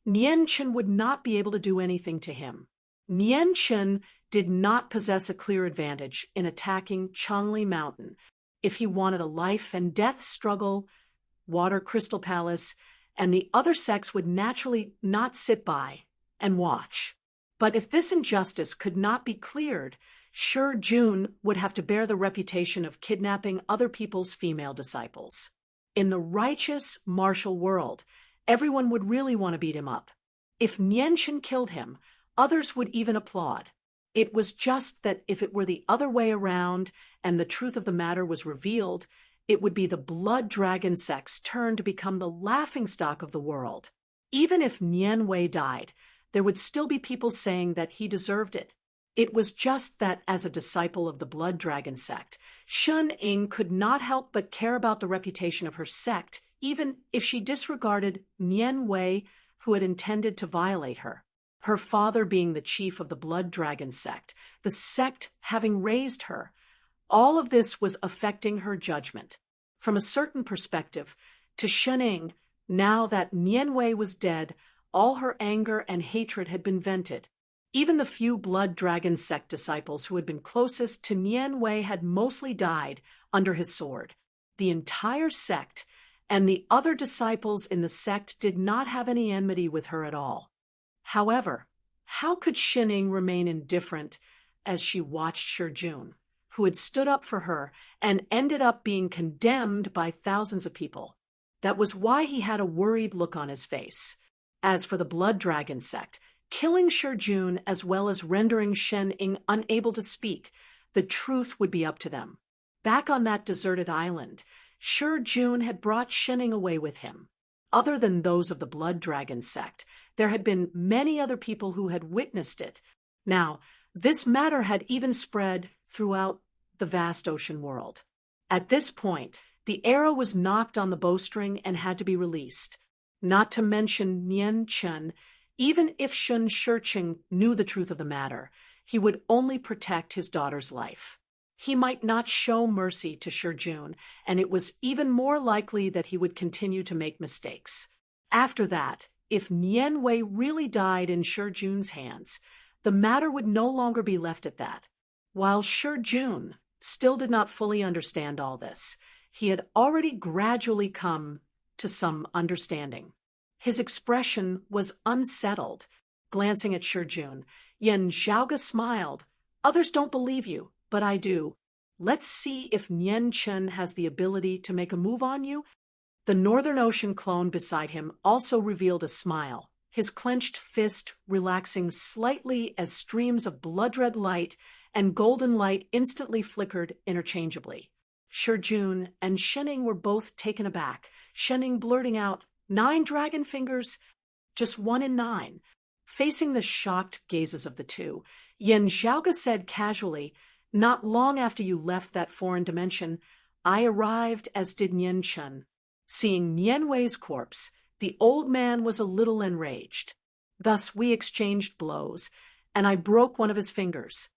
Nian Qin would not be able to do anything to him. Nian Qin did not possess a clear advantage in attacking Changli Mountain. If he wanted a life and death struggle, Water Crystal Palace and the other sects would naturally not sit by and watch. But if this injustice could not be cleared, Shijun would have to bear the reputation of kidnapping other people's female disciples. In the righteous, martial world, everyone would really want to beat him up. If Nian Qin killed him, others would even applaud. It was just that if it were the other way around and the truth of the matter was revealed, it would be the Blood Dragon sect's turn to become the laughingstock of the world. Even if Nian Wei died, there would still be people saying that he deserved it. It was just that as a disciple of the Blood Dragon sect, Shun Ying could not help but care about the reputation of her sect, even if she disregarded Nian Wei, who had intended to violate her. Her father being the chief of the Blood Dragon sect, the sect having raised her, all of this was affecting her judgment. From a certain perspective, to Shun Ying, now that Nian Wei was dead, all her anger and hatred had been vented. Even the few Blood Dragon sect disciples who had been closest to Nian Wei had mostly died under his sword. The entire sect and the other disciples in the sect did not have any enmity with her at all. However, how could Shun Ying remain indifferent as she watched Shijun, who had stood up for her and ended up being condemned by thousands of people? That was why he had a worried look on his face. As for the Blood Dragon sect, killing Shijun as well as rendering Shun Ying unable to speak, the truth would be up to them. Back on that deserted island, Shijun had brought Shun Ying away with him. Other than those of the Blood Dragon sect, there had been many other people who had witnessed it. Now, this matter had even spread throughout the vast ocean world. At this point, the arrow was knocked on the bowstring and had to be released. Not to mention Nian Qin, even if Shun Shiqing knew the truth of the matter, he would only protect his daughter's life. He might not show mercy to Shijun, and it was even more likely that he would continue to make mistakes. After that, if Nian Wei really died in Shijun's hands, the matter would no longer be left at that. While Shijun still did not fully understand all this, he had already gradually come to some understanding. His expression was unsettled. Glancing at Shijun, Yan Zhaoge smiled. "Others don't believe you, but I do. Let's see if Nian Qin has the ability to make a move on you." The Northern Ocean clone beside him also revealed a smile, his clenched fist relaxing slightly as streams of blood-red light and golden light instantly flickered interchangeably. Shijun and Shun Ying were both taken aback, Shun Ying blurting out, "9 dragon fingers?" "Just 1 in 9. Facing the shocked gazes of the two, Yan Zhaoge said casually, "Not long after you left that foreign dimension, I arrived, as did Nian Qin." Seeing Nian Wei's corpse, the old man was a little enraged. Thus we exchanged blows, and I broke one of his fingers.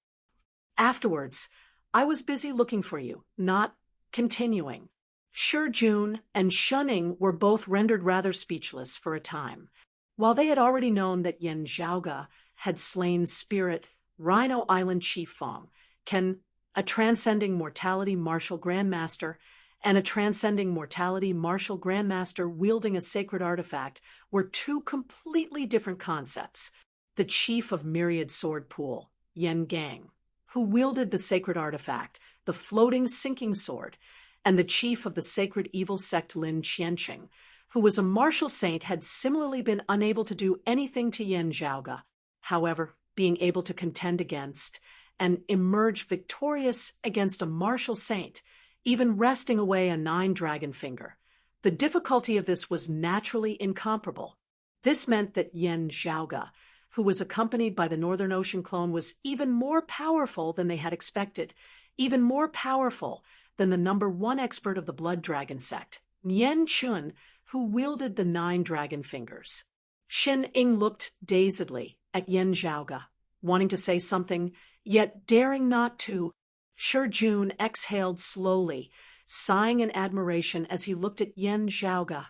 Afterwards, I was busy looking for you, not continuing. Shijun and Shun Ying were both rendered rather speechless for a time. While they had already known that Yan Zhaoge had slain Spirit Rhino Island Chief Fong, Ken, a transcending mortality martial grandmaster, and a transcending mortality martial grandmaster wielding a sacred artifact were 2 completely different concepts. The chief of Myriad Sword Pool, Yen Gang, who wielded the sacred artifact, the floating sinking sword, and the chief of the sacred evil sect Lin Qianqing, who was a martial saint, had similarly been unable to do anything to Yan Zhaoge. However, being able to contend against and emerge victorious against a martial saint, even wresting away a 9 dragon finger. The difficulty of this was naturally incomparable. This meant that Yen Zhaoge, who was accompanied by the Northern Ocean clone, was even more powerful than they had expected, even more powerful than the #1 expert of the blood dragon sect, Yen Chun, who wielded the 9 dragon fingers. Shen Ying looked dazedly at Yen Zhaoge, wanting to say something, yet daring not to. Shi Jun exhaled slowly, sighing in admiration as he looked at Yen Zhaoge.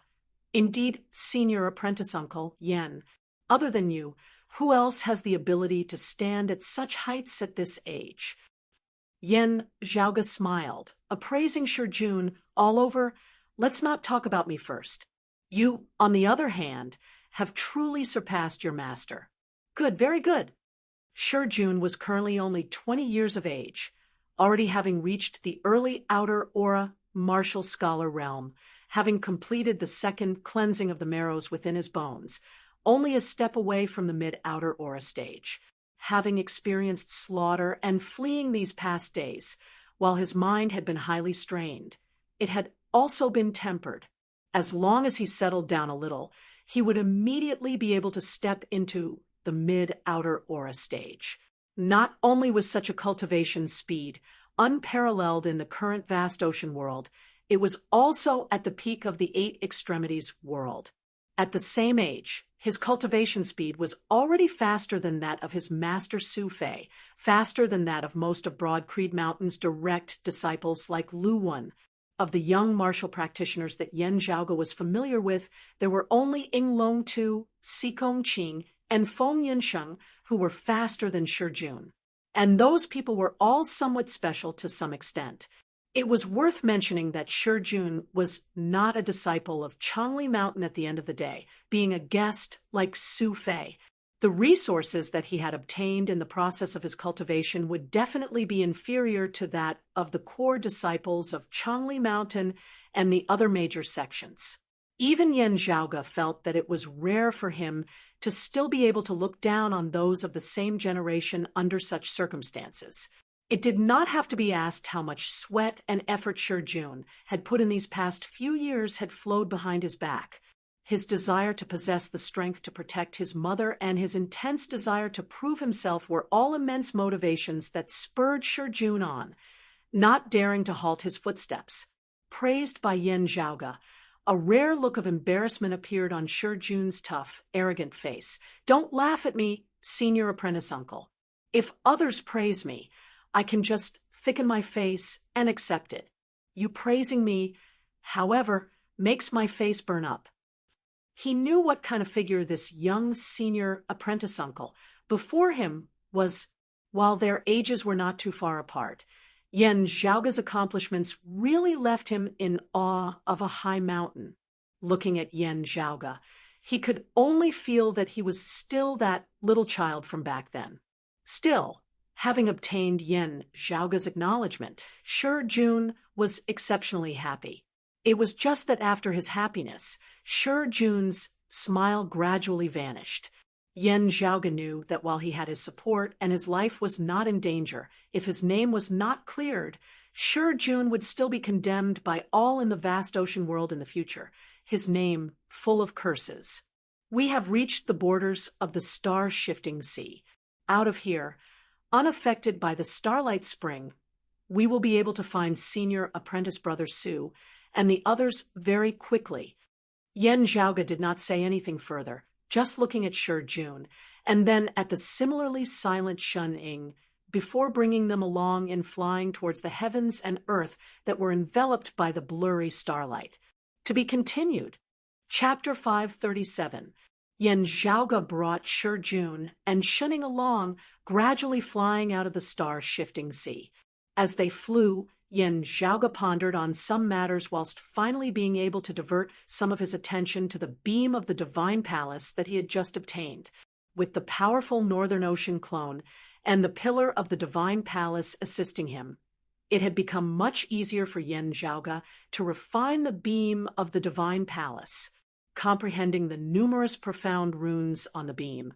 Indeed, senior apprentice uncle, Yen, other than you, who else has the ability to stand at such heights at this age? Yen Zhaoge smiled, appraising Shi Jun all over. Let's not talk about me first. You, on the other hand, have truly surpassed your master. Good, very good. Shi Jun was currently only 20 years of age, already having reached the early outer aura martial scholar realm, having completed the second cleansing of the marrows within his bones, only a step away from the mid-outer aura stage, having experienced slaughter and fleeing these past days, while his mind had been highly strained. It had also been tempered. As long as he settled down a little, he would immediately be able to step into the mid-outer aura stage. Not only was such a cultivation speed unparalleled in the current vast ocean world, it was also at the peak of the 8 extremities world. At the same age, his cultivation speed was already faster than that of his master Su Fei, faster than that of most of Broad Creed Mountain's direct disciples like Lu Wen. Of the young martial practitioners that Yen Zhaoge was familiar with, there were only Ying Long Tu, Si Kong Qing, and Feng Yinsheng who were faster than Shi Jun. And those people were all somewhat special to some extent. It was worth mentioning that Shi Jun was not a disciple of Changli Mountain at the end of the day, being a guest like Su Fei. The resources that he had obtained in the process of his cultivation would definitely be inferior to that of the core disciples of Changli Mountain and the other major sections. Even Yen Zhaoge felt that it was rare for him to still be able to look down on those of the same generation under such circumstances. It did not have to be asked how much sweat and effort Shi Jun had put in these past few years had flowed behind his back. His desire to possess the strength to protect his mother and his intense desire to prove himself were all immense motivations that spurred Shi Jun on, not daring to halt his footsteps. Praised by Yen Zhaoge, a rare look of embarrassment appeared on Shi Jun's tough, arrogant face. Don't laugh at me, senior apprentice uncle. If others praise me, I can just thicken my face and accept it. You praising me, however, makes my face burn up. He knew what kind of figure this young senior apprentice uncle before him was, while their ages were not too far apart. Yen Zhaoge's accomplishments really left him in awe of a high mountain. Looking at Yen Zhaoge, he could only feel that he was still that little child from back then. Still, having obtained Yen Zhaoge's acknowledgement, Shi Jun was exceptionally happy. It was just that after his happiness, Shi Jun's smile gradually vanished. Yen Zhaoge knew that while he had his support and his life was not in danger, if his name was not cleared, Shi Jun would still be condemned by all in the vast ocean world in the future, his name full of curses. We have reached the borders of the star-shifting sea. Out of here, unaffected by the starlight spring, we will be able to find senior apprentice brother Su and the others very quickly. Yen Zhaoge did not say anything further, just looking at Shi Jun, and then at the similarly silent Shen Ying, before bringing them along and flying towards the heavens and earth that were enveloped by the blurry starlight. To be continued. Chapter 537. Yen Zhaoge brought Shi Jun and Shen Ying along, gradually flying out of the star-shifting sea. As they flew, Yen Zhaoge pondered on some matters whilst finally being able to divert some of his attention to the beam of the divine palace that he had just obtained. With the powerful Northern Ocean clone and the pillar of the divine palace assisting him, it had become much easier for Yen Zhaoge to refine the beam of the divine palace. Comprehending the numerous profound runes on the beam,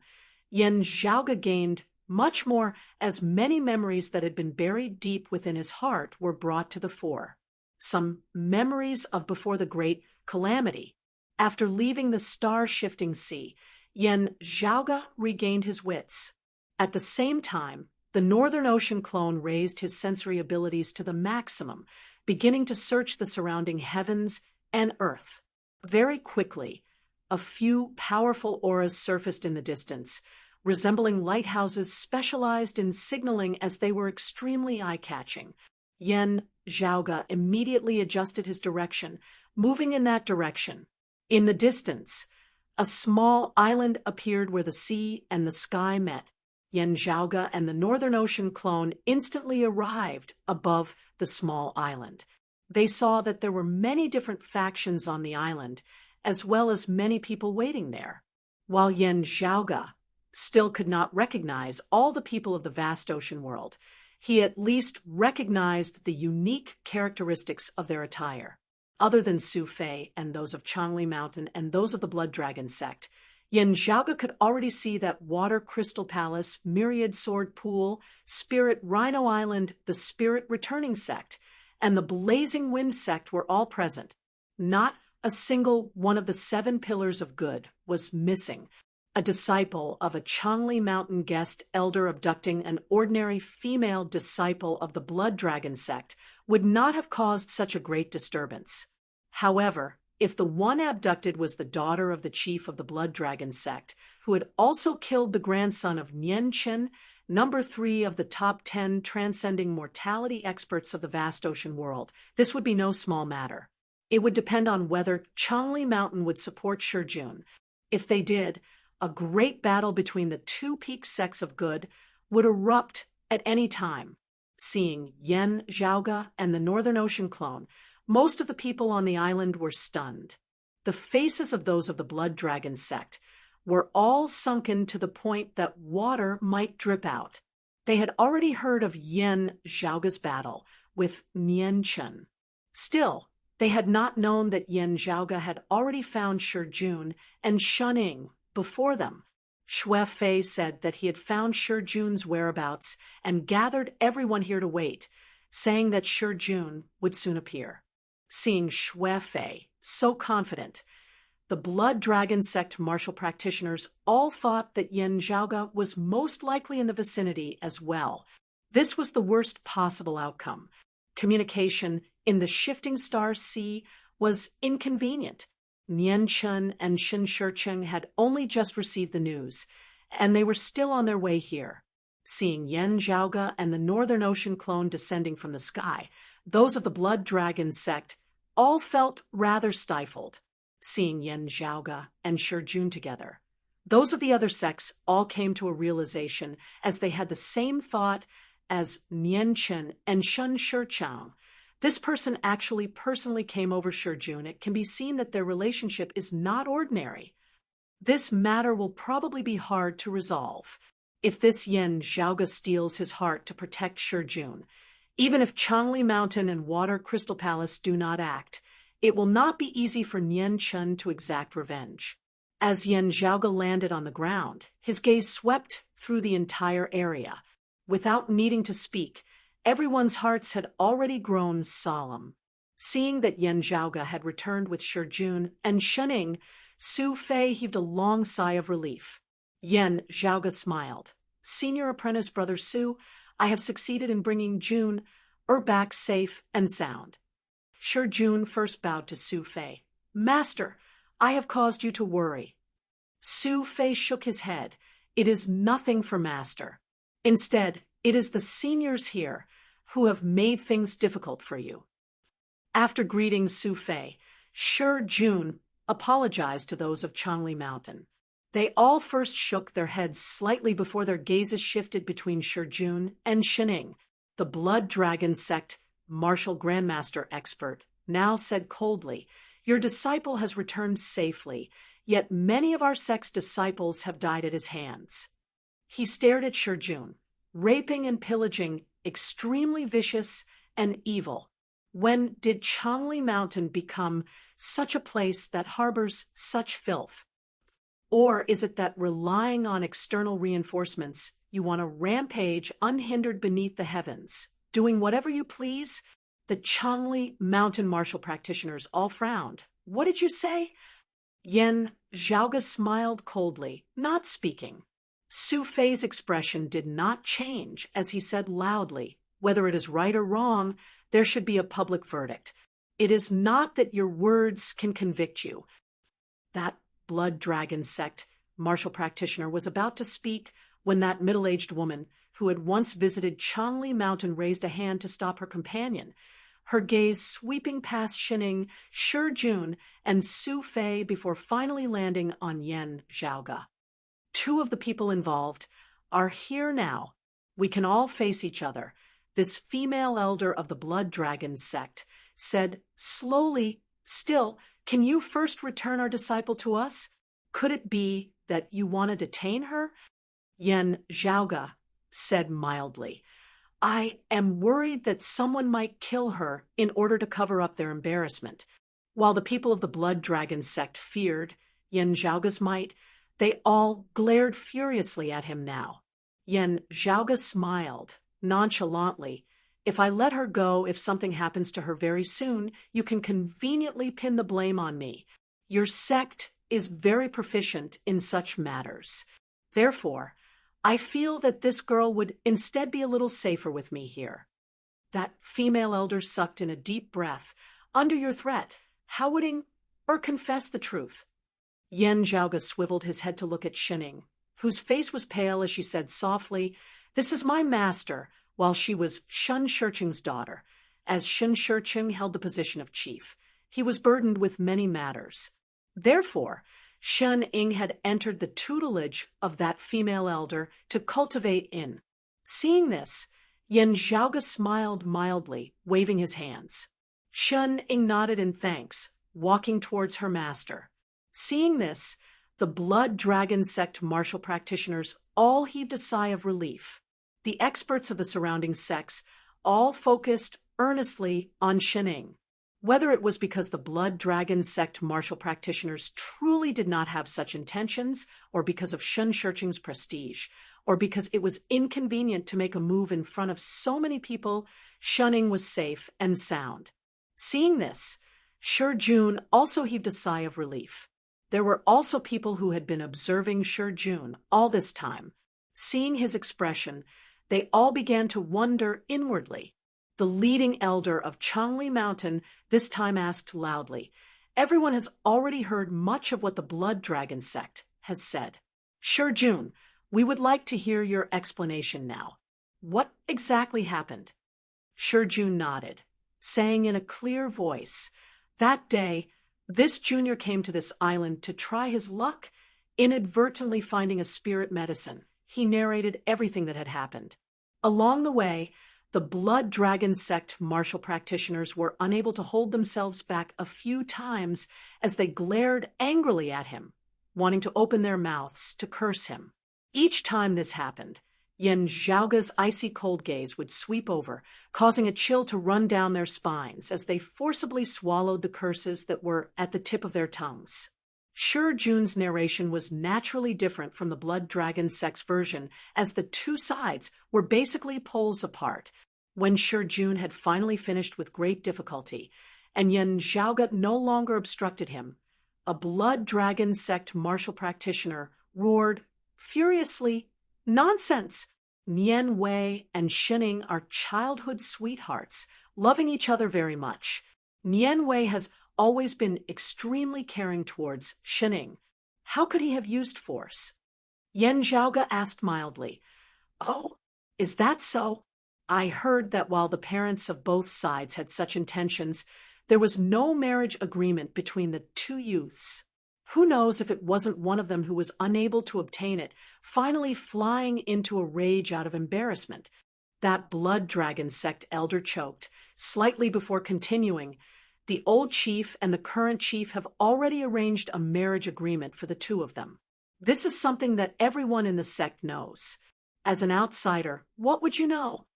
Yen Zhaoge gained much more as many memories that had been buried deep within his heart were brought to the fore. some memories of before the Great Calamity. After leaving the star-shifting sea, Yen Zhaoge regained his wits. At the same time, the Northern Ocean clone raised his sensory abilities to the maximum, beginning to search the surrounding heavens and earth. Very quickly, a few powerful auras surfaced in the distance, resembling lighthouses specialized in signaling as they were extremely eye-catching. Yen Zhaoge immediately adjusted his direction, moving in that direction. In the distance, a small island appeared where the sea and the sky met. Yen Zhaoge and the Northern Ocean clone instantly arrived above the small island. They saw that there were many different factions on the island, as well as many people waiting there. While Yen Zhaoge still could not recognize all the people of the vast ocean world, he at least recognized the unique characteristics of their attire. Other than Su Fei and those of Changli Mountain and those of the Blood Dragon sect, Yen Zhaoge could already see that Water Crystal Palace, Myriad Sword Pool, Spirit Rhino Island, the Spirit Returning sect, and the Blazing Wind sect were all present. Not a single one of the 7 pillars of good was missing. A disciple of a Changli Mountain guest elder abducting an ordinary female disciple of the Blood Dragon sect would not have caused such a great disturbance. However, if the one abducted was the daughter of the chief of the Blood Dragon sect, who had also killed the grandson of Nian Chen, number 3 of the top 10 transcending mortality experts of the vast ocean world, this would be no small matter. It would depend on whether Changli Mountain would support Shijun. If they did, a great battle between the 2 peak sects of good would erupt at any time. Seeing Yen Zhaoge and the Northern Ocean clone, most of the people on the island were stunned. The faces of those of the Blood Dragon sect were all sunken to the point that water might drip out. They had already heard of Yen Zhaoge's battle with Nian Chen. Still, they had not known that Yen Zhaoge had already found Shijun and Shuning before them. Xue Fei said that he had found Shijun's whereabouts and gathered everyone here to wait, saying that Shijun would soon appear. Seeing Xue Fei so confident, the Blood Dragon sect martial practitioners all thought that Yen Zhaoge was most likely in the vicinity as well. This was the worst possible outcome. Communication in the shifting star sea was inconvenient. Nian Chen and Xin Shicheng had only just received the news, and they were still on their way here. Seeing Yen Zhaoge and the Northern Ocean clone descending from the sky, those of the Blood Dragon sect all felt rather stifled. Seeing Yen Zhaoge and Shijun together, those of the other sects all came to a realization as they had the same thought as Nian Chen and Shun Shicheng. This person actually personally came over Shijun. It can be seen that their relationship is not ordinary. This matter will probably be hard to resolve. If this Yen Zhaoge steals his heart to protect Shijun, even if Changli Mountain and Water Crystal Palace do not act, it will not be easy for Nian Chen to exact revenge. As Yen Zhaoge landed on the ground, his gaze swept through the entire area. Without needing to speak, everyone's hearts had already grown solemn. Seeing that Yen Zhaoge had returned with Shijun and Shuning, Su Fei heaved a long sigh of relief. Yen Zhaoge smiled. Senior apprentice Brother Su, I have succeeded in bringing Jun back safe and sound. Shijun first bowed to Su Fei. Master, I have caused you to worry. Su Fei shook his head. It is nothing for Master. Instead, it is the seniors here who have made things difficult for you. After greeting Su Fei, Shijun apologized to those of Changli Mountain. They all first shook their heads slightly before their gazes shifted between Shijun and Shuning. The Blood Dragon sect martial grandmaster expert now said coldly, Your disciple has returned safely, yet many of our sect's disciples have died at his hands. He stared at Shijun, raping and pillaging, extremely vicious and evil. When did Changli Mountain become such a place that harbors such filth? Or is it that relying on external reinforcements, you want to rampage unhindered beneath the heavens, doing whatever you please? The Changli mountain martial practitioners all frowned. What did you say? Yan Zhaoga smiled coldly, not speaking. Su Fei's expression did not change as he said loudly, whether it is right or wrong, there should be a public verdict. It is not that your words can convict you. That blood dragon sect martial practitioner was about to speak when that middle-aged woman who had once visited Changli Mountain raised a hand to stop her companion, her gaze sweeping past Shining, Jun, and Su Fei before finally landing on Yan Zhaoga. Two of the people involved are here now. We can all face each other. This female elder of the Blood Dragon sect said slowly, still, can you first return our disciple to us? Could it be that you want to detain her? Yan Zhaoga said mildly, I am worried that someone might kill her in order to cover up their embarrassment. While the people of the Blood Dragon sect feared Yan Zhaoga's might, they all glared furiously at him now. Yan Zhaoga smiled nonchalantly. If I let her go, if something happens to her very soon, you can conveniently pin the blame on me. Your sect is very proficient in such matters. Therefore, I feel that this girl would instead be a little safer with me here. That female elder sucked in a deep breath. Under your threat, how would or confess the truth? Yan Zhaoga swiveled his head to look at Shining, whose face was pale as she said softly, This is my master, while she was Shun Shirching's daughter. As Shun Shirching held the position of chief, he was burdened with many matters. Therefore, Shun Ying had entered the tutelage of that female elder to cultivate in. Seeing this, Yan Zhaoga smiled mildly, waving his hands. Shun Ying nodded in thanks, walking towards her master. Seeing this, the Blood Dragon sect martial practitioners all heaved a sigh of relief. The experts of the surrounding sects all focused earnestly on Shining. Whether it was because the Blood Dragon sect martial practitioners truly did not have such intentions, or because of Shun Shirching's prestige, or because it was inconvenient to make a move in front of so many people, Shining was safe and sound. Seeing this, Jun also heaved a sigh of relief. There were also people who had been observing Jun all this time. Seeing his expression, they all began to wonder inwardly. The leading elder of Changli Mountain this time asked loudly, Everyone has already heard much of what the Blood Dragon sect has said. Jun, we would like to hear your explanation now. What exactly happened? Jun nodded, saying in a clear voice, That day, this junior came to this island to try his luck, inadvertently finding a spirit medicine. He narrated everything that had happened. Along the way, the Blood Dragon sect martial practitioners were unable to hold themselves back a few times as they glared angrily at him, wanting to open their mouths to curse him. Each time this happened, Yan Zhaoga's icy cold gaze would sweep over, causing a chill to run down their spines as they forcibly swallowed the curses that were at the tip of their tongues. Jun's narration was naturally different from the Blood Dragon sect's version, as the two sides were basically poles apart. When Jun had finally finished with great difficulty, and Yan Zhaoga no longer obstructed him, a Blood Dragon sect martial practitioner roared furiously, Nonsense! Nian Wei and Shining are childhood sweethearts, loving each other very much. Nian Wei has always been extremely caring towards Shining. How could he have used force? Yan Zhaoga asked mildly, Oh, is that so? I heard that while the parents of both sides had such intentions, there was no marriage agreement between the two youths. Who knows if it wasn't one of them who was unable to obtain it, finally flying into a rage out of embarrassment. That Blood Dragon sect elder choked, slightly before continuing, The old chief and the current chief have already arranged a marriage agreement for the two of them. This is something that everyone in the sect knows. As an outsider, what would you know?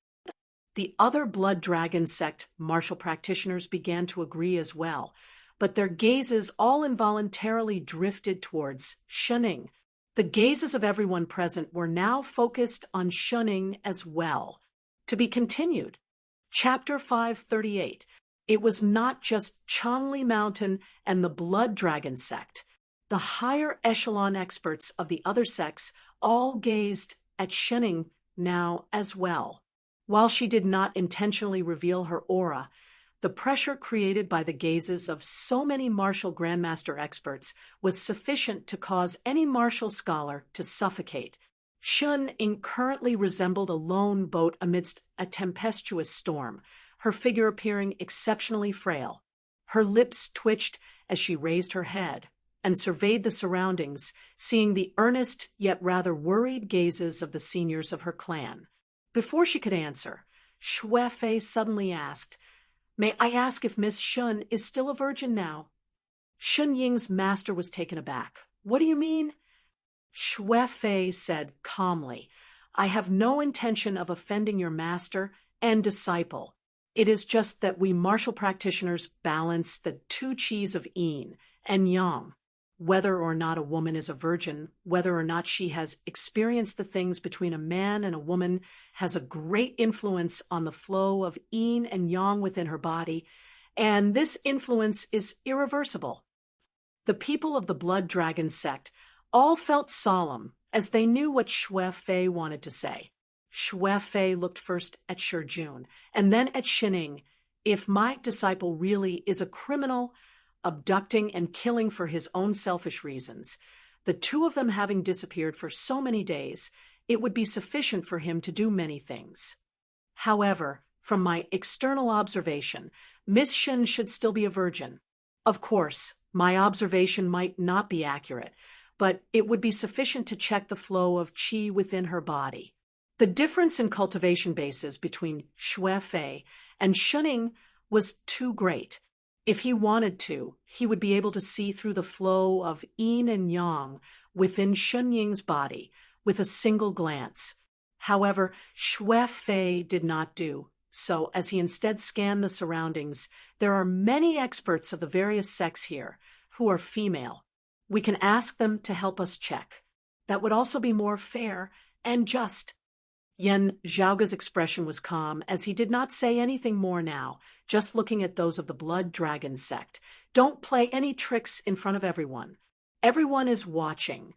The other Blood Dragon sect martial practitioners began to agree as well, but their gazes all involuntarily drifted towards Shining. The gazes of everyone present were now focused on Shining as well. To be continued. Chapter 538. It was not just Changli Mountain and the Blood Dragon sect. The higher echelon experts of the other sects all gazed at Shening now as well. While she did not intentionally reveal her aura, the pressure created by the gazes of so many martial grandmaster experts was sufficient to cause any martial scholar to suffocate. Shening currently resembled a lone boat amidst a tempestuous storm, her figure appearing exceptionally frail. Her lips twitched as she raised her head and surveyed the surroundings, seeing the earnest yet rather worried gazes of the seniors of her clan. Before she could answer, Xue Fei suddenly asked, "May I ask if Miss Shun is still a virgin now?" Shun Ying's master was taken aback. "What do you mean?" Xue Fei said calmly, "I have no intention of offending your master and disciple. It is just that we martial practitioners balance the two qis of yin and yang. Whether or not a woman is a virgin, whether or not she has experienced the things between a man and a woman, has a great influence on the flow of yin and yang within her body, and this influence is irreversible." The people of the Blood Dragon sect all felt solemn as they knew what Xue Fei wanted to say. Xue Fei looked first at Shi Jun and then at Shening. "If my disciple really is a criminal, abducting and killing for his own selfish reasons, the two of them having disappeared for so many days, it would be sufficient for him to do many things. However, from my external observation, Miss Shin should still be a virgin. Of course, my observation might not be accurate, but it would be sufficient to check the flow of qi within her body." The difference in cultivation bases between Xue Fei and Shening was too great. If he wanted to, he would be able to see through the flow of yin and yang within Shun Ying's body with a single glance. However, Xue Fei did not do so, as he instead scanned the surroundings. "There are many experts of the various sects here who are female. We can ask them to help us check. That would also be more fair and just." Yan Zhaoga's expression was calm, as he did not say anything more now, just looking at those of the Blood Dragon sect. "Don't play any tricks in front of everyone. Everyone is watching."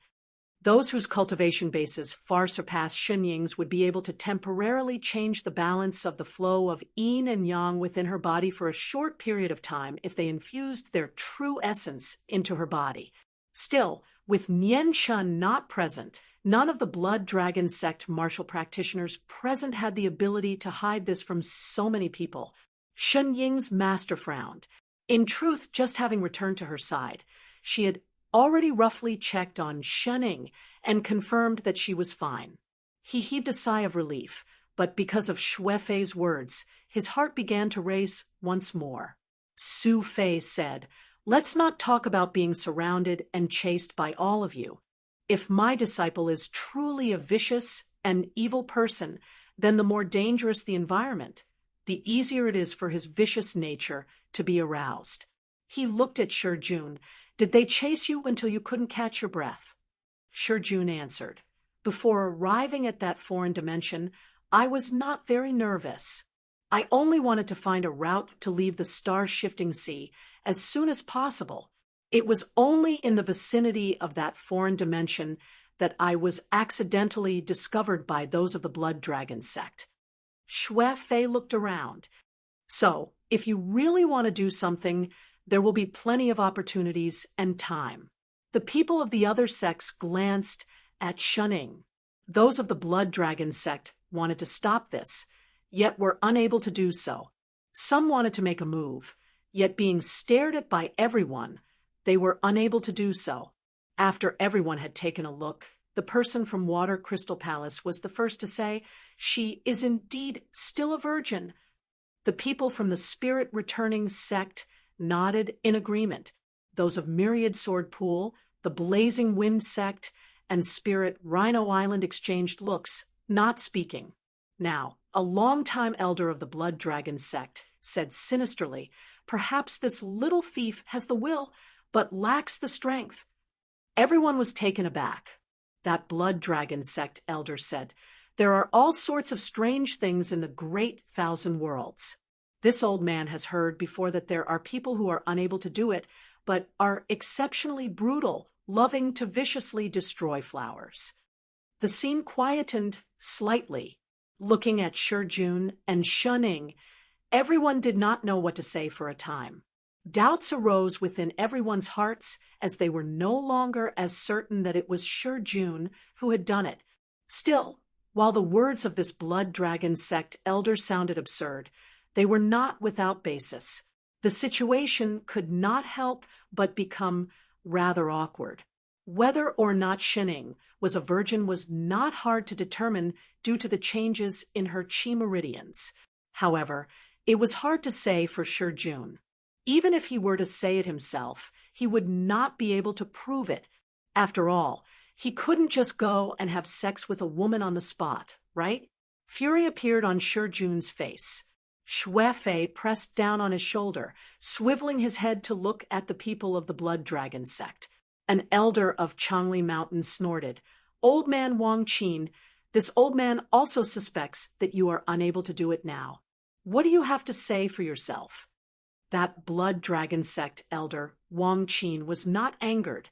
Those whose cultivation bases far surpassed Shun Ying's would be able to temporarily change the balance of the flow of yin and yang within her body for a short period of time if they infused their true essence into her body. Still, with Nian Shun not present, none of the Blood Dragon sect martial practitioners present had the ability to hide this from so many people. Shun Ying's master frowned. In truth, just having returned to her side, she had already roughly checked on Shening and confirmed that she was fine. He heaved a sigh of relief, but because of Xue Fei's words, his heart began to race once more. Su Fei said, "Let's not talk about being surrounded and chased by all of you. If my disciple is truly a vicious and evil person, then the more dangerous the environment, the easier it is for his vicious nature to be aroused." He looked at Shi Jun. "Did they chase you until you couldn't catch your breath?" Shi Jun answered, "Before arriving at that foreign dimension, I was not very nervous. I only wanted to find a route to leave the star-shifting sea as soon as possible. It was only in the vicinity of that foreign dimension that I was accidentally discovered by those of the Blood Dragon sect." Xue Fei looked around. "So, if you really want to do something, there will be plenty of opportunities and time." The people of the other sects glanced at Shening. Those of the Blood Dragon sect wanted to stop this, yet were unable to do so. Some wanted to make a move, yet being stared at by everyone, they were unable to do so. After everyone had taken a look, the person from Water Crystal Palace was the first to say, "She is indeed still a virgin." The people from the Spirit Returning sect nodded in agreement. Those of Myriad Sword Pool, the Blazing Wind sect, and Spirit Rhino Island exchanged looks, not speaking. Now, a long-time elder of the Blood Dragon sect said sinisterly, "Perhaps this little thief has the will, but lacks the strength." Everyone was taken aback. That Blood Dragon sect elder said, There are all sorts of strange things in the great thousand worlds. This old man has heard before that there are people who are unable to do it, but are exceptionally brutal, loving to viciously destroy flowers. The scene quietened slightly. Looking at Shijun and Shunning, everyone did not know what to say for a time. Doubts arose within everyone's hearts as they were no longer as certain that it was Shijun who had done it. Still, while the words of this blood dragon sect elder sounded absurd, they were not without basis. The situation could not help but become rather awkward. Whether or not Shining was a virgin was not hard to determine due to the changes in her chi meridians. However, it was hard to say for Shijun. Even if he were to say it himself, he would not be able to prove it. After all, he couldn't just go and have sex with a woman on the spot, right? Fury appeared on Shijun's face. Shuefei pressed down on his shoulder, swiveling his head to look at the people of the Blood Dragon sect. An elder of Changli Mountain snorted. Old man Wang Qin, this old man also suspects that you are unable to do it now. What do you have to say for yourself? That Blood Dragon sect elder, Wang Qin, was not angered.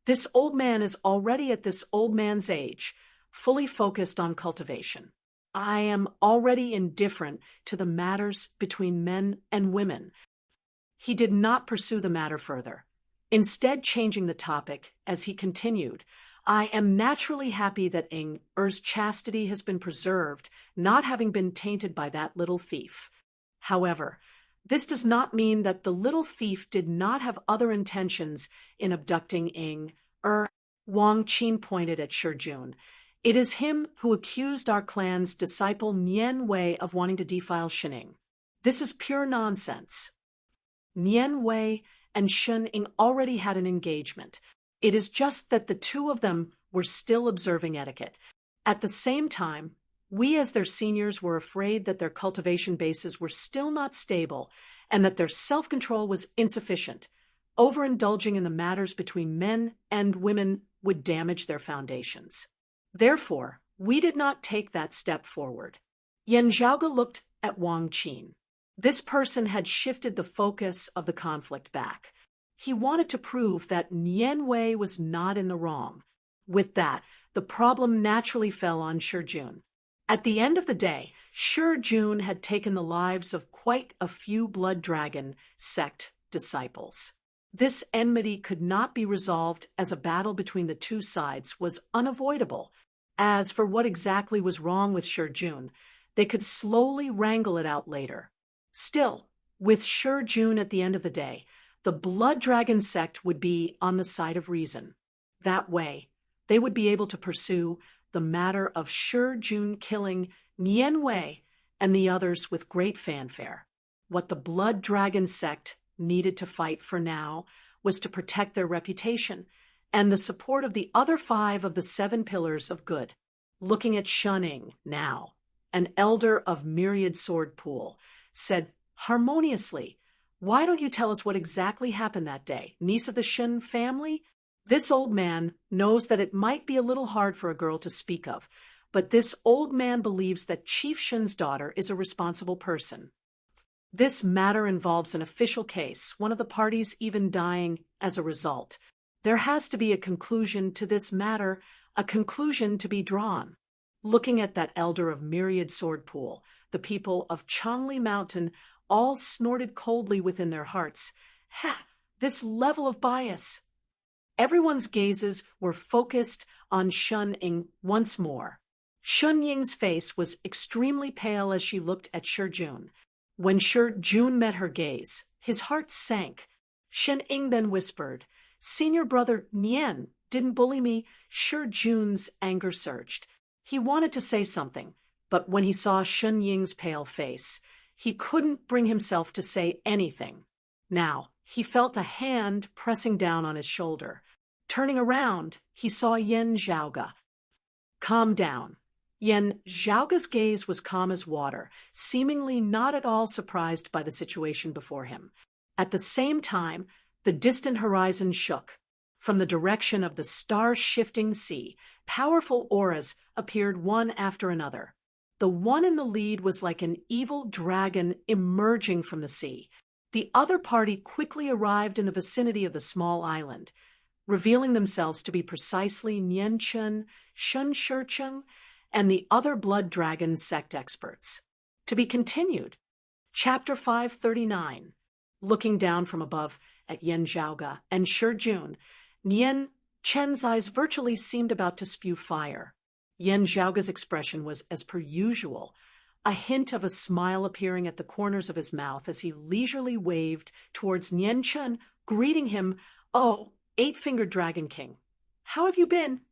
This old man is already at this old man's age, fully focused on cultivation. I am already indifferent to the matters between men and women. He did not pursue the matter further, instead changing the topic as he continued. I am naturally happy that Ing Er's chastity has been preserved, not having been tainted by that little thief. However, this does not mean that the little thief did not have other intentions in abducting Ing Er. Wang Qin pointed at Shijun. It is him who accused our clan's disciple Nian Wei of wanting to defile Shining. This is pure nonsense. Nian Wei and Shining already had an engagement. It is just that the two of them were still observing etiquette. At the same time, we as their seniors were afraid that their cultivation bases were still not stable and that their self-control was insufficient. Overindulging in the matters between men and women would damage their foundations. Therefore, we did not take that step forward. Yan Zhaoge looked at Wang Qin. This person had shifted the focus of the conflict back. He wanted to prove that Nian Wei was not in the wrong. With that, the problem naturally fell on Shijun. At the end of the day, Shijun had taken the lives of quite a few Blood Dragon sect disciples. This enmity could not be resolved as a battle between the two sides was unavoidable. As for what exactly was wrong with Shijun, they could slowly wrangle it out later. Still, with Shijun at the end of the day, the Blood Dragon sect would be on the side of reason. That way, they would be able to pursue the matter of Shijun killing Nian Wei and the others with great fanfare. What the Blood Dragon sect needed to fight for now was to protect their reputation and the support of the other 5 of the 7 pillars of good. Looking at Shunning now, an elder of Myriad Sword Pool, said harmoniously, "Why don't you tell us what exactly happened that day? Niece of the Shun family?" This old man knows that it might be a little hard for a girl to speak of, but this old man believes that Chief Shun's daughter is a responsible person. This matter involves an official case, one of the parties even dying as a result. There has to be a conclusion to this matter, a conclusion to be drawn. Looking at that elder of Myriad Sword Pool, the people of Changli Mountain all snorted coldly within their hearts. Ha! This level of bias! Everyone's gazes were focused on Shun Ying once more. Shun Ying's face was extremely pale as she looked at Shijun. When Shijun met her gaze, his heart sank. Shun Ying then whispered, "Senior brother Nian didn't bully me." Shijun's anger surged. He wanted to say something, but when he saw Shun Ying's pale face, he couldn't bring himself to say anything. Now, he felt a hand pressing down on his shoulder. Turning around, he saw Yan Zhaoge. "Calm down." Yan Zhaoge's gaze was calm as water, seemingly not at all surprised by the situation before him. At the same time, the distant horizon shook. From the direction of the star-shifting sea, powerful auras appeared one after another. The one in the lead was like an evil dragon emerging from the sea. The other party quickly arrived in the vicinity of the small island, revealing themselves to be precisely Nianchen, Shun Shurcheng, and the other blood dragon sect experts. To be continued. Chapter 539. Looking down from above at Yan Zhaoge and Shi Jun, Nian Chen's eyes virtually seemed about to spew fire. Yan Zhaoge's expression was as per usual, a hint of a smile appearing at the corners of his mouth as he leisurely waved towards Nian Chen, greeting him, "Oh, Eight-Fingered Dragon King. How have you been?"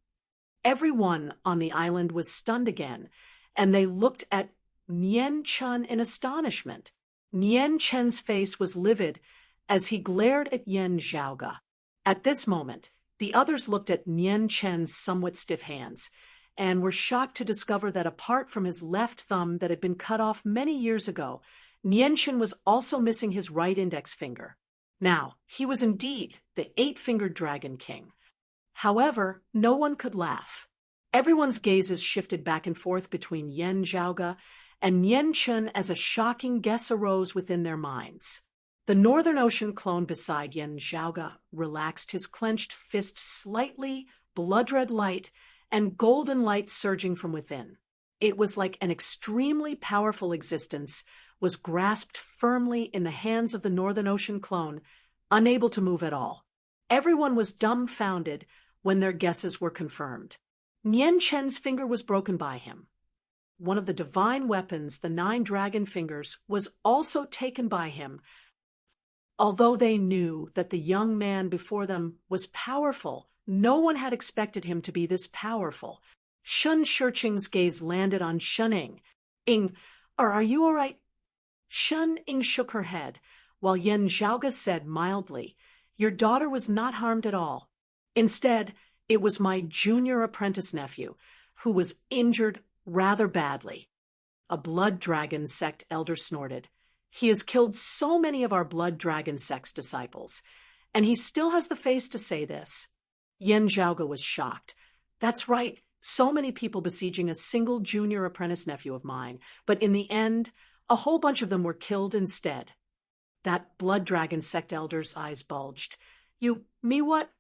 Everyone on the island was stunned again, and they looked at Nian Chen in astonishment. Nian Chen's face was livid as he glared at Yan Zhaoge. At this moment, the others looked at Nian Chen's somewhat stiff hands, and were shocked to discover that apart from his left thumb that had been cut off many years ago, Nian Chen was also missing his right index finger. Now, he was indeed the Eight-Fingered Dragon King. However, no one could laugh. Everyone's gazes shifted back and forth between Yan Zhaoge and Nian Chen as a shocking guess arose within their minds. The Northern Ocean clone beside Yan Zhaoge relaxed his clenched fist slightly, blood-red light, and golden light surging from within. It was like an extremely powerful existence was grasped firmly in the hands of the Northern Ocean clone, unable to move at all. Everyone was dumbfounded when their guesses were confirmed. Nian Chen's finger was broken by him. One of the divine weapons, the 9 dragon fingers, was also taken by him. Although they knew that the young man before them was powerful, no one had expected him to be this powerful. Shun Shurcheng's gaze landed on Shun Ying. Are you all right?" Shun Ying shook her head, while Yan Zhaoge said mildly, "Your daughter was not harmed at all. Instead, it was my junior apprentice nephew, who was injured rather badly." A blood dragon sect elder snorted. "He has killed so many of our blood dragon sect's disciples, and he still has the face to say this." Yan Zhaoge was shocked. "That's right, so many people besieging a single junior apprentice nephew of mine, but in the end, a whole bunch of them were killed instead." That blood dragon sect elder's eyes bulged. Me what?"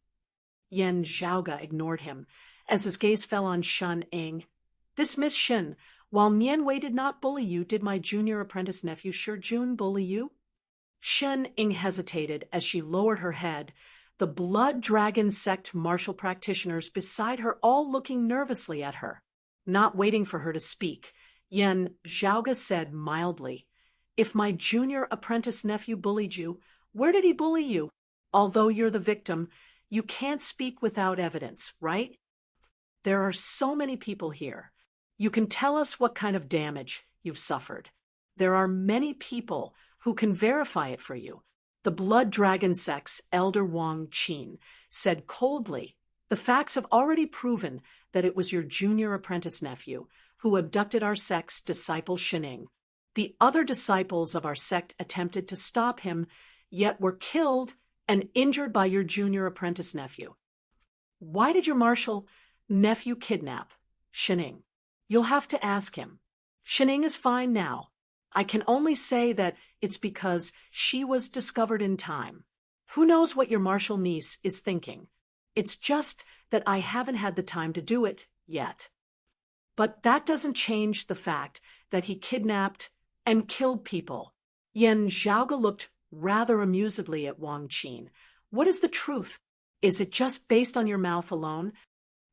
Yan Zhaoge ignored him, as his gaze fell on Shun Ying. "This Miss Shin, while Nian Wei did not bully you, did my junior apprentice nephew Shi Jun bully you?" Shun Ying hesitated as she lowered her head, the blood dragon sect martial practitioners beside her all looking nervously at her. Not waiting for her to speak, Yan Zhaoge said mildly, "If my junior apprentice nephew bullied you, where did he bully you? Although you're the victim, you can't speak without evidence, right? There are so many people here. You can tell us what kind of damage you've suffered. There are many people who can verify it for you." The blood dragon sect's elder Wang Qin said coldly, "The facts have already proven that it was your junior apprentice nephew who abducted our sect's disciple Shining. The other disciples of our sect attempted to stop him, yet were killed and injured by your junior apprentice nephew. Why did your martial nephew kidnap Shining? You'll have to ask him. Shining is fine now. I can only say that it's because she was discovered in time. Who knows what your martial niece is thinking? It's just that I haven't had the time to do it yet. But that doesn't change the fact that he kidnapped and killed people." Yan Zhaoge looked rather amusedly at Wang Qin. "What is the truth? Is it just based on your mouth alone?"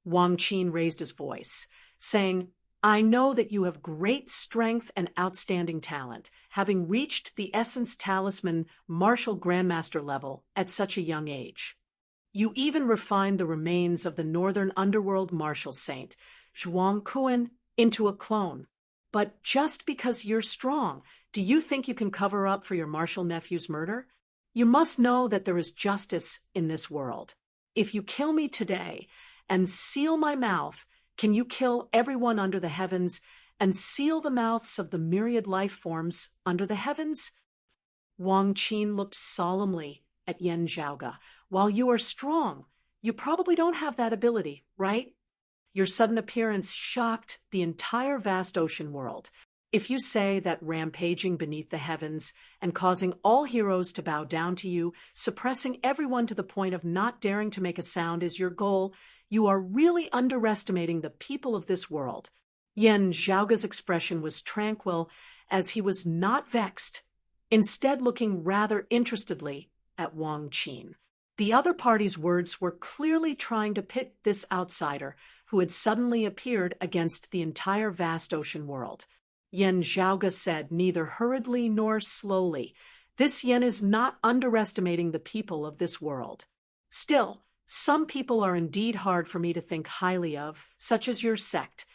Wang Qin raised his voice, saying, "I know that you have great strength and outstanding talent, having reached the Essence Talisman Martial Grandmaster level at such a young age. You even refined the remains of the Northern Underworld Martial Saint, Zhuang Kuan, into a clone. But just because you're strong, do you think you can cover up for your martial nephew's murder? You must know that there is justice in this world. If you kill me today and seal my mouth, can you kill everyone under the heavens and seal the mouths of the myriad life forms under the heavens?" Wang Qin looked solemnly at Yan Zhaoge. "While you are strong, You probably don't have that ability, right? Your sudden appearance shocked the entire vast ocean world. If you say that rampaging beneath the heavens and causing all heroes to bow down to you, suppressing everyone to the point of not daring to make a sound is your goal, you are really underestimating the people of this world. Yen Zhaoge's expression was tranquil, as he was not vexed, instead looking rather interestedly at Wang Qin. The other party's words were clearly trying to pit this outsider who had suddenly appeared against the entire vast ocean world. Yen Zhaoge said, neither hurriedly nor slowly, "This Yen is not underestimating the people of this world. Still, some people are indeed hard for me to think highly of, such as your sect."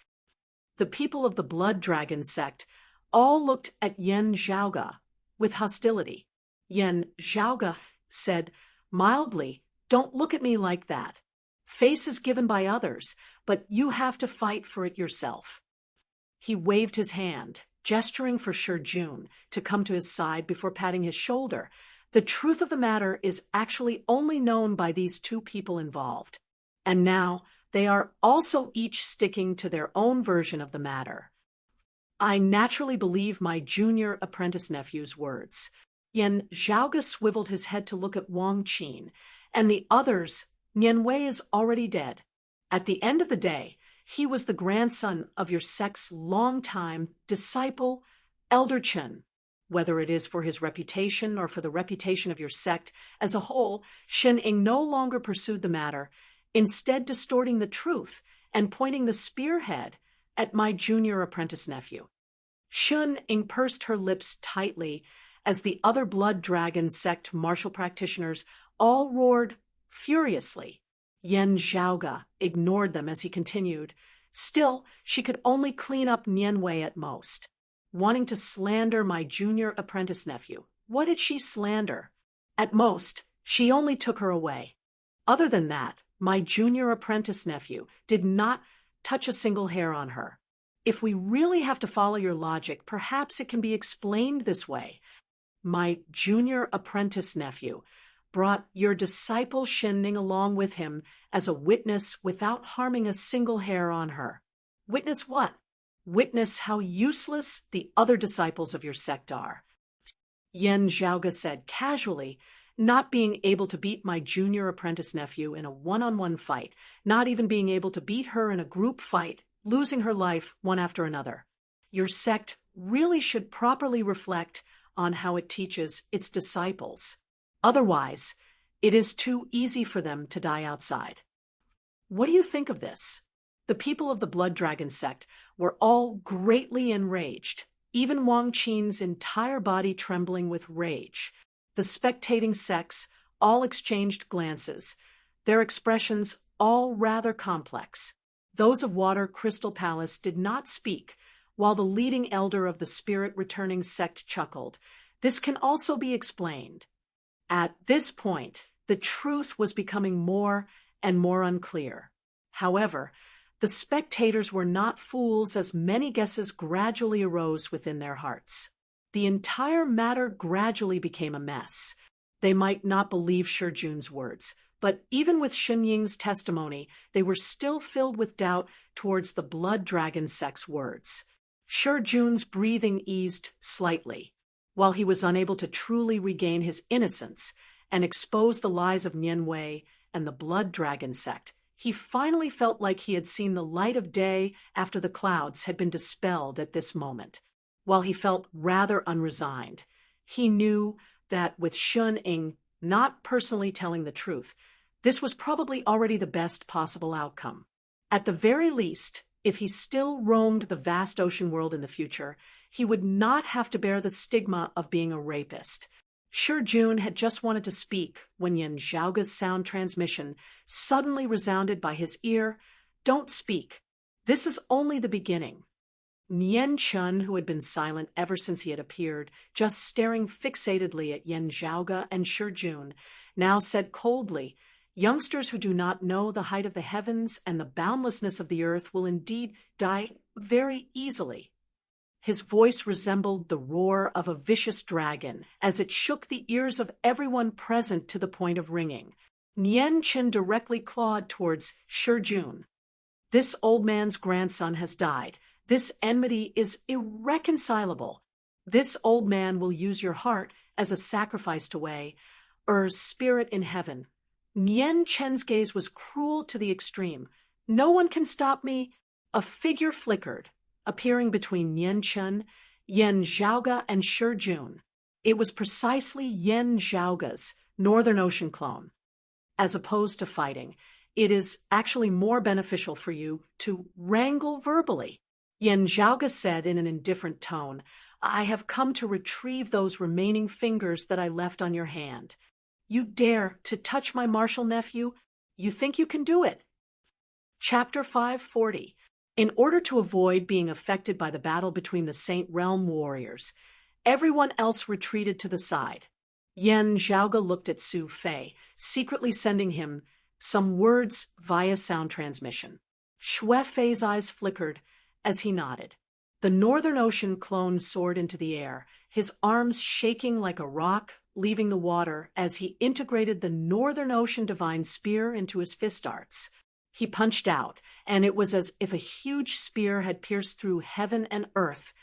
The people of the Blood Dragon sect all looked at Yen Zhaoge with hostility. Yen Zhaoge said mildly, "Don't look at me like that. Face is given by others, but you have to fight for it yourself." He waved his hand, gesturing for Shi Jun to come to his side before patting his shoulder. The truth of the matter is actually only known by these two people involved. And now they are also each sticking to their own version of the matter. I naturally believe my junior apprentice nephew's words. Yen Zhaoge swiveled his head to look at Wang Qin, and the others. Nian Wei is already dead. At the end of the day, he was the grandson of your sect's longtime disciple, Elder Chen. Whether it is for his reputation or for the reputation of your sect as a whole, Shen Ying no longer pursued the matter, instead distorting the truth and pointing the spearhead at my junior apprentice nephew. Shen Ying pursed her lips tightly as the other Blood Dragon sect martial practitioners all roared furiously. Yen Zhaoge ignored them as he continued. Still, she could only clean up Nian Wei at most. Wanting to slander my junior apprentice nephew. What did she slander? At most, she only took her away. Other than that, my junior apprentice nephew did not touch a single hair on her. If we really have to follow your logic, perhaps it can be explained this way. My junior apprentice nephew brought your disciple Shenning along with him as a witness without harming a single hair on her. Witness what? Witness how useless the other disciples of your sect are. Yen Zhaoge said casually, not being able to beat my junior apprentice nephew in a one-on-one fight, not even being able to beat her in a group fight, losing her life one after another. Your sect really should properly reflect on how it teaches its disciples. Otherwise, it is too easy for them to die outside. What do you think of this? The people of the Blood Dragon sect were all greatly enraged, even Wang Qin's entire body trembling with rage. The spectating sects all exchanged glances, their expressions all rather complex. Those of Water Crystal Palace did not speak, while the leading elder of the spirit-returning sect chuckled. This can also be explained. At this point, the truth was becoming more and more unclear. However, the spectators were not fools, as many guesses gradually arose within their hearts. The entire matter gradually became a mess. They might not believe Shi Jun's words, but even with Shen Ying's testimony, they were still filled with doubt towards the Blood Dragon sect's words. Shi Jun's breathing eased slightly. While he was unable to truly regain his innocence and expose the lies of Nian Wei and the Blood Dragon sect, he finally felt like he had seen the light of day after the clouds had been dispelled at this moment. While he felt rather unresigned, he knew that with Shen Ying not personally telling the truth, this was probably already the best possible outcome. At the very least, if he still roamed the vast ocean world in the future, he would not have to bear the stigma of being a rapist. Shi Jun had just wanted to speak when Yen Zhaoge's sound transmission suddenly resounded by his ear. "Don't speak. This is only the beginning." Nian Chun, who had been silent ever since he had appeared, just staring fixatedly at Yen Zhaoge and Shi Jun, now said coldly, "Youngsters who do not know the height of the heavens and the boundlessness of the earth will indeed die very easily." His voice resembled the roar of a vicious dragon as it shook the ears of everyone present to the point of ringing. Nian Chen directly clawed towards Shijun. This old man's grandson has died. This enmity is irreconcilable. This old man will use your heart as a sacrifice to Wei, spirit in heaven. Nian Chen's gaze was cruel to the extreme. No one can stop me. A figure flickered, appearing between Nian Chen, Yan Zhaoge, and Shijun. It was precisely Yan Zhaoge's Northern Ocean clone. As opposed to fighting, it is actually more beneficial for you to wrangle verbally. Yan Zhaoge said in an indifferent tone, I have come to retrieve those remaining fingers that I left on your hand. You dare to touch my martial nephew? You think you can do it? Chapter 540. In order to avoid being affected by the battle between the Saint Realm warriors, everyone else retreated to the side. Yan Zhaoge looked at Su Fei, secretly sending him some words via sound transmission. Xue Fei's eyes flickered as he nodded. The Northern Ocean clone soared into the air, his arms shaking like a rock, leaving the water as he integrated the Northern Ocean divine spear into his fist arts. He punched out, and it was as if a huge spear had pierced through heaven and earth,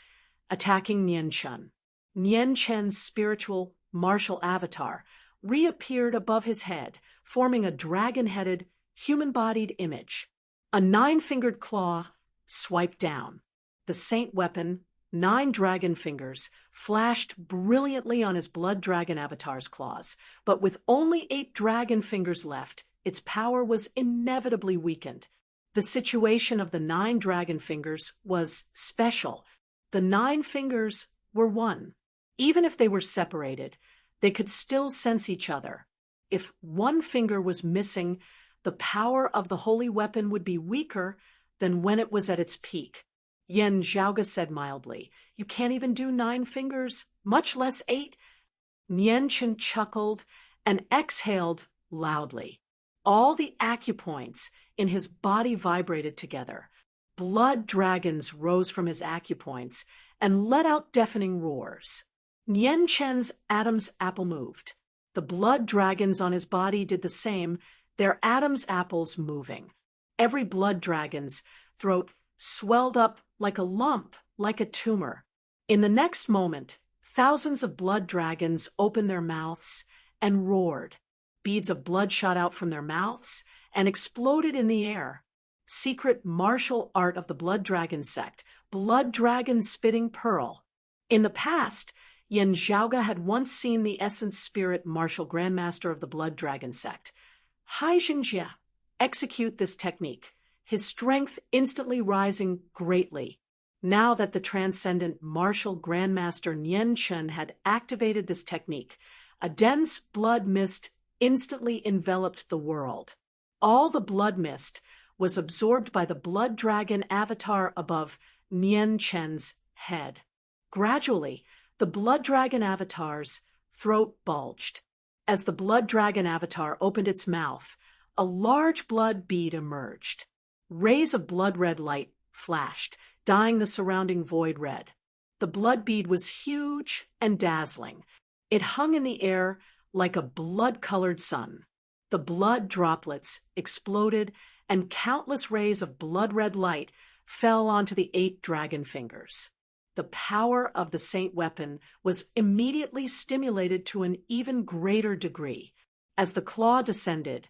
attacking Nian Chen. Nian Chen's spiritual martial avatar reappeared above his head, forming a dragon-headed, human-bodied image. A 9-fingered claw swiped down. The saint weapon, 9 dragon fingers, flashed brilliantly on his blood dragon avatar's claws, but with only 8 dragon fingers left, its power was inevitably weakened. The situation of the 9 dragon fingers was special. The 9 fingers were one. Even if they were separated, they could still sense each other. If one finger was missing, the power of the holy weapon would be weaker than when it was at its peak. Yan Zhaoge said mildly, You can't even do 9 fingers, much less 8. Nian Chen chuckled and exhaled loudly. All the acupoints in his body vibrated together. Blood dragons rose from his acupoints and let out deafening roars. Nian Chen's Adam's apple moved. The blood dragons on his body did the same, their Adam's apples moving. Every blood dragon's throat swelled up like a lump, like a tumor. In the next moment, thousands of blood dragons opened their mouths and roared. Beads of blood shot out from their mouths and exploded in the air. Secret martial art of the blood dragon sect, blood dragon spitting pearl. In the past, Yan Zhaoge had once seen the essence spirit martial grandmaster of the blood dragon sect, Hai Xingjia, execute this technique, his strength instantly rising greatly. Now that the transcendent martial grandmaster Nian Chen had activated this technique, a dense blood mist instantly enveloped the world. All the blood mist was absorbed by the blood dragon avatar above Nian Chen's head. Gradually, the blood dragon avatar's throat bulged. As the blood dragon avatar opened its mouth, a large blood bead emerged. Rays of blood-red light flashed, dyeing the surrounding void red. The blood bead was huge and dazzling. It hung in the air like a blood-colored sun. The blood droplets exploded, and countless rays of blood-red light fell onto the 8 dragon fingers. The power of the saint weapon was immediately stimulated to an even greater degree. As the claw descended,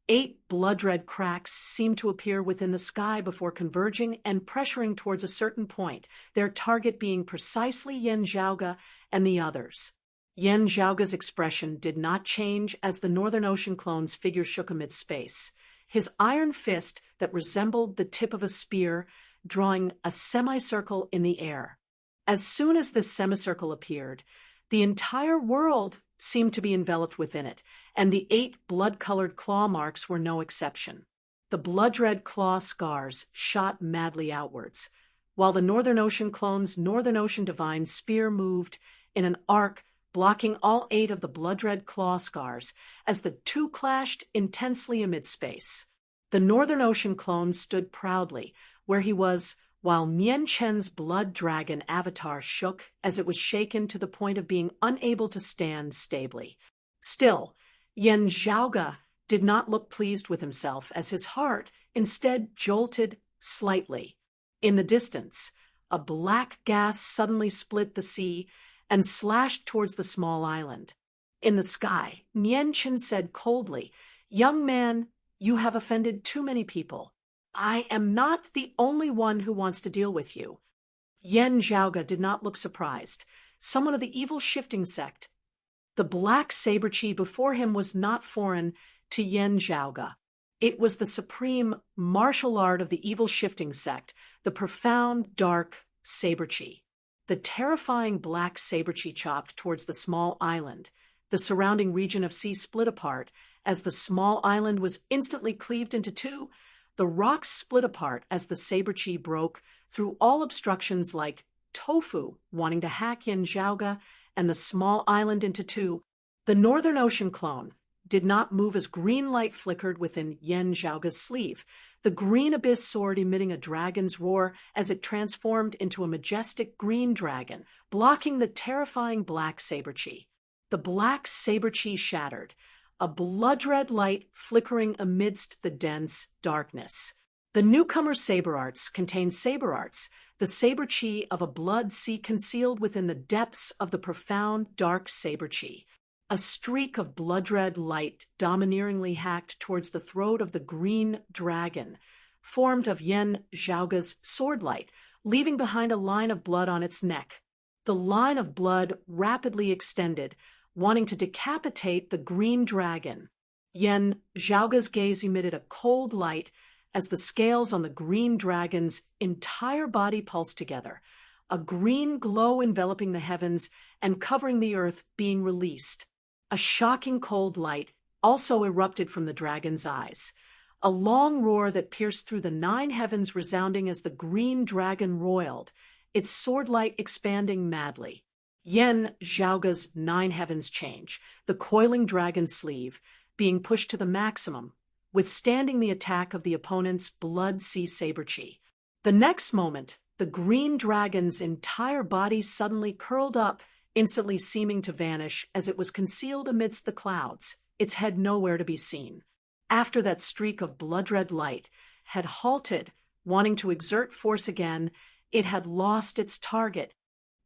8 blood-red cracks seemed to appear within the sky before converging and pressuring towards a certain point, their target being precisely Yan Zhaoge and the others. Yan Zhaoge's expression did not change as the Northern Ocean clone's figure shook amid space, his iron fist that resembled the tip of a spear drawing a semicircle in the air. As soon as this semicircle appeared, the entire world seemed to be enveloped within it, and the 8 blood-colored claw marks were no exception. The blood-red claw scars shot madly outwards, while the Northern Ocean clone's Northern Ocean divine spear moved in an arc blocking all 8 of the blood-red claw scars as the two clashed intensely amid space. The Northern Ocean clone stood proudly where he was, while Nian Chen's blood dragon avatar shook as it was shaken to the point of being unable to stand stably. Still, Yan Zhaoge did not look pleased with himself as his heart instead jolted slightly. In the distance, a black gas suddenly split the sea and slashed towards the small island. In the sky, Nianchen said coldly, "Young man, you have offended too many people. I am not the only one who wants to deal with you." Yen Zhaoge did not look surprised. Someone of the evil shifting sect. The black saber chi before him was not foreign to Yen Zhaoge. It was the supreme martial art of the evil shifting sect, the profound, dark saber chi. The terrifying black saber chi chopped towards the small island. The surrounding region of sea split apart. As the small island was instantly cleaved into two, the rocks split apart as the saber chi broke through all obstructions like tofu wanting to hack Yen Zhaoge and the small island into two. The Northern Ocean clone did not move as green light flickered within Yen Zhaoge's sleeve, the green abyss sword emitting a dragon's roar as it transformed into a majestic green dragon, blocking the terrifying black saber chi. The black saber chi shattered, a blood-red light flickering amidst the dense darkness. The newcomer saber arts contained saber arts, the saber chi of a blood sea concealed within the depths of the profound dark saber chi. A streak of blood-red light domineeringly hacked towards the throat of the green dragon, formed of Yen Zhaoge's sword light, leaving behind a line of blood on its neck. The line of blood rapidly extended, wanting to decapitate the green dragon. Yen Zhaoge's gaze emitted a cold light as the scales on the green dragon's entire body pulsed together, a green glow enveloping the heavens and covering the earth being released. A shocking cold light also erupted from the dragon's eyes, a long roar that pierced through the 9 heavens resounding as the green dragon roiled, its sword light expanding madly. Yen Zhaoge's 9 heavens change, the coiling dragon sleeve, being pushed to the maximum, withstanding the attack of the opponent's blood sea saber chi. The next moment, the green dragon's entire body suddenly curled up, instantly seeming to vanish as it was concealed amidst the clouds, its head nowhere to be seen. After that streak of blood-red light had halted, wanting to exert force again, it had lost its target.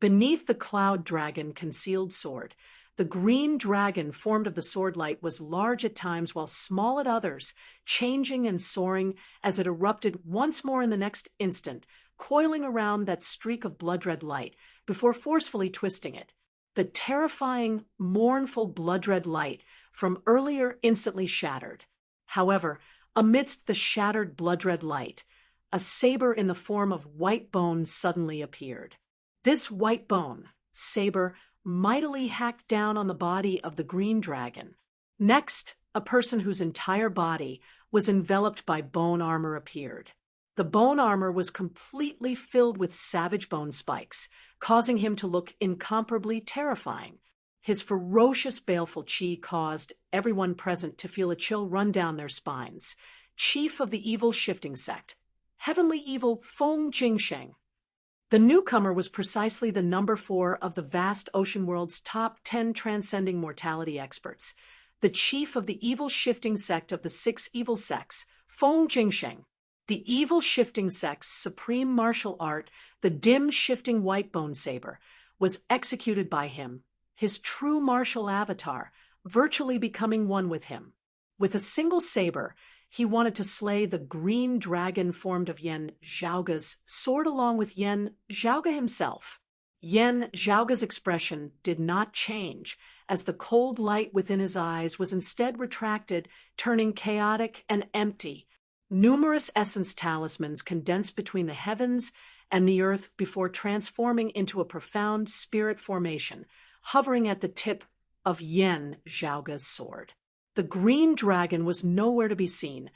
Beneath the cloud dragon concealed sword, the green dragon formed of the sword light was large at times while small at others, changing and soaring as it erupted once more in the next instant, coiling around that streak of blood-red light before forcefully twisting it. The terrifying, mournful blood-red light from earlier instantly shattered. However, amidst the shattered blood-red light, a saber in the form of white bone suddenly appeared. This white bone, saber, mightily hacked down on the body of the green dragon. Next, a person whose entire body was enveloped by bone armor appeared. The bone armor was completely filled with savage bone spikes, causing him to look incomparably terrifying. His ferocious, baleful chi caused everyone present to feel a chill run down their spines. Chief of the evil shifting sect, heavenly evil Feng Jingsheng. The newcomer was precisely the number 4 of the vast ocean world's top 10 transcending mortality experts, the chief of the evil shifting sect of the 6 evil sects, Feng Jingsheng. The evil shifting sect's supreme martial art, the dim shifting white bone saber, was executed by him, his true martial avatar, virtually becoming one with him. With a single saber, he wanted to slay the green dragon formed of Yen Zhaoge's sword along with Yen Zhaoge himself. Yen Zhaoge's expression did not change, as the cold light within his eyes was instead retracted, turning chaotic and empty. Numerous essence talismans condensed between the heavens and the earth before transforming into a profound spirit formation, hovering at the tip of Yen Zhaoge's sword. The green dragon was nowhere to be seen,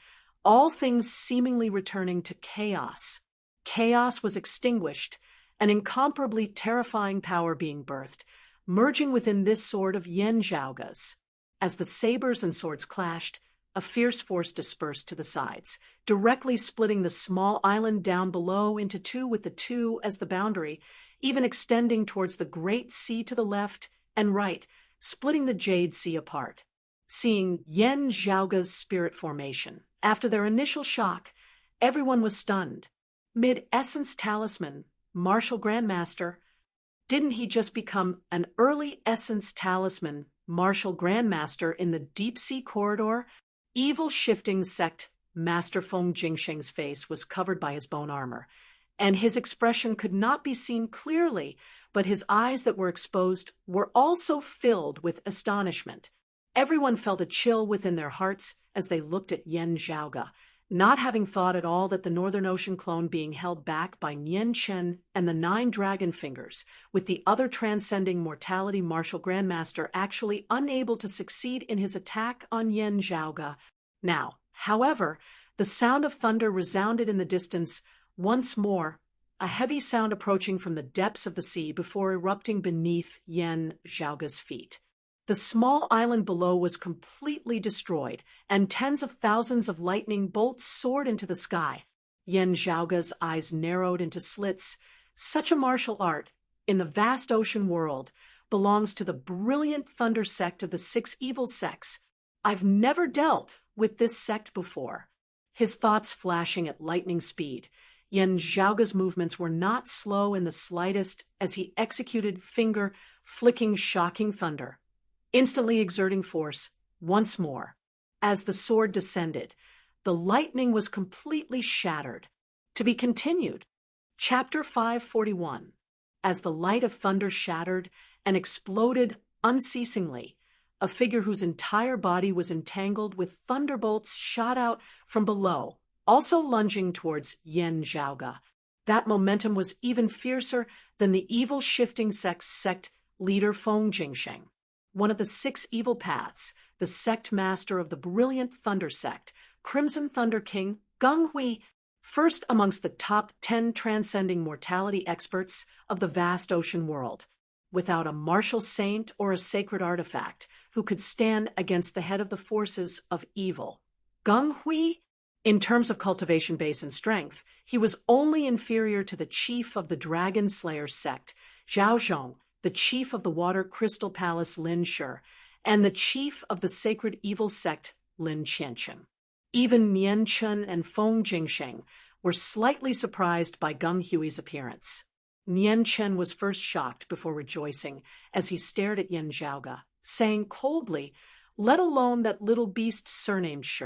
all things seemingly returning to chaos. Chaos was extinguished, an incomparably terrifying power being birthed, merging within this sword of Yen Zhaoge's. As the sabers and swords clashed, a fierce force dispersed to the sides, directly splitting the small island down below into 2 with the 2 as the boundary, even extending towards the great sea to the left and right, splitting the Jade Sea apart. seeing Yen Zhaoga's spirit formation. After their initial shock, everyone was stunned. Mid-essence talisman, martial grandmaster. Didn't he just become an early essence talisman, martial grandmaster in the deep-sea corridor? Evil shifting sect Master Feng Jingsheng's face was covered by his bone armor, and his expression could not be seen clearly, but his eyes that were exposed were also filled with astonishment. Everyone felt a chill within their hearts as they looked at Yen Zhaoga, not having thought at all that the Northern Ocean clone being held back by Nian Chen and the 9 dragon fingers, with the other transcending mortality martial grandmaster actually unable to succeed in his attack on Yen Zhaoga. Now, however, the sound of thunder resounded in the distance once more, a heavy sound approaching from the depths of the sea before erupting beneath Yen Zhaoga's feet. The small island below was completely destroyed, and tens of thousands of lightning bolts soared into the sky. Yen Zhaoga's eyes narrowed into slits. Such a martial art, in the vast ocean world, belongs to the brilliant thunder sect of the 6 evil sects. I've never dealt with this sect before. His thoughts flashing at lightning speed. Yen Zhaoga's movements were not slow in the slightest as he executed finger-flicking shocking thunder, instantly exerting force once more. As the sword descended, the lightning was completely shattered. To be continued. Chapter 541. As the light of thunder shattered and exploded unceasingly, a figure whose entire body was entangled with thunderbolts shot out from below, also lunging towards Yen Zhaoga. That momentum was even fiercer than the evil shifting sect leader Feng Jingsheng. One of the 6 evil paths, the sect master of the brilliant thunder sect, Crimson Thunder King Geng Hui, first amongst the top 10 transcending mortality experts of the vast ocean world, without a martial saint or a sacred artifact who could stand against the head of the forces of evil. Geng Hui, in terms of cultivation base and strength, he was only inferior to the chief of the Dragon Slayer sect, Zhao Zhong, the chief of the Water Crystal Palace Lin Shi, and the chief of the Sacred Evil sect Lin Qianqian. Even Nian Chen and Feng Jingsheng were slightly surprised by Geng Hui's appearance. Nian Chen was first shocked before rejoicing as he stared at Yen Zhaoga, saying coldly, "Let alone that little beast surnamed Shi.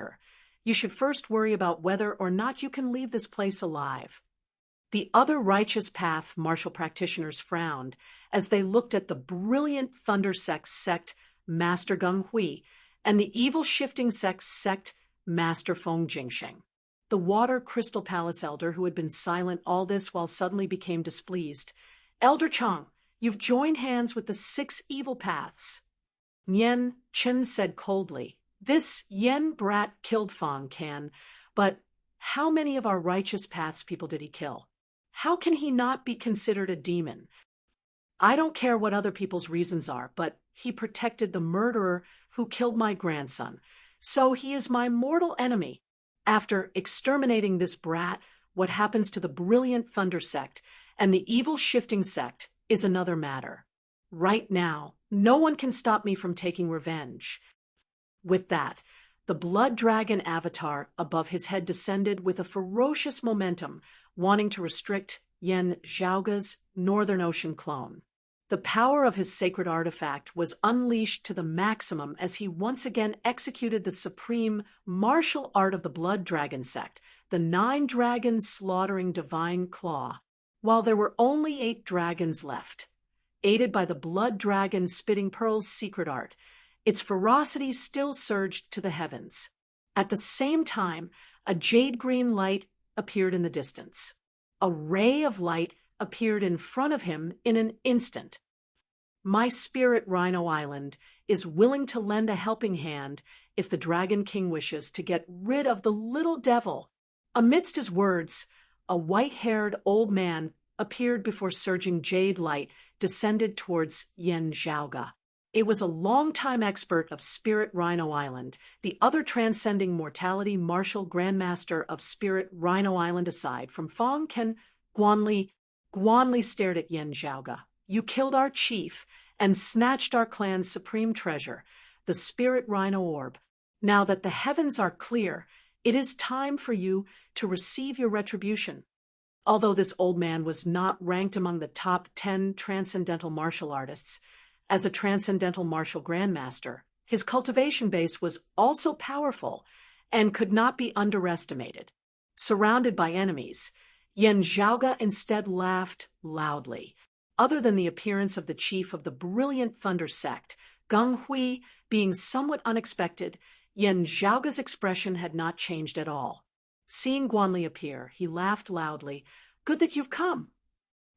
You should first worry about whether or not you can leave this place alive." The other righteous path martial practitioners frowned as they looked at the brilliant thunder sect Master Geng Hui and the evil shifting sect Master Feng Jingsheng. The Water Crystal Palace elder, who had been silent all this while suddenly became displeased. "Elder Chang, you've joined hands with the 6 evil paths." Nian Chen said coldly, "This Yen brat killed Fang Can, but how many of our righteous paths people did he kill? How can he not be considered a demon? I don't care what other people's reasons are, but he protected the murderer who killed my grandson, so he is my mortal enemy. After exterminating this brat, what happens to the brilliant thunder sect and the evil shifting sect is another matter. Right now, no one can stop me from taking revenge." With that, the blood dragon avatar above his head descended with a ferocious momentum, wanting to restrict Yen Zhaoga's Northern Ocean clone. The power of his sacred artifact was unleashed to the maximum as he once again executed the supreme martial art of the blood dragon sect, the 9 dragons slaughtering divine claw, while there were only 8 dragons left. Aided by the blood dragon spitting pearl's secret art, its ferocity still surged to the heavens. At the same time, a jade-green light appeared in the distance. A ray of light appeared in front of him in an instant. "My spirit Rhino Island is willing to lend a helping hand if the Dragon King wishes to get rid of the little devil." Amidst his words, a white-haired old man appeared before surging jade light descended towards Yen Zhaoga. It was a long-time expert of Spirit Rhino Island, the other transcending mortality martial grandmaster of Spirit Rhino Island aside from Fang Ken. Guanli stared at Yen Zhaoga. "You killed our chief and snatched our clan's supreme treasure, the spirit rhino orb. Now that the heavens are clear, it is time for you to receive your retribution. Although this old man was not ranked among the top 10 transcendental martial artists, as a transcendental martial grandmaster, his cultivation base was also powerful and could not be underestimated. Surrounded by enemies, Yan Zhaoge instead laughed loudly. Other than the appearance of the chief of the brilliant Thunder sect, Gung Hui, being somewhat unexpected, Yan Zhaoge's expression had not changed at all. Seeing Guanli appear, he laughed loudly. "Good that you've come."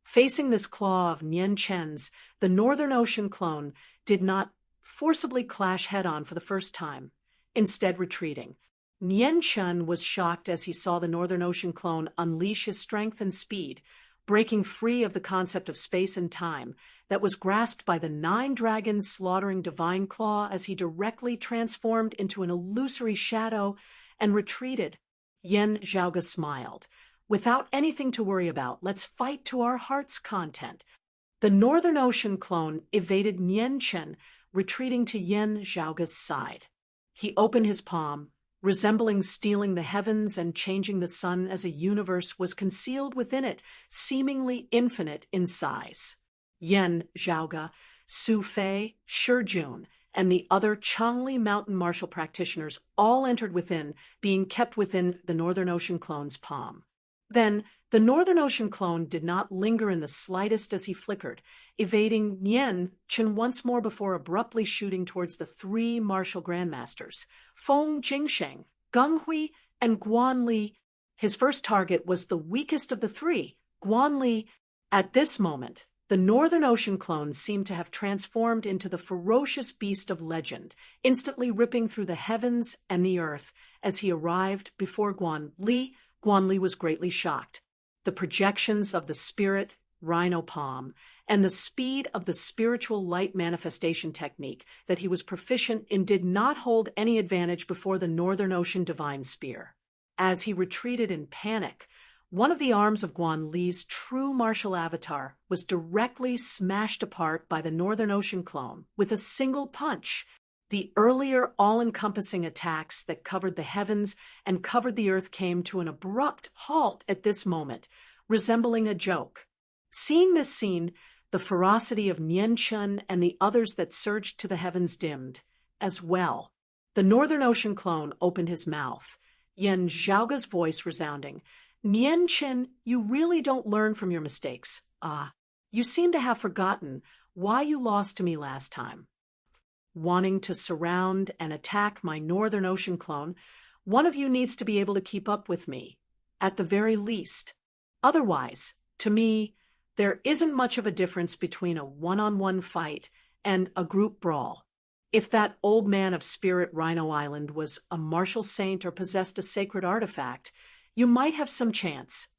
Facing this claw of Nian Chen's, the Northern Ocean clone did not forcibly clash head-on for the first time, instead retreating. Nian Chen was shocked as he saw the Northern Ocean clone unleash his strength and speed, breaking free of the concept of space and time that was grasped by the 9 dragons slaughtering divine claw as he directly transformed into an illusory shadow and retreated. Yan Zhaoge smiled. "Without anything to worry about, let's fight to our heart's content." The Northern Ocean clone evaded Nian Chen, retreating to Yan Zhaoge's side. He opened his palm, resembling stealing the heavens and changing the sun as a universe was concealed within it, seemingly infinite in size. Yan Zhaoge, Su Fei, Shijun, and the other Changli mountain martial practitioners all entered within, being kept within the Northern Ocean clone's palm. Then, the Northern Ocean clone did not linger in the slightest as he flickered, evading Nian Chen once more before abruptly shooting towards the 3 martial grandmasters, Feng Jingsheng, Gung Hui, and Guanli. His first target was the weakest of the 3, Guanli. At this moment, the Northern Ocean clone seemed to have transformed into the ferocious beast of legend, instantly ripping through the heavens and the earth as he arrived before Guanli. Guanli was greatly shocked. The projections of the spirit rhino palm and the speed of the spiritual light manifestation technique that he was proficient in did not hold any advantage before the Northern Ocean divine spear. As he retreated in panic, one of the arms of Guanli's true martial avatar was directly smashed apart by the Northern Ocean clone with a single punch. The earlier all-encompassing attacks that covered the heavens and covered the earth came to an abrupt halt at this moment, resembling a joke. Seeing this scene, the ferocity of Nian Chen and the others that surged to the heavens dimmed, as well. The Northern Ocean clone opened his mouth, Yan Zhaoge's voice resounding. "Nian Chen, you really don't learn from your mistakes. You seem to have forgotten why you lost to me last time. Wanting to surround and attack my Northern Ocean clone, one of you needs to be able to keep up with me, at the very least. Otherwise, to me, there isn't much of a difference between a one-on-one fight and a group brawl. If that old man of Spirit Rhino Island was a martial saint or possessed a sacred artifact, you might have some chance."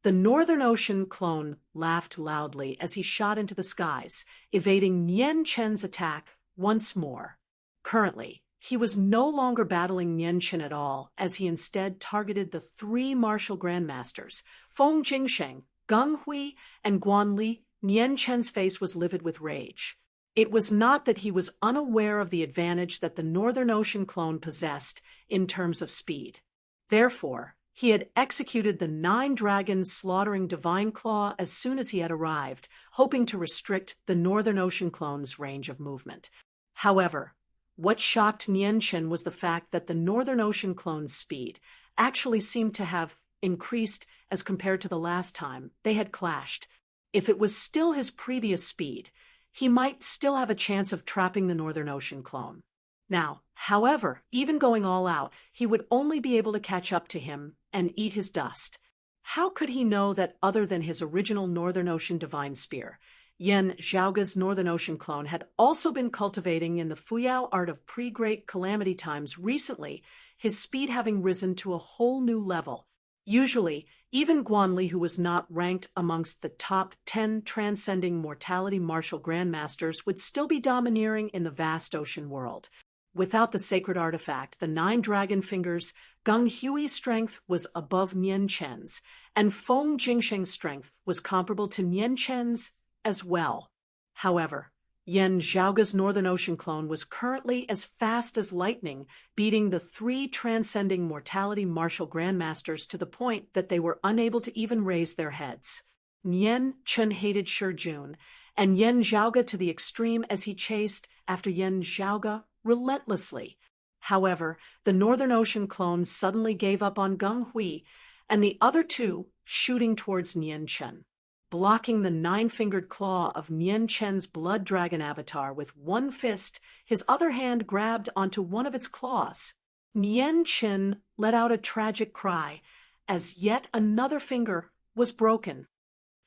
The Northern Ocean clone laughed loudly as he shot into the skies, evading Nian Chen's attack once more. Currently, he was no longer battling Nian Chen at all, as he instead targeted the 3 martial grandmasters, Feng Jingsheng, Gung Hui, and Guanli. Nian Chen's face was livid with rage. It was not that he was unaware of the advantage that the Northern Ocean clone possessed in terms of speed. Therefore, he had executed the 9 dragons slaughtering divine claw as soon as he had arrived, hoping to restrict the Northern Ocean clone's range of movement. However, what shocked Nian Chen was the fact that the Northern Ocean clone's speed actually seemed to have increased as compared to the last time they had clashed. If it was still his previous speed, he might still have a chance of trapping the Northern Ocean clone. Now, however, even going all out, he would only be able to catch up to him and eat his dust. How could he know that other than his original Northern Ocean divine spear, Yan Zhaoge's Northern Ocean clone had also been cultivating in the Fuyao art of pre-Great Calamity times recently, his speed having risen to a whole new level. Usually, even Guanli, who was not ranked amongst the top 10 transcending mortality martial grandmasters, would still be domineering in the vast ocean world. Without the sacred artifact, the 9 dragon fingers, Gung Hui's strength was above Nian Chen's, and Feng Jingsheng's strength was comparable to Nian Chen's as well. However, Yen Zhaoge's Northern Ocean clone was currently as fast as lightning, beating the 3 transcending mortality martial grandmasters to the point that they were unable to even raise their heads. Yen Chun hated Shi Jun, and Yen Zhaoge to the extreme as he chased after Yen Zhaoge relentlessly. However, the Northern Ocean clone suddenly gave up on Geng Hui, and the other 2 shooting towards Nian Chen. Blocking the 9-fingered claw of Nian Chen's blood dragon avatar with one fist, his other hand grabbed onto one of its claws. Nian Chen let out a tragic cry as yet another finger was broken.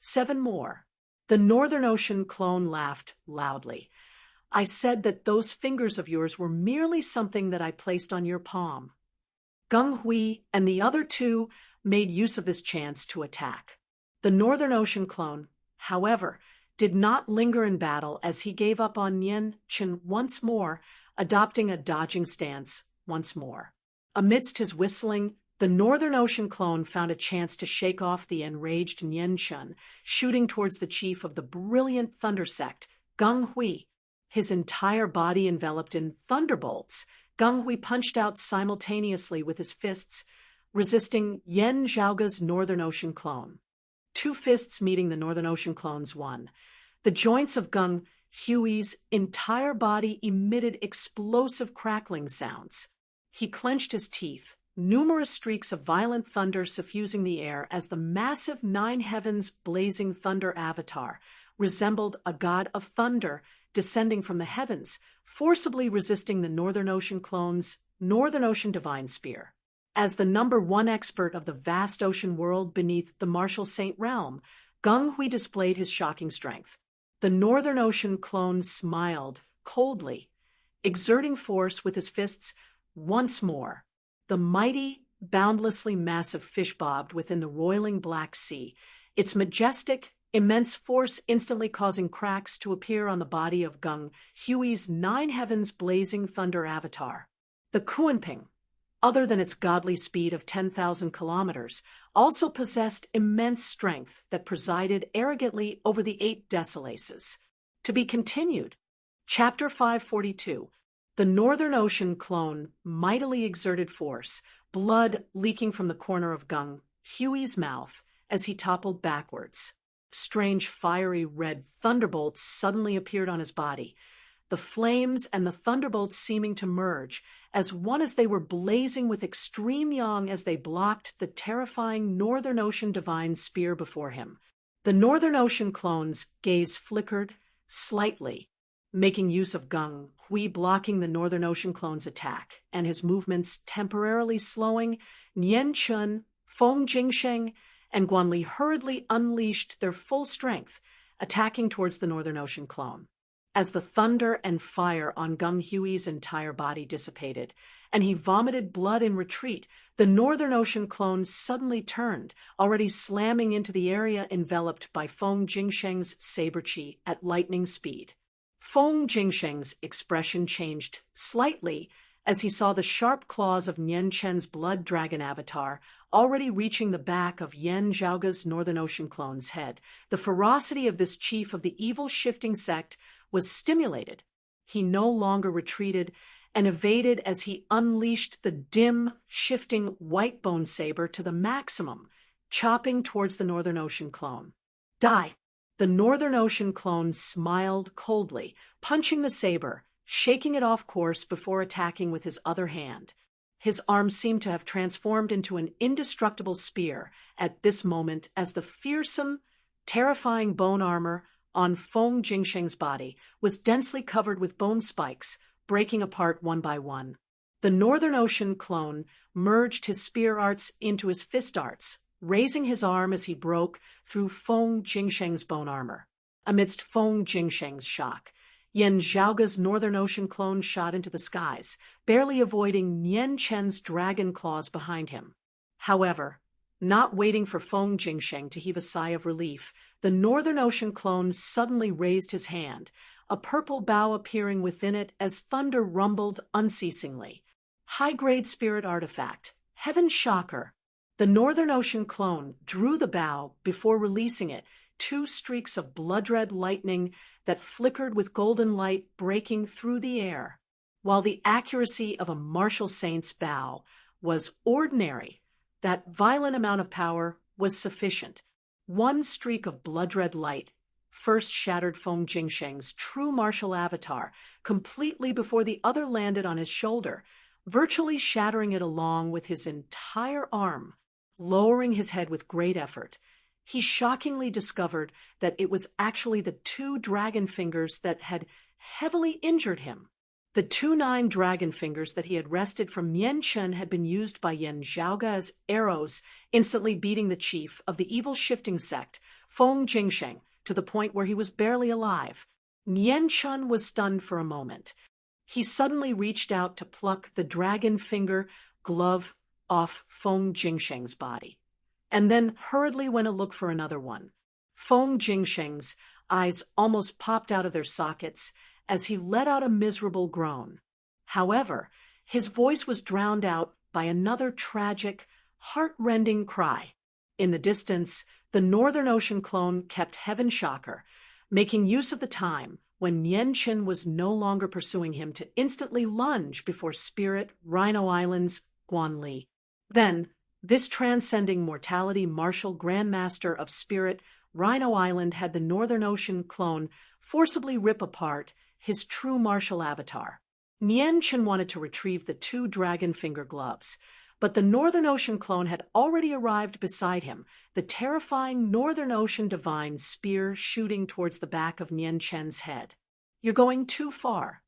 7 more. The Northern Ocean clone laughed loudly. I said that those fingers of yours were merely something that I placed on your palm. Geng Hui and the other 2 made use of this chance to attack. The Northern Ocean clone, however, did not linger in battle as he gave up on Nian Chen once more, adopting a dodging stance once more. Amidst his whistling, the Northern Ocean clone found a chance to shake off the enraged Nian Chen, shooting towards the chief of the brilliant thunder sect, Geng Hui. His entire body enveloped in thunderbolts, Geng Hui punched out simultaneously with his fists, resisting Yen Zhaoge's Northern Ocean clone. 2 fists meeting the Northern Ocean clone's one. The joints of Geng Hui's entire body emitted explosive crackling sounds. He clenched his teeth, numerous streaks of violent thunder suffusing the air as the massive 9 heavens blazing thunder avatar resembled a god of thunder descending from the heavens, forcibly resisting the Northern Ocean clone's Northern Ocean Divine Spear. As the #1 expert of the vast ocean world beneath the martial saint realm, Geng Hui displayed his shocking strength. The Northern Ocean clone smiled coldly, exerting force with his fists once more. The mighty, boundlessly massive fish bobbed within the roiling Black Sea, its majestic, immense force instantly causing cracks to appear on the body of Geng Hui's 9 heavens blazing thunder avatar. The Kuanping, other than its godly speed of 10,000 kilometers, also possessed immense strength that presided arrogantly over the 8 Desolaces. To be continued. Chapter 542. The Northern Ocean clone mightily exerted force, blood leaking from the corner of Geng Hui's mouth as he toppled backwards. Strange fiery red thunderbolts suddenly appeared on his body, the flames and the thunderbolts seeming to merge as one as they were blazing with extreme yang as they blocked the terrifying Northern Ocean Divine Spear before him. The Northern Ocean clone's gaze flickered slightly, making use of Geng Hui blocking the Northern Ocean clone's attack, and his movements temporarily slowing. Nian Chun, Feng Jingsheng, and Guanli hurriedly unleashed their full strength, attacking towards the Northern Ocean clone. As the thunder and fire on Geng Hui's entire body dissipated, and he vomited blood in retreat, the Northern Ocean clone suddenly turned, already slamming into the area enveloped by Feng Jingsheng's saber chi at lightning speed. Feng Jingsheng's expression changed slightly as he saw the sharp claws of Nian Chen's blood dragon avatar already reaching the back of Yen Zhaoge's Northern Ocean clone's head. The ferocity of this chief of the evil shifting sect was stimulated. He no longer retreated and evaded as he unleashed the dim, shifting white bone saber to the maximum, chopping towards the Northern Ocean clone. Die! The Northern Ocean clone smiled coldly, punching the saber, shaking it off course before attacking with his other hand. His arm seemed to have transformed into an indestructible spear at this moment as the fearsome, terrifying bone armor on Feng Jingsheng's body was densely covered with bone spikes, breaking apart one by one. The Northern Ocean clone merged his spear arts into his fist arts, raising his arm as he broke through Feng Jingsheng's bone armor. Amidst Feng Jingsheng's shock, Yen Zhaoge's Northern Ocean clone shot into the skies, barely avoiding Nian Chen's dragon claws behind him. However, not waiting for Feng Jingsheng to heave a sigh of relief, the Northern Ocean clone suddenly raised his hand, a purple bow appearing within it as thunder rumbled unceasingly. High-grade spirit artifact, Heaven Shocker. The Northern Ocean clone drew the bow before releasing it two streaks of blood-red lightning that flickered with golden light breaking through the air. While the accuracy of a martial saint's bow was ordinary, that violent amount of power was sufficient. One streak of blood-red light first shattered Feng Jingsheng's true martial avatar completely before the other landed on his shoulder, virtually shattering it along with his entire arm. Lowering his head with great effort, he shockingly discovered that it was actually the two dragon fingers that had heavily injured him. The 2-9 dragon fingers that he had wrested from Yan Chen had been used by Yan Zhaoge as arrows, instantly beating the chief of the evil shifting sect, Feng Jingsheng, to the point where he was barely alive. Yan Chen was stunned for a moment. He suddenly reached out to pluck the dragon finger glove off Feng Jingsheng's body, and then hurriedly went to look for another one. Feng Jingsheng's eyes almost popped out of their sockets as he let out a miserable groan. However, his voice was drowned out by another tragic, heart-rending cry. In the distance, the Northern Ocean clone kept Heaven Shocker, making use of the time when Yan Chen was no longer pursuing him to instantly lunge before Spirit Rhino Island's Guan Li. Then, this transcending mortality martial grandmaster of Spirit Rhino Island had the Northern Ocean clone forcibly rip apart his true martial avatar. Yan Chen wanted to retrieve the two dragon finger gloves, but the Northern Ocean clone had already arrived beside him, the terrifying Northern Ocean divine spear shooting towards the back of Yan Chen's head. "You're going too far."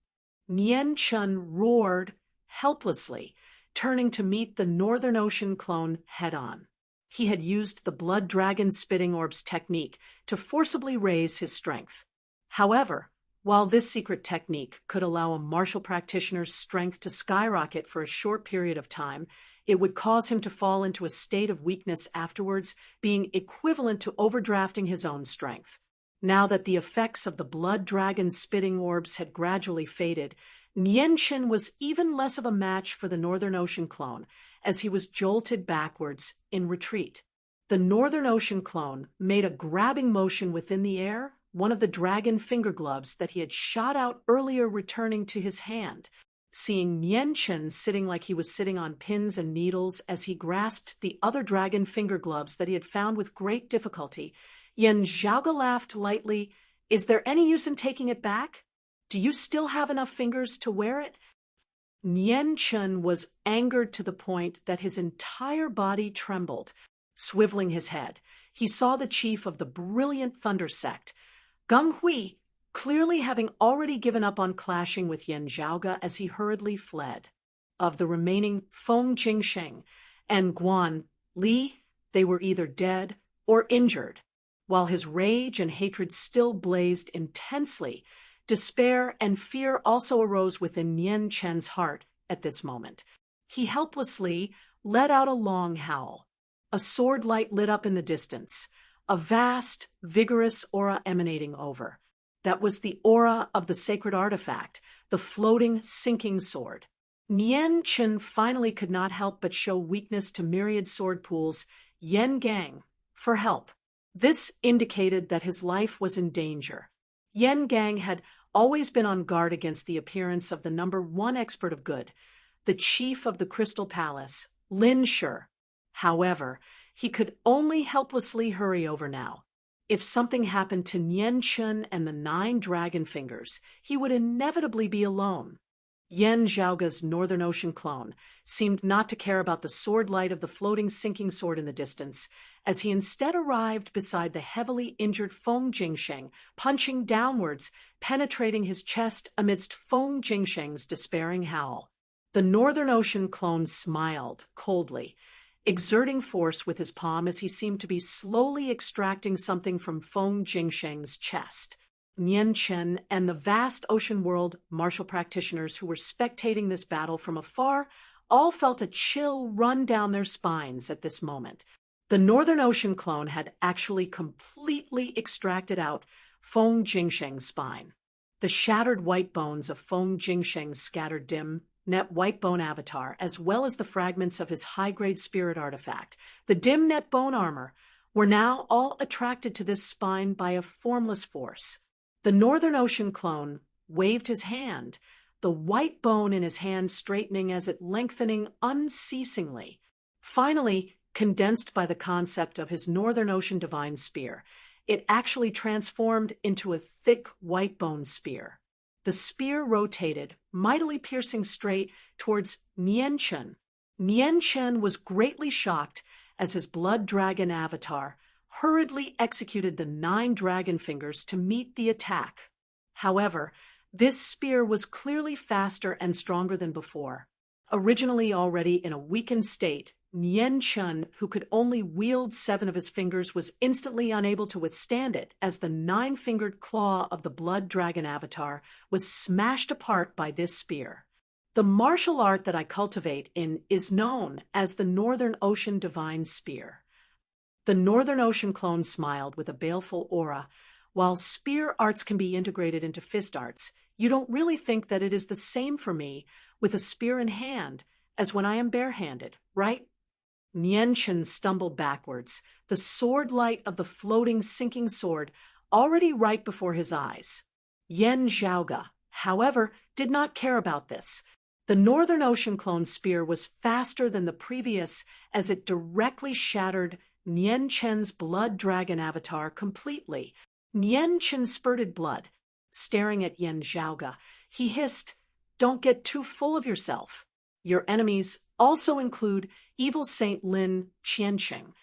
Yan Chen roared helplessly, turning to meet the Northern Ocean clone head-on. He had used the blood dragon spitting orbs technique to forcibly raise his strength. However, while this secret technique could allow a martial practitioner's strength to skyrocket for a short period of time, it would cause him to fall into a state of weakness afterwards, being equivalent to overdrafting his own strength. Now that the effects of the blood dragon spitting orbs had gradually faded, Yan Chen was even less of a match for the Northern Ocean clone, as he was jolted backwards in retreat. The Northern Ocean clone made a grabbing motion within the air, one of the dragon finger gloves that he had shot out earlier returning to his hand. Seeing Yan Chen sitting like he was sitting on pins and needles as he grasped the other dragon finger gloves that he had found with great difficulty, Yan Zhaoge laughed lightly. "Is there any use in taking it back? Do you still have enough fingers to wear it?" Yan Chen was angered to the point that his entire body trembled. Swiveling his head, he saw the chief of the brilliant Thunder sect, Geng Hui, clearly having already given up on clashing with Yan Zhaoge as he hurriedly fled. Of the remaining Feng Jingsheng and Guan Li, they were either dead or injured. While his rage and hatred still blazed intensely, despair and fear also arose within Yan Chen's heart at this moment. He helplessly let out a long howl. A sword light lit up in the distance, a vast, vigorous aura emanating over. That was the aura of the sacred artifact, the floating, sinking sword. Yan Chen finally could not help but show weakness to myriad sword pools, Yan Gang, for help. This indicated that his life was in danger. Yan Gang had always been on guard against the appearance of the number one expert of good, the chief of the Crystal Palace, Lin Shi. However, he could only helplessly hurry over now. If something happened to Yan Chen and the 9 dragon fingers, he would inevitably be alone. Yan Zhaoge's Northern Ocean clone seemed not to care about the sword light of the floating sinking sword in the distance, as he instead arrived beside the heavily injured Feng Jingsheng, punching downwards, penetrating his chest amidst Feng Jingsheng's despairing howl. The Northern Ocean clone smiled coldly, exerting force with his palm as he seemed to be slowly extracting something from Feng Jingsheng's chest. Yan Chen and the vast ocean world martial practitioners who were spectating this battle from afar all felt a chill run down their spines at this moment. The Northern Ocean clone had actually completely extracted out Feng Jingsheng's spine. The shattered white bones of Feng Jingsheng's scattered dim net white bone avatar, as well as the fragments of his high-grade spirit artifact, the dim net bone armor, were now all attracted to this spine by a formless force. The Northern Ocean clone waved his hand, the white bone in his hand straightening as it lengthening unceasingly. Finally, condensed by the concept of his Northern Ocean divine spear, it actually transformed into a thick white bone spear. The spear rotated, mightily piercing straight towards Nian Chen. Nian Chen was greatly shocked as his blood dragon avatar hurriedly executed the 9 dragon fingers to meet the attack. However, this spear was clearly faster and stronger than before. Originally already in a weakened state, Nian Chen, who could only wield 7 of his fingers, was instantly unable to withstand it as the 9-fingered claw of the blood dragon avatar was smashed apart by this spear. The martial art that I cultivate in is known as the Northern Ocean Divine Spear. The Northern Ocean clone smiled with a baleful aura. While spear arts can be integrated into fist arts, you don't really think that it is the same for me with a spear in hand as when I am barehanded, right? Nian Chen stumbled backwards, the sword light of the floating, sinking sword already right before his eyes. Yen Zhaoge, however, did not care about this. The Northern Ocean clone spear was faster than the previous as it directly shattered Nian Chen's blood dragon avatar completely. Nian Chen spurted blood. Staring at Yen Zhaoge, he hissed, "Don't get too full of yourself. Your enemies also include evil Saint Lin Qianqing."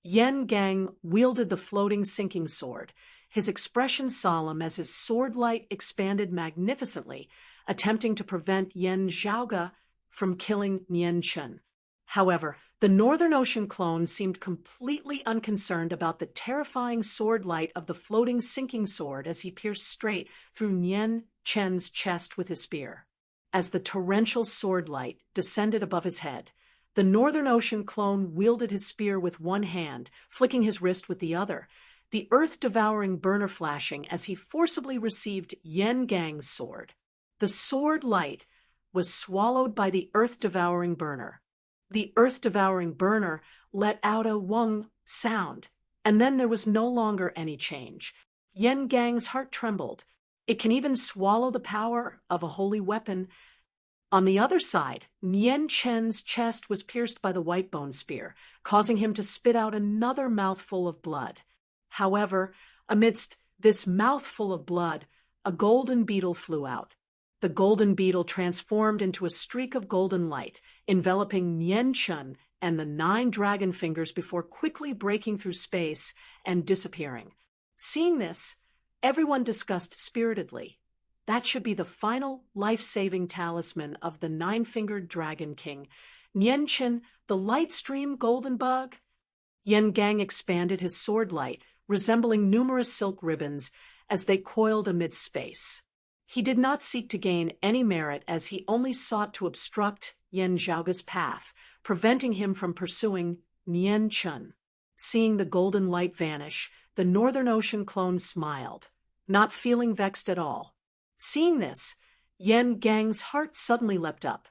Yen Gang wielded the floating sinking sword, his expression solemn as his sword light expanded magnificently, attempting to prevent Yen Zhaoge from killing Nian Chen. However, the Northern Ocean clone seemed completely unconcerned about the terrifying sword light of the floating sinking sword as he pierced straight through Nian Chen's chest with his spear. As the torrential sword light descended above his head, the Northern Ocean clone wielded his spear with one hand, flicking his wrist with the other, the earth-devouring burner flashing as he forcibly received Yen Gang's sword. The sword light was swallowed by the earth-devouring burner. The earth-devouring burner let out a wung sound, and then there was no longer any change. Yen Gang's heart trembled. It can even swallow the power of a holy weapon. On the other side, Nian Chen's chest was pierced by the white bone spear, causing him to spit out another mouthful of blood. However, amidst this mouthful of blood, a golden beetle flew out. The golden beetle transformed into a streak of golden light, enveloping Nian Chen and the 9 dragon fingers before quickly breaking through space and disappearing. Seeing this, everyone discussed spiritedly. That should be the final life-saving talisman of the 9-fingered dragon king. Nian Chen, the light stream golden bug? Yen Gang expanded his sword light, resembling numerous silk ribbons, as they coiled amid space. He did not seek to gain any merit as he only sought to obstruct Yen Zhaoge's path, preventing him from pursuing Nian Chen. Seeing the golden light vanish, the Northern Ocean clone smiled, not feeling vexed at all. Seeing this, Yen Gang's heart suddenly leapt up.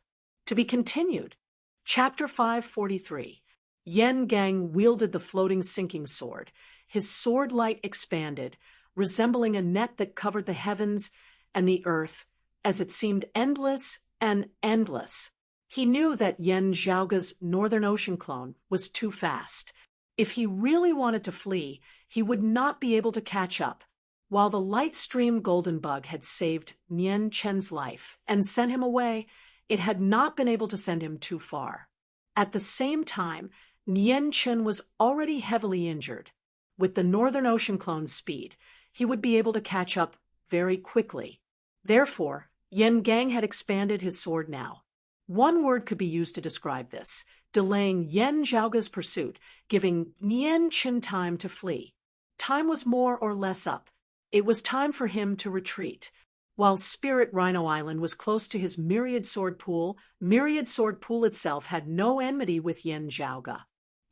To be continued. Chapter 543. Yen Gang wielded the floating sinking sword. His sword light expanded, resembling a net that covered the heavens and the earth, as it seemed endless and endless. He knew that Yen Zhaoge's Northern Ocean clone was too fast. If he really wanted to flee, he would not be able to catch up. While the light stream golden bug had saved Nian Chen's life and sent him away, it had not been able to send him too far. At the same time, Nian Chen was already heavily injured. With the Northern Ocean clone's speed, he would be able to catch up very quickly. Therefore, Yen Gang had expanded his sword now. One word could be used to describe this: delaying Yen Zhaoge's pursuit, giving Nian Chen time to flee. Time was more or less up. It was time for him to retreat. While Spirit Rhino Island was close to his Myriad Sword Pool itself had no enmity with Yen Zhaoge.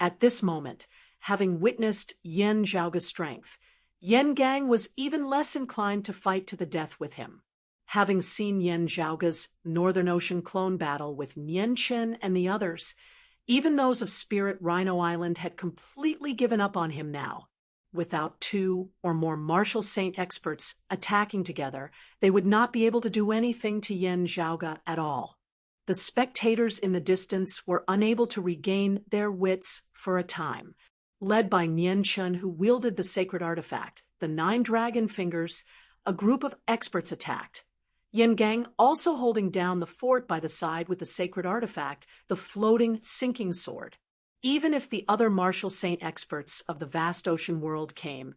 At this moment, having witnessed Yen Zhaoge's strength, Yen Gang was even less inclined to fight to the death with him. Having seen Yen Zhaoge's Northern Ocean clone battle with Nian Chen and the others, Even those of Spirit Rhino Island had completely given up on him now. Without two or more martial saint experts attacking together, they would not be able to do anything to Yan Zhaoge at all. The spectators in the distance were unable to regain their wits for a time. Led by Nian Chen, who wielded the sacred artifact, the 9 dragon fingers, a group of experts attacked. Yan Gang also holding down the fort by the side with the sacred artifact, the floating sinking sword. Even if the other martial saint experts of the vast ocean world came,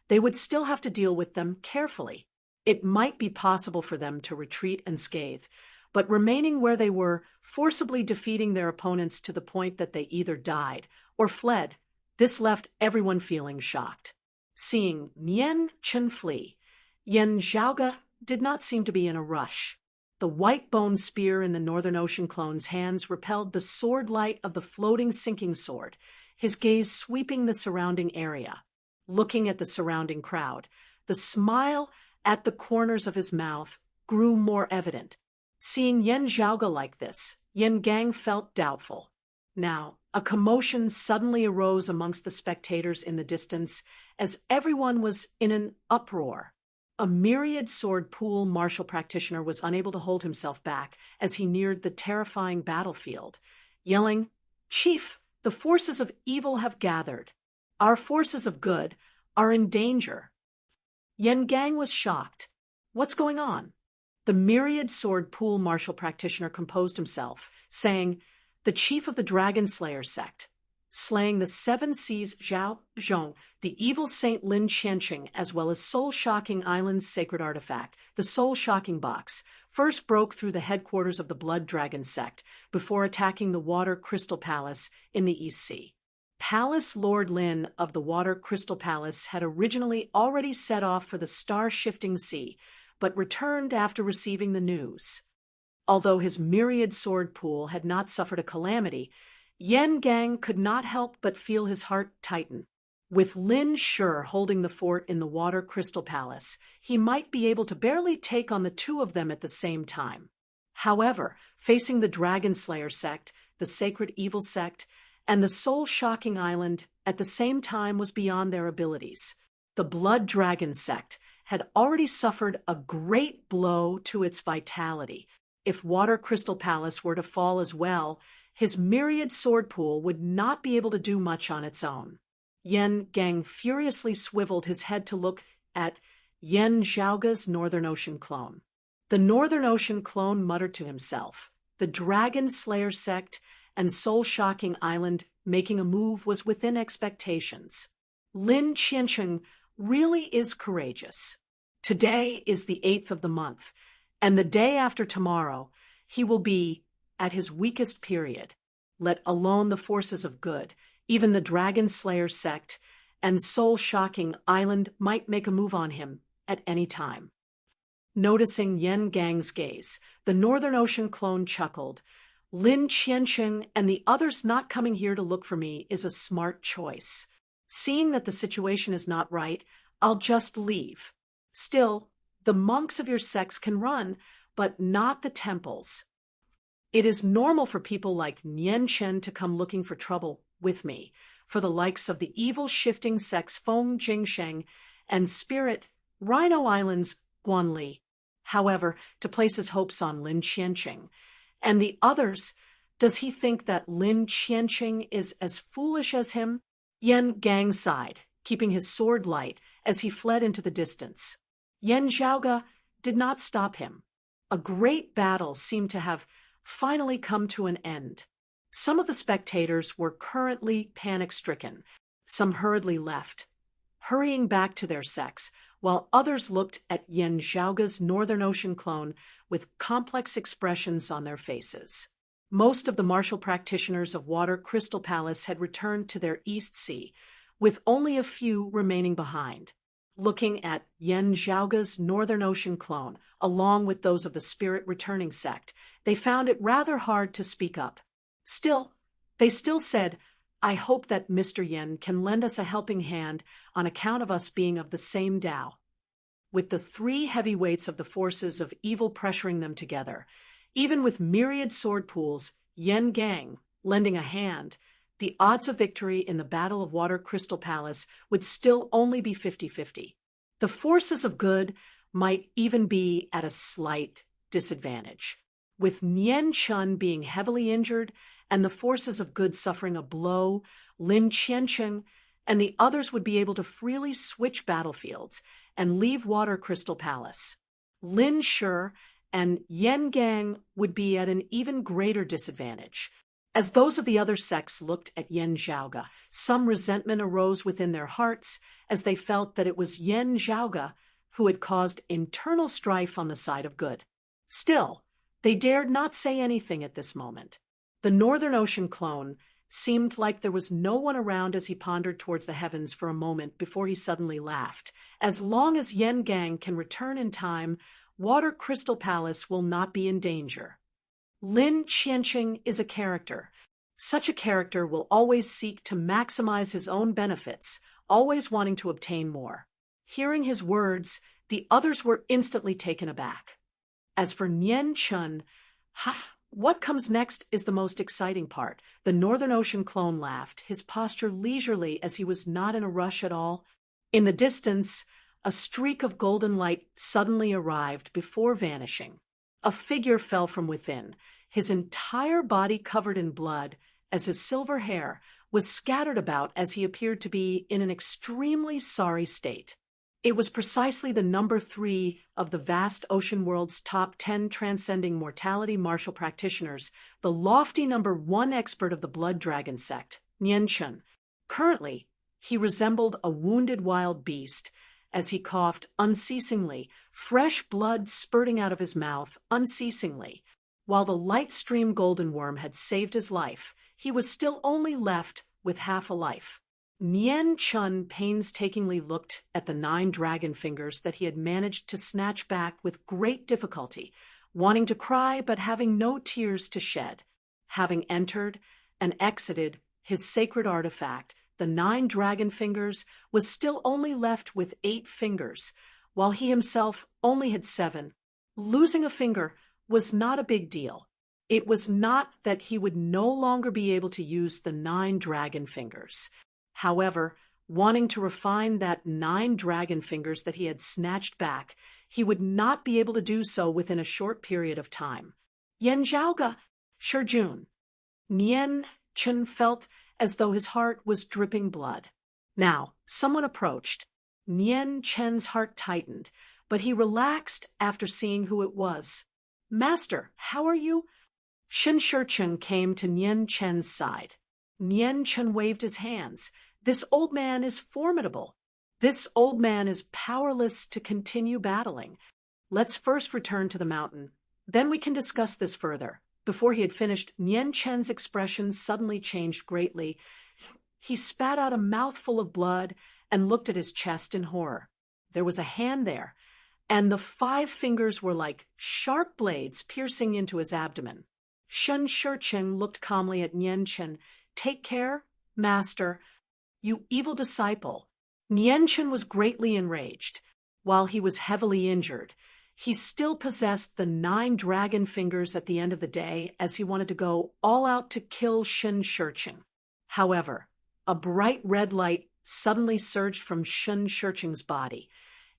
they would still have to deal with them carefully. It might be possible for them to retreat unscathed, but remaining where they were, forcibly defeating their opponents to the point that they either died or fled, this left everyone feeling shocked. Seeing Nian Chen flee, Yan Zhaoge did not seem to be in a rush. The white-bone spear in the Northern Ocean clone's hands repelled the sword light of the floating sinking sword, his gaze sweeping the surrounding area. Looking at the surrounding crowd, the smile at the corners of his mouth grew more evident. Seeing Yan Zhaoge like this, Yan Gang felt doubtful. Now, a commotion suddenly arose amongst the spectators in the distance as everyone was in an uproar. A myriad sword pool martial practitioner was unable to hold himself back as he neared the terrifying battlefield, yelling, "Chief, the forces of evil have gathered. Our forces of good are in danger." Yan Gang was shocked. What's going on? The myriad sword pool martial practitioner composed himself, saying, "The chief of the Dragon Slayer sect, slaying the 7 seas Zhao Zhong, the evil saint Lin Qianqing, as well as Soul-Shocking Island's sacred artifact, the Soul-Shocking Box, first broke through the headquarters of the Blood Dragon sect before attacking the Water Crystal Palace in the East Sea. Palace Lord Lin of the Water Crystal Palace had originally already set off for the star-shifting sea, but returned after receiving the news. Although his myriad sword pool had not suffered a calamity, Yan Gang could not help but feel his heart tighten. With Lin Shi holding the fort in the Water Crystal Palace, he might be able to barely take on the 2 of them at the same time. However, facing the Dragon Slayer sect, the Sacred Evil sect, and the Soul-Shocking Island at the same time was beyond their abilities. The Blood Dragon sect had already suffered a great blow to its vitality. If Water Crystal Palace were to fall as well, his myriad sword pool would not be able to do much on its own. Yan Gang furiously swiveled his head to look at Yan Zhaoge's Northern Ocean clone. The Northern Ocean clone muttered to himself. The Dragon Slayer sect and Soul-Shocking Island making a move was within expectations. Lin Qianqing really is courageous. Today is the 8th of the month, and the day after tomorrow he will be at his weakest period, let alone the forces of good. Even the Dragon Slayer sect and Soul-Shocking Island might make a move on him at any time. Noticing Yan Gang's gaze, the Northern Ocean clone chuckled. Lin Qianqing and the others not coming here to look for me is a smart choice. Seeing that the situation is not right, I'll just leave. Still, the monks of your sects can run, but not the temples. It is normal for people like Nian Chen to come looking for trouble with me, for the likes of the evil shifting sects Feng Jingsheng and Spirit Rhino Island's Guanli. However, to place his hopes on Lin Qianqing and the others, does he think that Lin Qianqing is as foolish as him? Yan Gang sighed, keeping his sword light as he fled into the distance. Yan Zhaoge did not stop him. A great battle seemed to have finally come to an end. Some of the spectators were currently panic-stricken. Some hurriedly left, hurrying back to their sects, while others looked at Yan Zhaoge's Northern Ocean clone with complex expressions on their faces. Most of the martial practitioners of Water Crystal Palace had returned to their East Sea, with only a few remaining behind. Looking at Yan Zhaoge's Northern Ocean clone, along with those of the Spirit Returning sect, they found it rather hard to speak up. They still said, "I hope that Mr. Yan can lend us a helping hand on account of us being of the same Tao." With the 3 heavyweights of the forces of evil pressuring them together, even with myriad sword pools, Yan Gang lending a hand, the odds of victory in the Battle of Water Crystal Palace would still only be 50-50. The forces of good might even be at a slight disadvantage, with Nian Chun being heavily injured and the forces of good suffering a blow. Lin Qiancheng and the others would be able to freely switch battlefields and leave Water Crystal Palace. Lin Shi and Yan Gang would be at an even greater disadvantage. As those of the other sects looked at Yan Zhaoge, some resentment arose within their hearts as they felt that it was Yan Zhaoge who had caused internal strife on the side of good. Still, they dared not say anything at this moment. The Northern Ocean clone seemed like there was no one around as he pondered towards the heavens for a moment before he suddenly laughed. As long as Yan Gang can return in time, Water Crystal Palace will not be in danger. Lin Qiancheng is a character. Such a character will always seek to maximize his own benefits, always wanting to obtain more. Hearing his words, the others were instantly taken aback. As for Nian Chun, what comes next is the most exciting part. The Northern Ocean clone laughed, his posture leisurely as he was not in a rush at all. In the distance, a streak of golden light suddenly arrived before vanishing. A figure fell from within, his entire body covered in blood, as his silver hair was scattered about as he appeared to be in an extremely sorry state. It was precisely the number 3 of the vast ocean world's top 10 transcending mortality martial practitioners, the lofty number 1 expert of the blood dragon sect, Nian Chun. Currently, he resembled a wounded wild beast as he coughed unceasingly, fresh blood spurting out of his mouth unceasingly. While the light stream golden worm had saved his life, he was still only left with half a life. Nian Chun painstakingly looked at the 9 dragon fingers that he had managed to snatch back with great difficulty, wanting to cry but having no tears to shed. Having entered and exited his sacred artifact, the 9 dragon fingers was still only left with 8 fingers, while he himself only had 7. Losing a finger was not a big deal. It was not that he would no longer be able to use the 9 dragon fingers. However, wanting to refine that 9 dragon fingers that he had snatched back, he would not be able to do so within a short period of time. Yan Zhaoge, Shijun. Nian Chun felt as though his heart was dripping blood. Now, someone approached. Nian Chen's heart tightened, but he relaxed after seeing who it was. "Master, how are you?" Shen Shicheng came to Nian Chen's side. Nian Chen waved his hands. "This old man is formidable. This old man is powerless to continue battling. Let's first return to the mountain. Then we can discuss this further." Before he had finished, Nian Chen's expression suddenly changed greatly. He spat out a mouthful of blood and looked at his chest in horror. There was a hand there, and the 5 fingers were like sharp blades piercing into his abdomen. Shen Shicheng looked calmly at Nian Chen. "Take care, master, you evil disciple." Nian Chen was greatly enraged. While he was heavily injured, he still possessed the 9 dragon fingers at the end of the day, as he wanted to go all out to kill Shen Shicheng. However, a bright red light suddenly surged from Shen Shicheng's body,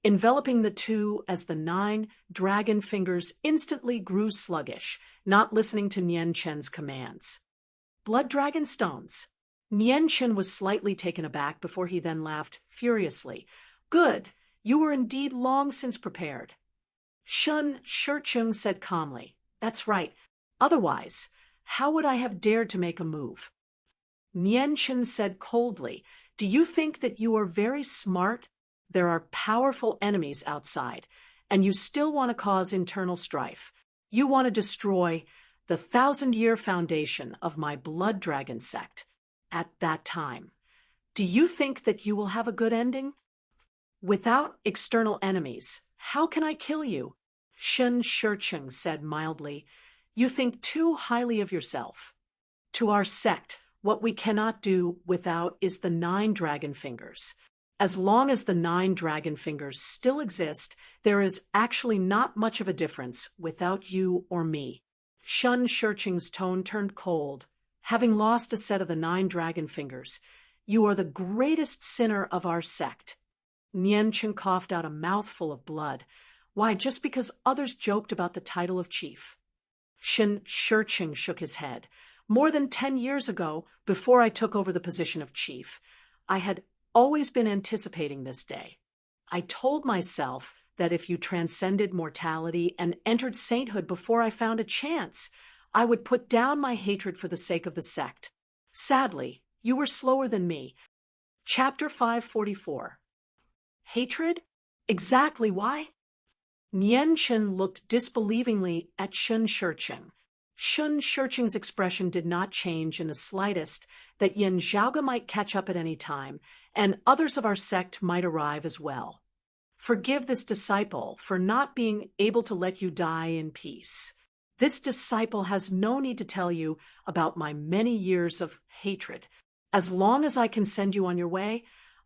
enveloping the two as the 9 dragon fingers instantly grew sluggish, not listening to Nian Chen's commands. "Blood dragon stones." Nian Chen was slightly taken aback before he then laughed furiously. "Good, you were indeed long since prepared." Shen Shicheng said calmly, "That's right. Otherwise, how would I have dared to make a move?" Nian Chen said coldly, "Do you think that you are very smart? There are powerful enemies outside, and you still want to cause internal strife. You want to destroy the 1,000-year foundation of my blood dragon sect at that time. Do you think that you will have a good ending? Without external enemies, how can I kill you?" Shen Shicheng said mildly, "You think too highly of yourself. To our sect, what we cannot do without is the 9 dragon fingers. As long as the 9 dragon fingers still exist, there is actually not much of a difference without you or me." Shen Shicheng's tone turned cold. having lost a set of the 9 dragon fingers, you are the greatest sinner of our sect." Nianchen coughed out a mouthful of blood. Why, just because others joked about the title of chief. Shen Shiqing shook his head. "More than 10 years ago, before I took over the position of chief, I had always been anticipating this day. I told myself that if you transcended mortality and entered sainthood before I found a chance, I would put down my hatred for the sake of the sect. Sadly, you were slower than me." Chapter 544. Hatred? Exactly why? Nianchen looked disbelievingly at Shun Shiqing. Shun Shiqing's expression did not change in the slightest, that Yin Zhaoge might catch up at any time, and others of our sect might arrive as well. "Forgive this disciple for not being able to let you die in peace. This disciple has no need to tell you about my many years of hatred. As long as I can send you on your way,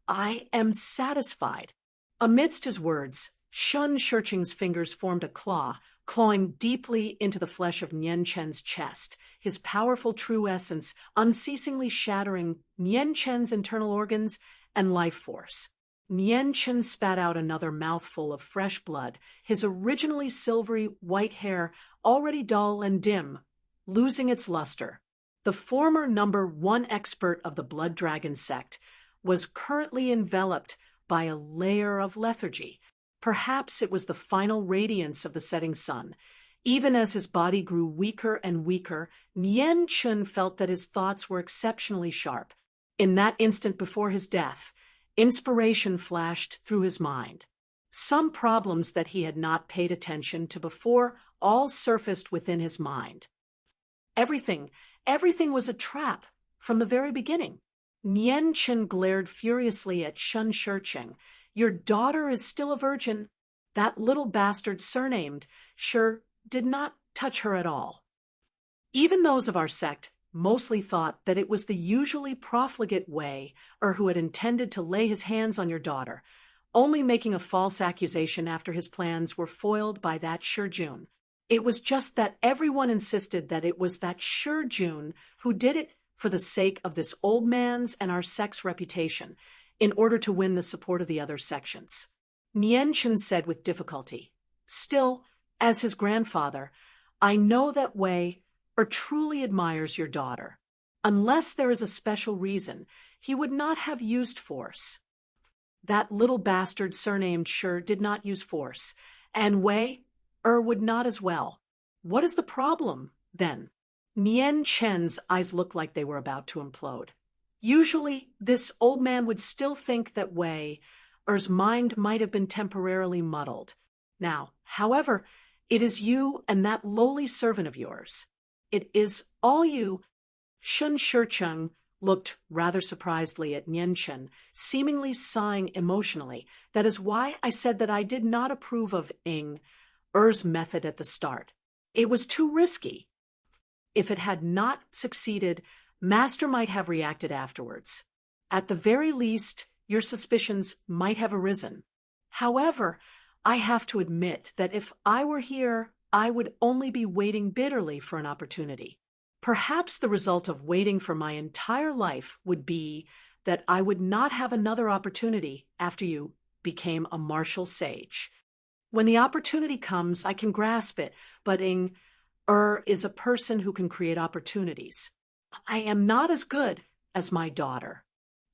I am satisfied." Amidst his words, Shun Shiqing's fingers formed a claw, clawing deeply into the flesh of Nianchen's chest, his powerful true essence unceasingly shattering Nianchen's internal organs and life force. Nianchen spat out another mouthful of fresh blood, his originally silvery white hair already dull and dim, losing its luster. The former number 1 expert of the Blood Dragon sect was currently enveloped by a layer of lethargy. Perhaps it was the final radiance of the setting sun. Even as his body grew weaker and weaker, Nianchen felt that his thoughts were exceptionally sharp. In that instant before his death, inspiration flashed through his mind. Some problems that he had not paid attention to before all surfaced within his mind. Everything was a trap from the very beginning. Nianchen glared furiously at Shun Shiqing. "Your daughter is still a virgin. That little bastard surnamed sure did not touch her at all." Even those of our sect mostly thought that it was the usually profligate way, or who had intended to lay his hands on your daughter, only making a false accusation after his plans were foiled by that Shijun. It was just that everyone insisted that it was that Shijun who did it for the sake of this old man's and our sect's reputation, in order to win the support of the other sections. Nianchen said with difficulty, "Still, as his grandfather, I know that Wei truly admires your daughter. Unless there is a special reason, he would not have used force. That little bastard surnamed Shi did not use force, and Wei would not as well. What is the problem, then?" Nianchen's eyes looked like they were about to implode. Usually, this old man would still think that Wei's mind might have been temporarily muddled. Now, however, it is you and that lowly servant of yours. It is all you. Shun Shiqing looked rather surprisedly at Nianchen, seemingly sighing emotionally. "That is why I said that I did not approve of Er's method at the start. It was too risky. If it had not succeeded, Master might have reacted afterwards. At the very least, your suspicions might have arisen. However, I have to admit that if I were here, I would only be waiting bitterly for an opportunity. Perhaps the result of waiting for my entire life would be that I would not have another opportunity after you became a martial sage. When the opportunity comes, I can grasp it, but is a person who can create opportunities. I am not as good as my daughter."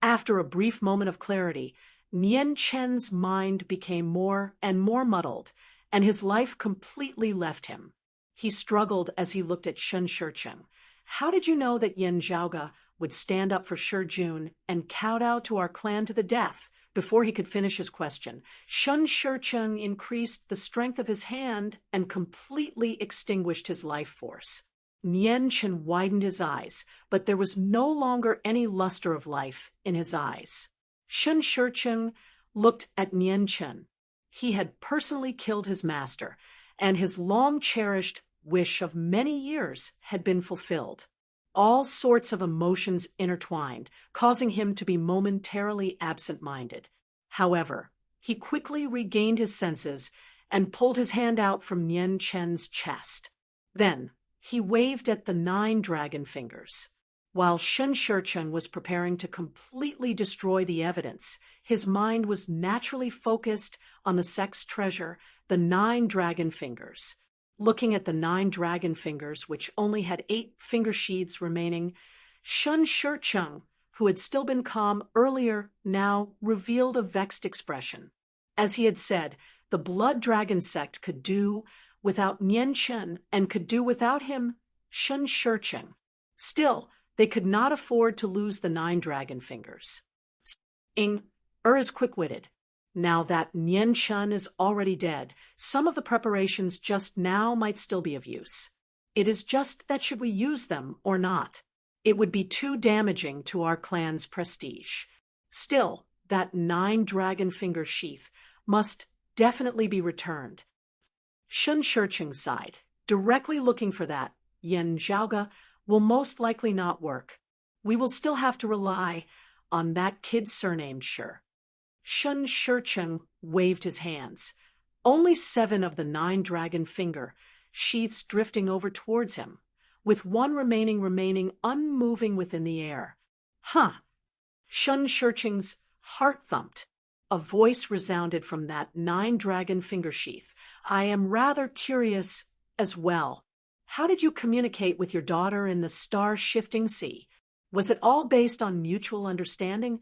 After a brief moment of clarity, Nianchen's mind became more and more muddled, and his life completely left him. He struggled as he looked at Shun Shiqing. "How did you know that Yin Zhaoge would stand up for Shijun and kowtow to our clan to the death?" Before he could finish his question, Shun Shiqing increased the strength of his hand and completely extinguished his life force. Nianchen widened his eyes, but there was no longer any luster of life in his eyes. Shun Shiqing looked at Nianchen. He had personally killed his master, and his long-cherished wish of many years had been fulfilled. All sorts of emotions intertwined, causing him to be momentarily absent-minded. However, he quickly regained his senses and pulled his hand out from Nianchen's chest. Then he waved at the 9 dragon fingers. While Shun Shurcheng was preparing to completely destroy the evidence, his mind was naturally focused on the sect's treasure, the 9 dragon fingers. Looking at the 9 dragon fingers, which only had 8 finger sheaths remaining, Shun Shurcheng, who had still been calm earlier, now revealed a vexed expression. As he had said, the Blood Dragon sect could do without Nian Chen and could do without him, Shun Shurcheng. Still, they could not afford to lose the 9 dragon fingers. Is quick-witted. Now that Nian Chen is already dead, some of the preparations just now might still be of use. It is just that should we use them or not? It would be too damaging to our clan's prestige. Still, that 9 dragon finger sheath must definitely be returned. Shun Shurcheng sighed. Directly looking for that, Yen Zhaoge, will most likely not work. We will still have to rely on that kid surnamed Shi. Shun Shurcheng waved his hands. Only 7 of the 9 dragon finger sheaths drifting over towards him, with 1 remaining unmoving within the air. Huh! Shun Shurcheng's heart thumped. A voice resounded from that 9 dragon finger sheath. I am rather curious as well. How did you communicate with your daughter in the star-shifting sea? Was it all based on mutual understanding?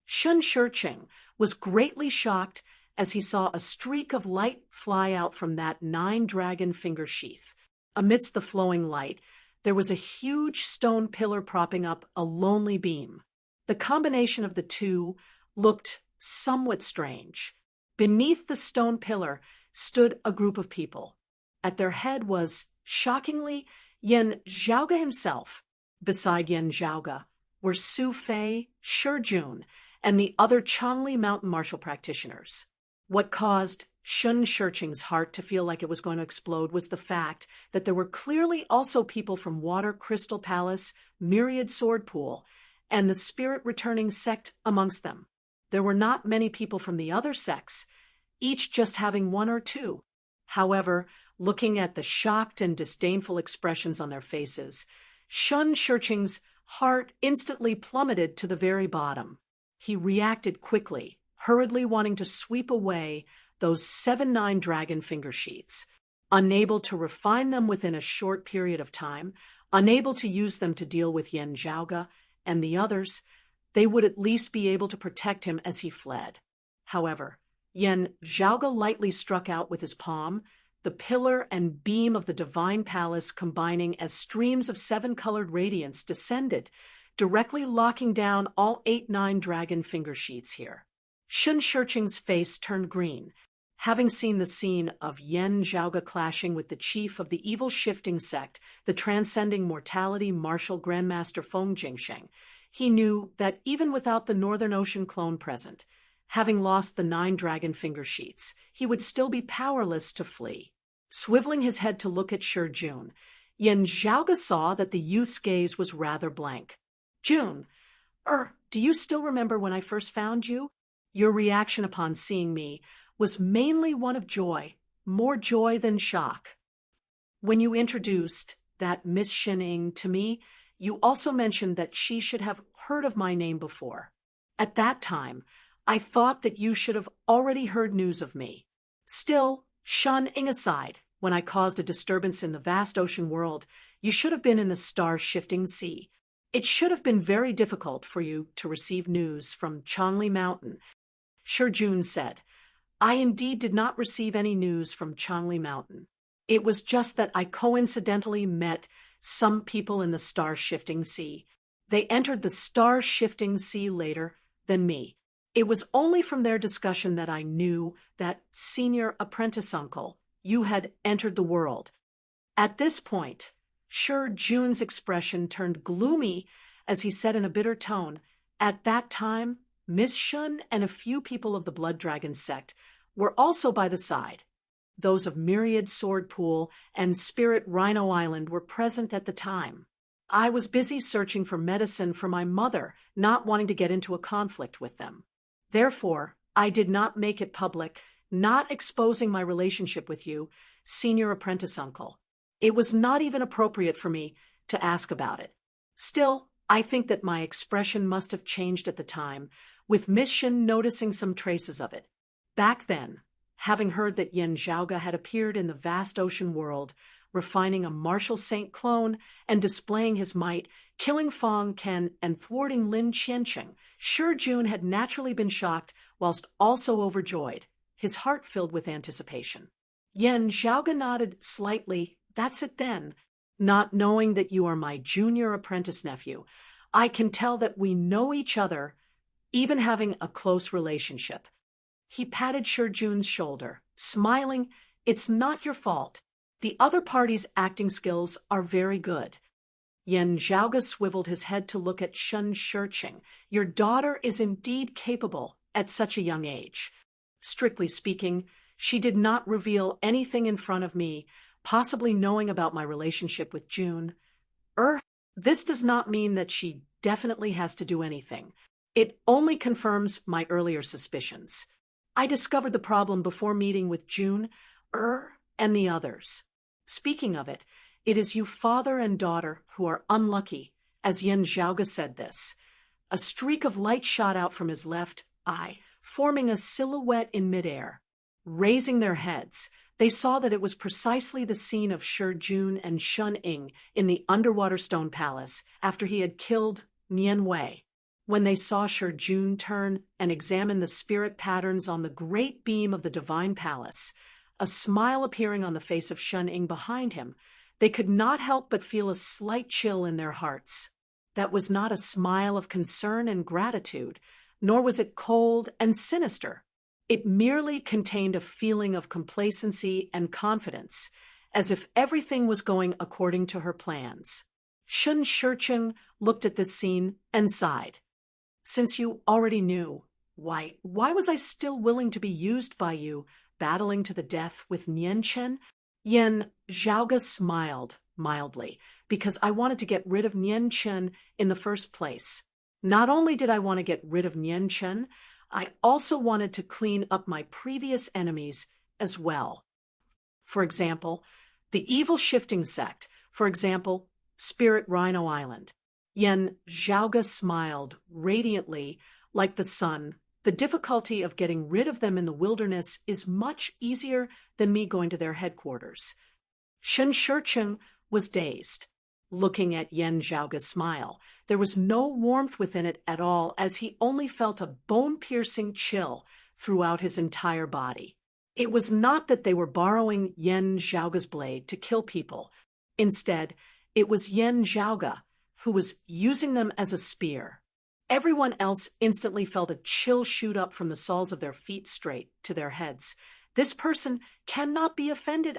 Shun Shurcheng was greatly shocked as he saw a streak of light fly out from that 9 dragon finger sheath. Amidst the flowing light, there was a huge stone pillar propping up a lonely beam. The combination of the two looked somewhat strange. Beneath the stone pillar stood a group of people. At their head was, shockingly, Yen Zhaoge himself. Beside Yen Zhaoge were Su Fei, Shi Jun, and the other Changli mountain martial practitioners. What caused Shun Shurcheng's heart to feel like it was going to explode was the fact that there were clearly also people from Water Crystal Palace, Myriad Sword Pool, and the Spirit Returning sect amongst them. There were not many people from the other sects, each just having 1 or 2. However, looking at the shocked and disdainful expressions on their faces, Shun Shurcheng's heart instantly plummeted to the very bottom. He reacted quickly, hurriedly wanting to sweep away those 7-9 dragon finger sheaths. Unable to refine them within a short period of time, unable to use them to deal with Yen Zhaoge and the others, they would at least be able to protect him as he fled. However, Yen Zhaoge lightly struck out with his palm, the pillar and beam of the divine palace combining as streams of 7-colored radiance descended, directly locking down all 8-9 dragon finger sheaths here. Shun Shurcheng's face turned green. Having seen the scene of Yen Zhaoge clashing with the chief of the evil shifting sect, the transcending mortality martial grandmaster Feng Jingsheng, he knew that even without the Northern Ocean clone present, having lost the 9 dragon finger sheaths, he would still be powerless to flee. Swiveling his head to look at Shi Jun, Yen Zhaoge saw that the youth's gaze was rather blank. Jun, do you still remember when I first found you? Your reaction upon seeing me was mainly one of joy, more joy than shock. When you introduced that Miss Shining to me, you also mentioned that she should have heard of my name before. At that time, I thought that you should have already heard news of me. Still, shunning aside, when I caused a disturbance in the vast ocean world, you should have been in the star-shifting sea. It should have been very difficult for you to receive news from Changli Mountain. Shi Jun said, I indeed did not receive any news from Changli Mountain. It was just that I coincidentally met some people in the star-shifting sea. They entered the star-shifting sea later than me. It was only from their discussion that I knew that, senior apprentice uncle, you had entered the world. At this point, Shi Jun's expression turned gloomy as he said in a bitter tone, at that time, Miss Shun and a few people of the Blood Dragon sect were also by the side. Those of Myriad Sword Pool and Spirit Rhino Island were present at the time. I was busy searching for medicine for my mother, not wanting to get into a conflict with them. Therefore, I did not make it public, not exposing my relationship with you, senior apprentice uncle. It was not even appropriate for me to ask about it. Still, I think that my expression must have changed at the time, with Miss Shin noticing some traces of it. Back then, having heard that Yen Zhaoge had appeared in the vast ocean world, refining a martial saint clone and displaying his might, killing Fang Ken and thwarting Lin Qianqing, Shi Jun had naturally been shocked whilst also overjoyed, his heart filled with anticipation. Yen Zhaoge nodded slightly. That's it then. Not knowing that you are my junior apprentice nephew, I can tell that we know each other, even having a close relationship. He patted Shi Jun's shoulder, smiling. It's not your fault. The other party's acting skills are very good. Yen Zhaoge swiveled his head to look at Shun Shiqing. Your daughter is indeed capable at such a young age. Strictly speaking, she did not reveal anything in front of me, possibly knowing about my relationship with June. This does not mean that she definitely has to do anything. It only confirms my earlier suspicions. I discovered the problem before meeting with June, and the others. Speaking of it, it is you father and daughter who are unlucky, as Yen Zhaoge said this. A streak of light shot out from his left eye, forming a silhouette in midair. Raising their heads, they saw that it was precisely the scene of Shi Jun and Shun Ying in the underwater stone palace after he had killed Nian Wei. When they saw Shi Jun turn and examine the spirit patterns on the great beam of the divine palace, a smile appearing on the face of Shun Ying behind him, they could not help but feel a slight chill in their hearts. That was not a smile of concern and gratitude, nor was it cold and sinister. It merely contained a feeling of complacency and confidence, as if everything was going according to her plans. Shun Shiqing looked at this scene and sighed. Since you already knew, why was I still willing to be used by you, battling to the death with Nian Chen? Yen Zhaoge smiled mildly, because I wanted to get rid of Nian Chen in the first place. Not only did I want to get rid of Nian Chen, I also wanted to clean up my previous enemies as well. For example, the evil shifting sect, for example, Spirit Rhino Island. Yen Zhaoge smiled radiantly like the sun. The difficulty of getting rid of them in the wilderness is much easier than me going to their headquarters. Shun Shiqing was dazed. Looking at Yen Zhaoge's smile, there was no warmth within it at all, as he only felt a bone-piercing chill throughout his entire body. It was not that they were borrowing Yen Zhaoge's blade to kill people. Instead, it was Yen Zhaoge who was using them as a spear. Everyone else instantly felt a chill shoot up from the soles of their feet straight to their heads. This person cannot be offended.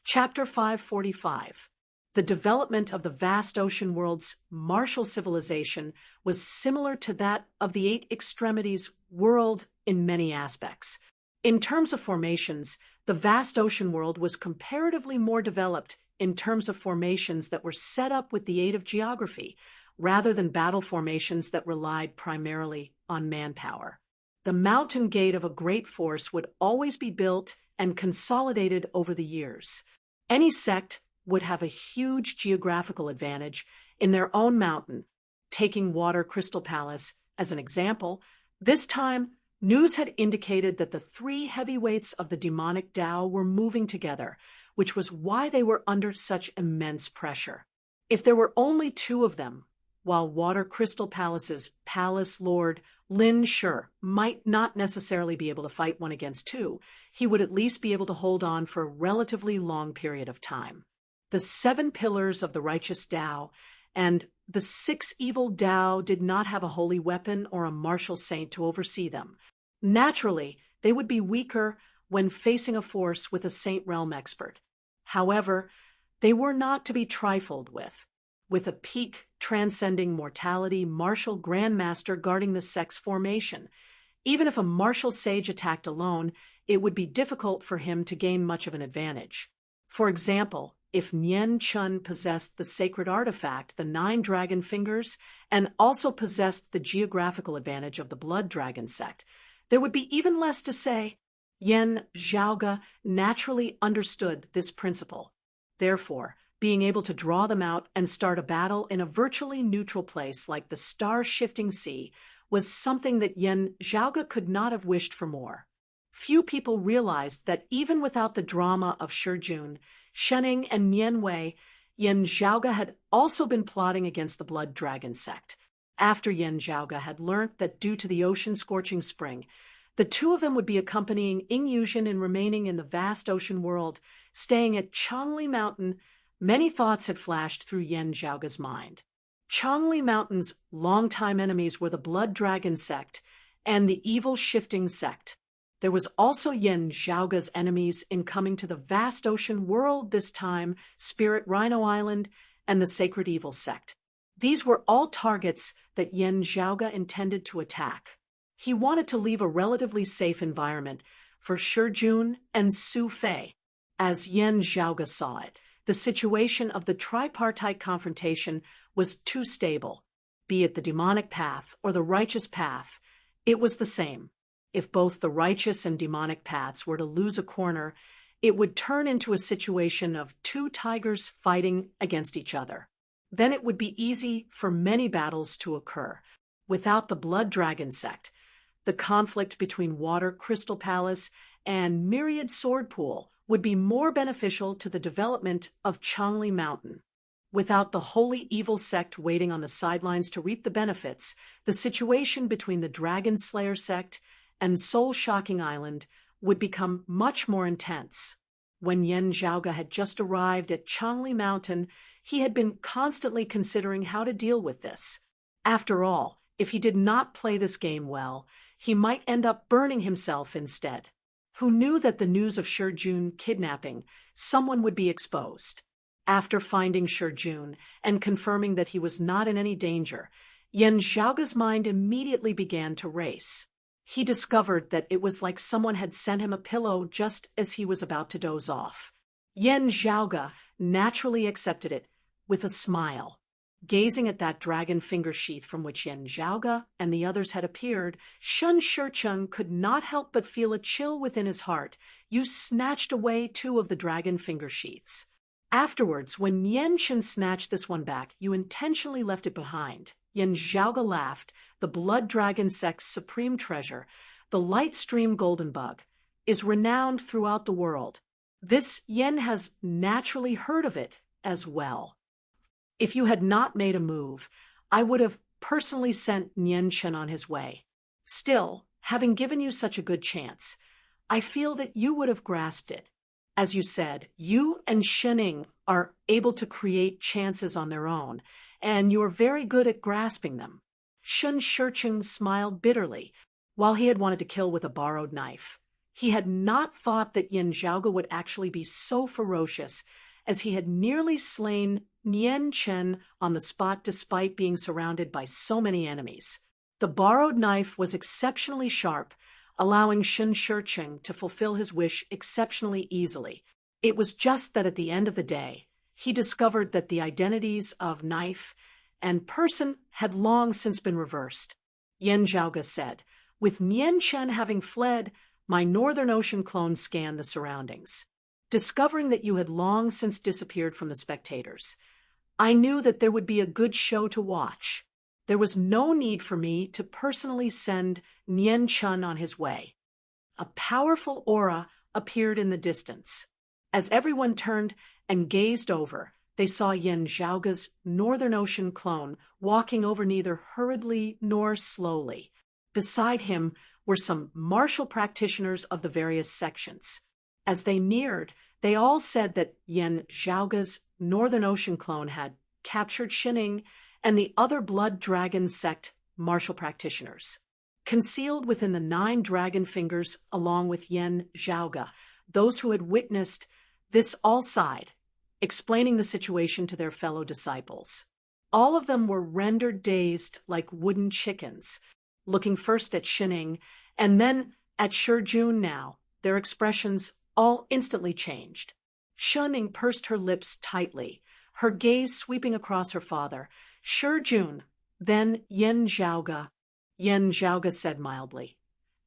Chapter 545. The development of the vast ocean world's martial civilization was similar to that of the Eight Extremities world in many aspects. In terms of formations, the vast ocean world was comparatively more developed in terms of formations that were set up with the aid of geography, rather than battle formations that relied primarily on manpower. The mountain gate of a great force would always be built and consolidated over the years. Any sect would have a huge geographical advantage in their own mountain. Taking Water Crystal Palace as an example, this time news had indicated that the three heavyweights of the demonic Tao were moving together, which was why they were under such immense pressure. If there were only two of them, while Water Crystal Palace's Palace Lord Lin Shi might not necessarily be able to fight one against two, he would at least be able to hold on for a relatively long period of time. The 7 pillars of the righteous Tao and the 6 evil Tao did not have a holy weapon or a martial saint to oversee them. Naturally, they would be weaker when facing a force with a Saint Realm expert. However, they were not to be trifled with. With a peak transcending mortality martial grandmaster guarding the sect's formation, even if a martial sage attacked alone, it would be difficult for him to gain much of an advantage. For example, if Nian Chun possessed the sacred artifact, the 9 dragon fingers, and also possessed the geographical advantage of the blood dragon sect, there would be even less to say. Yen Zhaoge naturally understood this principle. Therefore, being able to draw them out and start a battle in a virtually neutral place like the star-shifting sea was something that Yan Zhaoge could not have wished for more. Few people realized that even without the drama of Shi Jun, Shening, and Nian Wei, Yan Zhaoge had also been plotting against the Blood Dragon sect. After Yan Zhaoge had learnt that due to the ocean-scorching spring, the two of them would be accompanying Ying Yuzhen and remaining in the vast ocean world, staying at Changli Mountain, many thoughts had flashed through Yan Zhaoge's mind. Changli Mountain's longtime enemies were the Blood Dragon sect and the Evil Shifting sect. There was also Yan Zhaoge's enemies in coming to the vast ocean world this time, Spirit Rhino Island and the Sacred Evil sect. These were all targets that Yan Zhaoge intended to attack. He wanted to leave a relatively safe environment for Shi Jun and Su Fei. As Yan Zhaoge saw it, the situation of the tripartite confrontation was too stable. Be it the demonic path or the righteous path, it was the same. If both the righteous and demonic paths were to lose a corner, it would turn into a situation of two tigers fighting against each other. Then it would be easy for many battles to occur. Without the Blood Dragon sect, the conflict between Water Crystal Palace and Myriad Sword Pool would be more beneficial to the development of Changli Mountain. Without the Holy Evil sect waiting on the sidelines to reap the benefits, the situation between the Dragon Slayer sect and Soul Shocking Island would become much more intense. When Yan Zhaoge had just arrived at Changli Mountain, he had been constantly considering how to deal with this. After all, if he did not play this game well, he might end up burning himself instead. Who knew that the news of Shi Jun kidnapping, someone would be exposed? After finding Shi Jun and confirming that he was not in any danger, Yan Zhaoge's mind immediately began to race. He discovered that it was like someone had sent him a pillow just as he was about to doze off. Yan Zhaoge naturally accepted it with a smile. Gazing at that dragon finger sheath from which Yan Zhaoge and the others had appeared, Shun Shicheng could not help but feel a chill within his heart. You snatched away 2 of the dragon finger sheaths. Afterwards, when Yan Chen snatched this one back, you intentionally left it behind. Yan Zhaoge laughed. The Blood Dragon sect's supreme treasure, the Light Stream Golden Bug, is renowned throughout the world. This Yan has naturally heard of it as well. If you had not made a move, I would have personally sent Nian Chen on his way. Still, having given you such a good chance, I feel that you would have grasped it. As you said, you and Shening are able to create chances on their own, and you are very good at grasping them. Shun Shicheng smiled bitterly, while he had wanted to kill with a borrowed knife. He had not thought that Yan Zhaoge would actually be so ferocious, as he had nearly slain Nian Chen on the spot despite being surrounded by so many enemies. The borrowed knife was exceptionally sharp, allowing Shun Shicheng to fulfill his wish exceptionally easily. It was just that at the end of the day, he discovered that the identities of knife and person had long since been reversed. Yan Zhaoge said, "With Nian Chen having fled, my Northern Ocean clone scanned the surroundings. Discovering that you had long since disappeared from the spectators, I knew that there would be a good show to watch. There was no need for me to personally send Nian Chen on his way." A powerful aura appeared in the distance. As everyone turned and gazed over, they saw Yan Zhaoge's Northern Ocean clone walking over neither hurriedly nor slowly. Beside him were some martial practitioners of the various sections. As they neared, they all said that Yan Zhaoge's Northern Ocean clone had captured Shening and the other Blood Dragon sect martial practitioners. Concealed within the 9 dragon fingers along with Yan Zhaoge, those who had witnessed this all sighed, explaining the situation to their fellow disciples. All of them were rendered dazed like wooden chickens, looking first at Shening and then at Shi Jun now, their expressions all instantly changed. Shening pursed her lips tightly, her gaze sweeping across her father. Shi Jun, then Yan Zhaoge. Yan Zhaoge said mildly,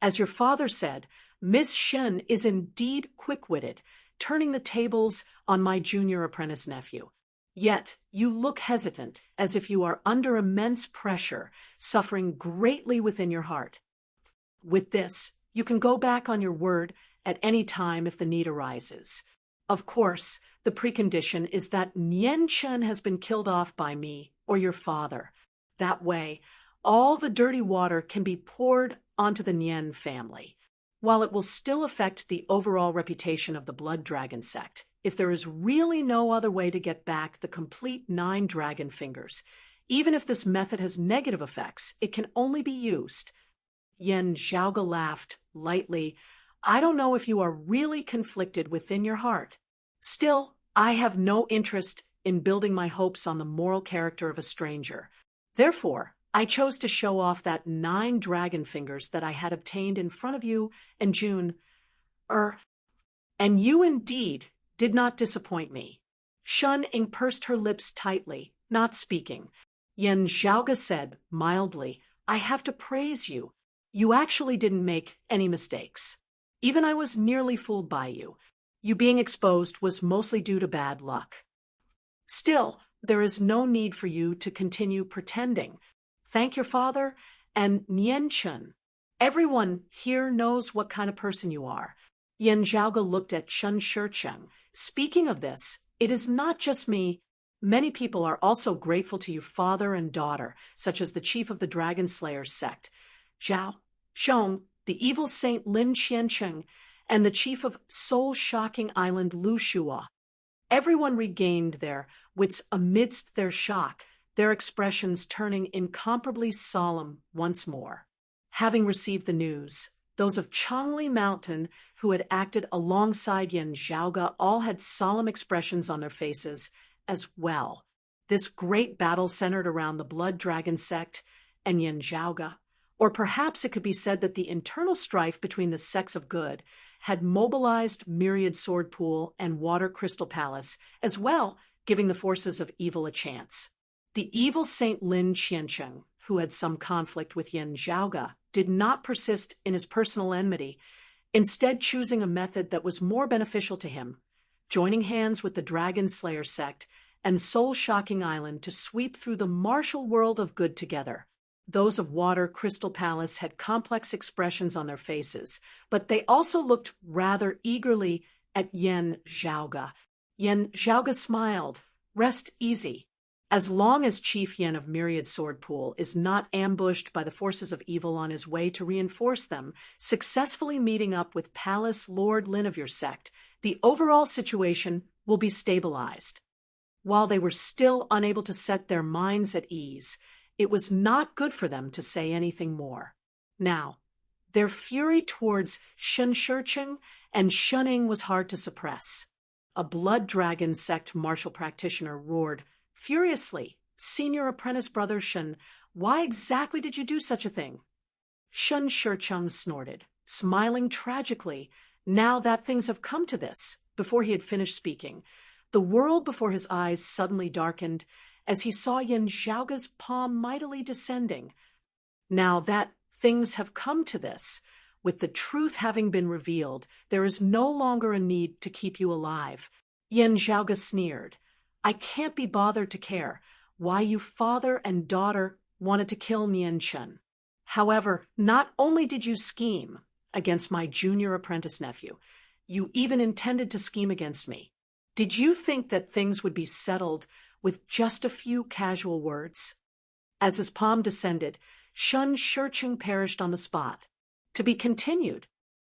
"As your father said, Miss Shen is indeed quick-witted, turning the tables on my junior apprentice nephew. Yet you look hesitant, as if you are under immense pressure, suffering greatly within your heart. With this, you can go back on your word at any time if the need arises. Of course, the precondition is that Nian Chen has been killed off by me or your father. That way, all the dirty water can be poured onto the Nian family. While it will still affect the overall reputation of the Blood Dragon sect, if there is really no other way to get back the complete 9 dragon fingers, even if this method has negative effects, it can only be used. Yen Zhaoge laughed lightly. I don't know if you are really conflicted within your heart. Still, I have no interest in building my hopes on the moral character of a stranger. Therefore, I chose to show off that 9 dragon fingers that I had obtained in front of you and June. And you indeed did not disappoint me. Shun Ying pursed her lips tightly, not speaking. Yen Zhaoge said mildly, I have to praise you. You actually didn't make any mistakes. Even I was nearly fooled by you. You being exposed was mostly due to bad luck. Still, there is no need for you to continue pretending. Thank your father and Nian Chen. Everyone here knows what kind of person you are. Yen Zhaoge looked at Shun Shicheng. Speaking of this, it is not just me. Many people are also grateful to you, father and daughter, such as the chief of the Dragon Slayers sect, Zhao Shong, the evil saint Lin Qiancheng, and the chief of soul-shocking island Lu Shua. Everyone regained their wits amidst their shock, their expressions turning incomparably solemn once more. Having received the news, those of Changli Mountain, who had acted alongside Yen Zhaoge, all had solemn expressions on their faces as well. This great battle centered around the Blood Dragon sect and Yen Zhaoge. Or perhaps it could be said that the internal strife between the sects of good had mobilized Myriad Sword Pool and Water Crystal Palace, as well, giving the forces of evil a chance. The evil Saint Lin Qiancheng, who had some conflict with Yen Zhaoge, did not persist in his personal enmity, instead choosing a method that was more beneficial to him, joining hands with the Dragon Slayer sect and Soul-Shocking Island to sweep through the martial world of good together. Those of Water Crystal Palace had complex expressions on their faces, but they also looked rather eagerly at Yen Zhaoge. Yen Zhaoge smiled. Rest easy. As long as Chief Yen of Myriad Sword Pool is not ambushed by the forces of evil on his way to reinforce them, successfully meeting up with Palace Lord Lin of your sect, the overall situation will be stabilized. While they were still unable to set their minds at ease, it was not good for them to say anything more. Now, their fury towards Shun Shicheng and Shunning was hard to suppress. A Blood Dragon sect martial practitioner roared furiously, Senior Apprentice Brother Shun, why exactly did you do such a thing? Shun Shicheng snorted, smiling tragically, now that things have come to this. Before he had finished speaking, the world before his eyes suddenly darkened, as he saw Yen Zhaoge's palm mightily descending. Now that things have come to this, with the truth having been revealed, there is no longer a need to keep you alive. Yen Zhaoge sneered. I can't be bothered to care why you father and daughter wanted to kill Nian Chen. However, not only did you scheme against my junior apprentice nephew, you even intended to scheme against me. Did you think that things would be settled with just a few casual words? As his palm descended, Shun Shicheng perished on the spot. To be continued.